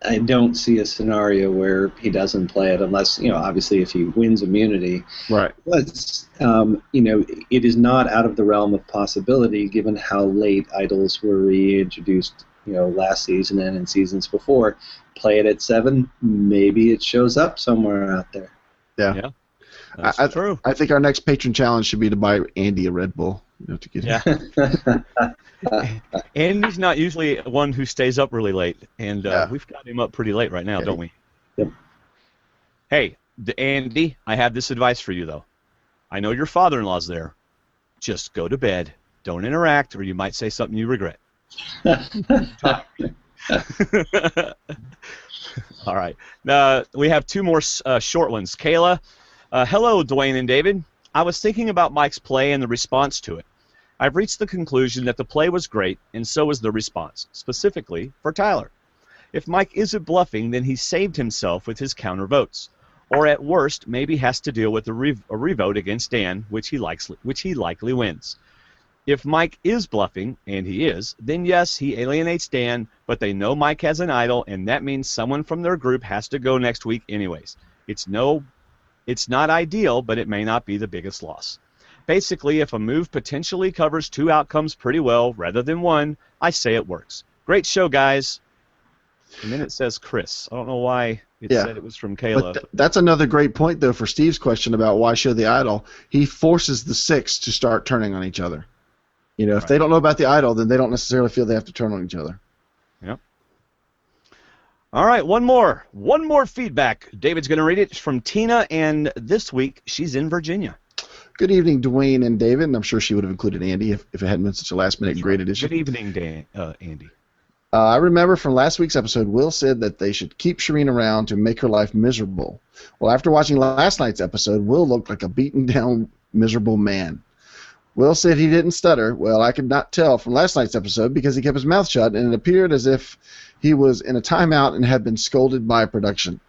I don't see a scenario where he doesn't play it unless, obviously if he wins immunity. Right. But, it is not out of the realm of possibility given how late idols were reintroduced, last season and in seasons before. Play it at 7, maybe it shows up somewhere out there. Yeah. That's true. I think our next patron challenge should be to buy Andy a Red Bull. To get him. Andy's not usually one who stays up really late, and we've got him up pretty late right now, don't we? Yep. Hey, Andy, I have this advice for you, though. I know your father-in-law's there. Just go to bed. Don't interact, or you might say something you regret. All right. We have 2 more short ones. Kayla, hello, Dwayne and David. I was thinking about Mike's play and the response to it. I've reached the conclusion that the play was great, and so was the response, specifically for Tyler. If Mike isn't bluffing, then he saved himself with his counter votes, or at worst, maybe has to deal with a revote against Dan, which he likely wins. If Mike is bluffing, and he is, then yes, he alienates Dan, but they know Mike has an idol, and that means someone from their group has to go next week anyways. It's not ideal, but it may not be the biggest loss. Basically, if a move potentially covers 2 outcomes pretty well rather than 1, I say it works. Great show, guys. And then it says Chris. I don't know why it said it was from Kayla. But that's another great point, though, for Steve's question about why show the idol. He forces the 6 to start turning on each other. If they don't know about the idol, then they don't necessarily feel they have to turn on each other. Yep. All right, one more feedback. David's going to read it. It's from Tina, and this week she's in Virginia. Good evening, Dwayne and David, and I'm sure she would have included Andy if it hadn't been such a last-minute great addition. Good evening, Andy. I remember from last week's episode, Will said that they should keep Shirin around to make her life miserable. Well, after watching last night's episode, Will looked like a beaten-down, miserable man. Will said he didn't stutter. Well, I could not tell from last night's episode because he kept his mouth shut, and it appeared as if he was in a timeout and had been scolded by production.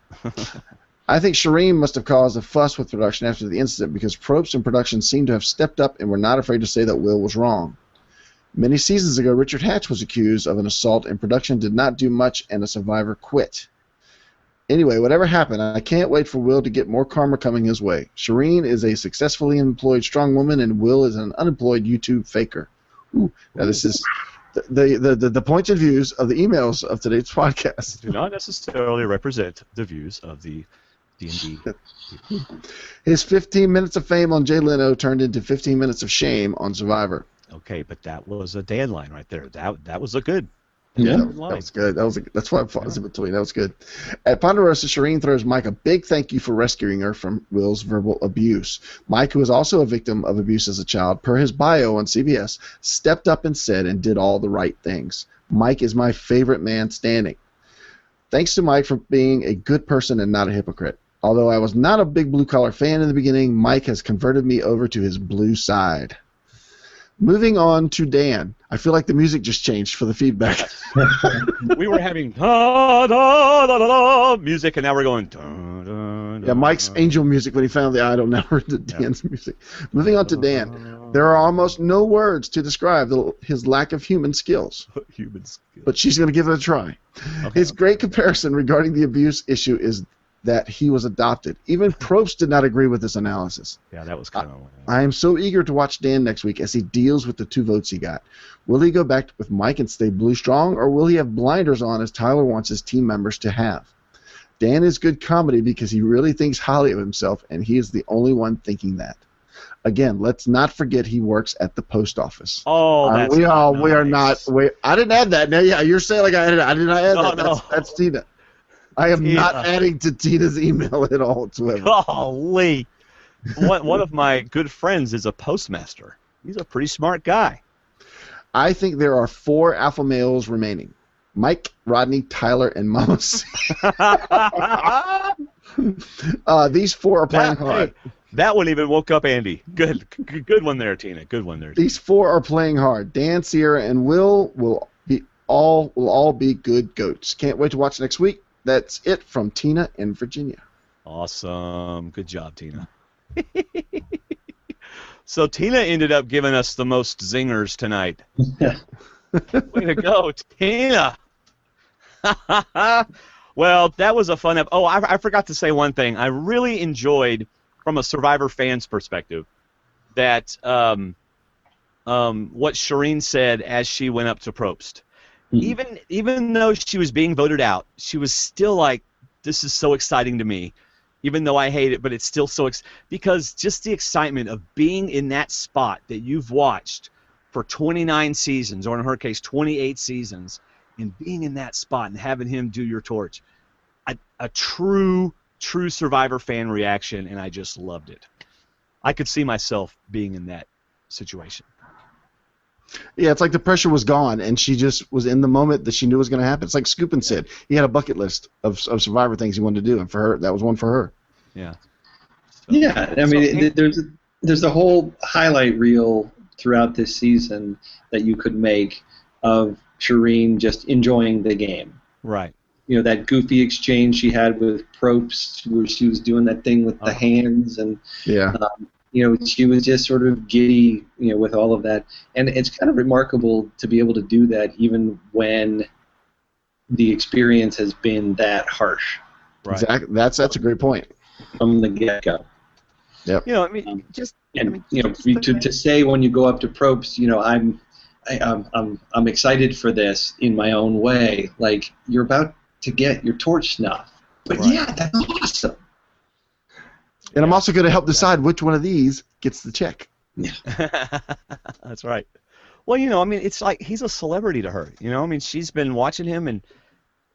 I think Shirin must have caused a fuss with production after the incident because Probst and production seem to have stepped up and were not afraid to say that Will was wrong. Many seasons ago, Richard Hatch was accused of an assault and production did not do much and a survivor quit. Anyway, whatever happened, I can't wait for Will to get more karma coming his way. Shirin is a successfully employed strong woman and Will is an unemployed YouTube faker. Ooh, now this is the points and views of the emails of today's podcast. Do not necessarily represent the views of the D&D. His 15 minutes of fame on Jay Leno turned into 15 minutes of shame on Survivor. Okay, but that was a Dan line right there. That was a good. That was good. That's why I paused in between. That was good. At Ponderosa, Shirin throws Mike a big thank you for rescuing her from Will's verbal abuse. Mike, who was also a victim of abuse as a child, per his bio on CBS, stepped up and said and did all the right things. Mike is my favorite man standing. Thanks to Mike for being a good person and not a hypocrite. Although I was not a big blue-collar fan in the beginning, Mike has converted me over to his blue side. Moving on to Dan. I feel like the music just changed for the feedback. We were having da, da, da, da, da, music, and now we're going. Da, da, da, yeah, Mike's angel music when he found the idol. Now we're to Dan's music. Moving on to Dan. There are almost no words to describe his lack of human skills. Human skills. But she's going to give it a try. Okay, his great comparison regarding the abuse issue is that he was adopted. Even Probst did not agree with this analysis. Yeah, that was kind of... I am so eager to watch Dan next week as he deals with the 2 votes he got. Will he go back with Mike and stay blue strong, or will he have blinders on as Tyler wants his team members to have? Dan is good comedy because he really thinks highly of himself, and he is the only one thinking that. Again, let's not forget he works at the post office. Oh, that's we are not... I didn't add that. No, yeah, you're saying like I did not add that. No. That's Tina. I am not adding to Tina's email at all whatsoever. Golly. One of my good friends is a postmaster. He's a pretty smart guy. I think there are 4 alpha males remaining. Mike, Rodney, Tyler, and Mama C. These 4 are playing hard. Hey, that one even woke up Andy. Good one there, Tina. Good one there. These 4 are playing hard. Dan, Sierra, and Will all be good goats. Can't wait to watch next week. That's it from Tina in Virginia. Awesome. Good job, Tina. So Tina ended up giving us the most zingers tonight. Way to go, Tina. Well, that was a fun episode. Oh, I forgot to say one thing. I really enjoyed, from a Survivor fan's perspective, that what Shirin said as she went up to Probst. Even though she was being voted out, she was still like, this is so exciting to me. Even though I hate it, but it's still so because just the excitement of being in that spot that you've watched for 29 seasons, or in her case, 28 seasons, and being in that spot and having him do your torch, a true Survivor fan reaction, and I just loved it. I could see myself being in that situation. Yeah, it's like the pressure was gone, and she just was in the moment that she knew was going to happen. It's like Scoopin said. He had a bucket list of Survivor things he wanted to do, and for her, that was one for her. Yeah. So, yeah, I mean, there's a whole highlight reel throughout this season that you could make of Shirin just enjoying the game. Right. You know, that goofy exchange she had with Probst, where she was doing that thing with the hands, and yeah. You know, she was just sort of giddy, you know, with all of that. And it's kind of remarkable to be able to do that even when the experience has been that harsh. Right. Exactly. That's a great point. From the get-go. Yep. You know, I mean, to say when you go up to Probst, you know, I'm excited for this in my own way. Like, you're about to get your torch snuffed. But right. Yeah, that's awesome. And I'm also going to help decide which one of these gets the check. Yeah. That's right. Well, you know, I mean, it's like he's a celebrity to her. You know, I mean, she's been watching him, and,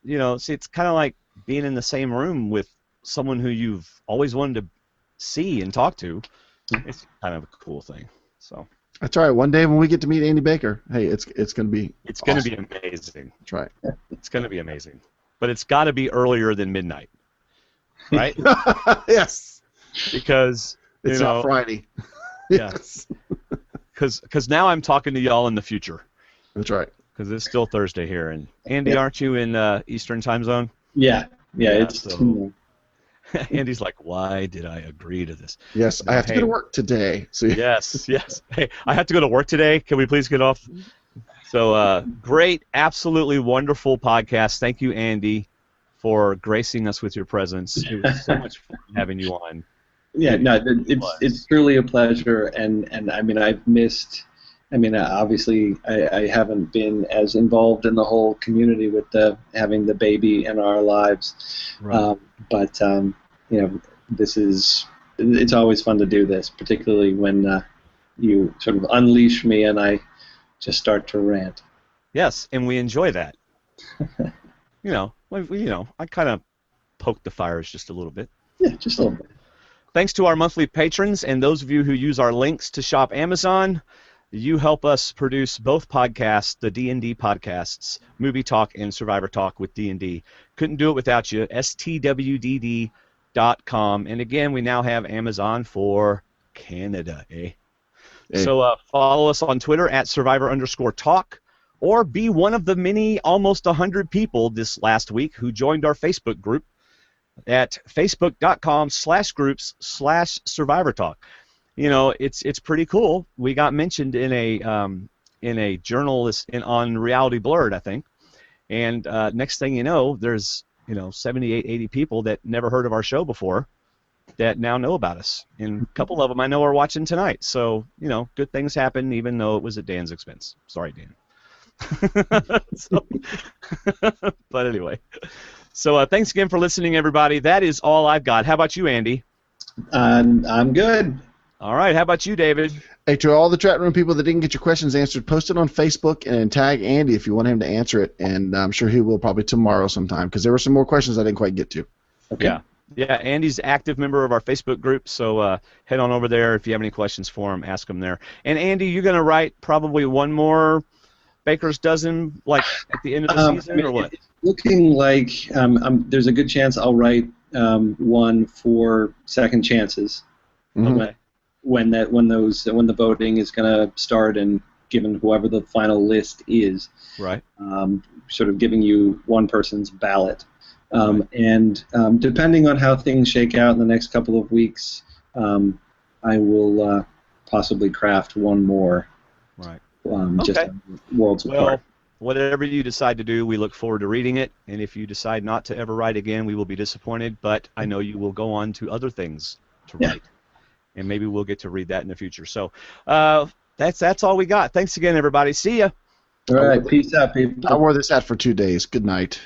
you know, see, it's kind of like being in the same room with someone who you've always wanted to see and talk to. It's kind of a cool thing. So. That's right. One day when we get to meet Andy Baker, hey, it's going to be going to be amazing. That's right. It's going to be amazing. But it's got to be earlier than midnight. Right? Yes. Because it's not Friday. Yes. Because now I'm talking to y'all in the future. That's right. Because it's still Thursday here, and Andy, aren't you in Eastern Time Zone? Yeah. It's. So, Andy's like, why did I agree to this? Yes, I have to go to work today. So Yes. Hey, I have to go to work today. Can we please get off? So great, absolutely wonderful podcast. Thank you, Andy, for gracing us with your presence. It was so much fun having you on. Yeah, no, it's truly a pleasure, and I mean, I've missed. I mean, obviously, I haven't been as involved in the whole community with having the baby in our lives, Right. but you know, it's always fun to do this, particularly when you sort of unleash me and I just start to rant. Yes, and we enjoy that. I kind of poke the fires just a little bit. Yeah, just a little bit. Thanks to our monthly patrons and those of you who use our links to shop Amazon, you help us produce both podcasts, the D&D podcasts, Movie Talk and Survivor Talk with D&D. Couldn't do it without you, stwdd.com. And again, we now have Amazon for Canada, Hey. So follow us on Twitter at Survivor_Talk, or be one of the many, almost 100 people this last week who joined our Facebook group at facebook.com/groups/Survivor Talk. You know, it's pretty cool. We got mentioned in a journalist on Reality Blurred, I think. And next thing you know, there's 78, 80 people that never heard of our show before that now know about us. And a couple of them I know are watching tonight. So, good things happen even though it was at Dan's expense. Sorry, Dan. But anyway. So thanks again for listening, everybody. That is all I've got. How about you, Andy? I'm good. All right. How about you, David? Hey, to all the chat room people that didn't get your questions answered, post it on Facebook and tag Andy if you want him to answer it. And I'm sure he will probably tomorrow sometime because there were some more questions I didn't quite get to. Okay. Yeah, Andy's an active member of our Facebook group, so head on over there. If you have any questions for him, ask him there. And Andy, you're going to write probably one more Baker's Dozen, like at the end of the season, or what? It's looking like there's a good chance I'll write one for second chances. Okay. When the voting is going to start and given whoever the final list is. Right. Sort of giving you one person's ballot. And depending on how things shake out in the next couple of weeks, I will possibly craft one more. Right. Just Okay. Worlds Apart. Whatever you decide to do, we look forward to reading it. And if you decide not to ever write again, we will be disappointed. But I know you will go on to other things to write. And maybe we'll get to read that in the future. So that's all we got. Thanks again, everybody. See ya. All right. Peace out, people. I wore this hat for 2 days. Good night.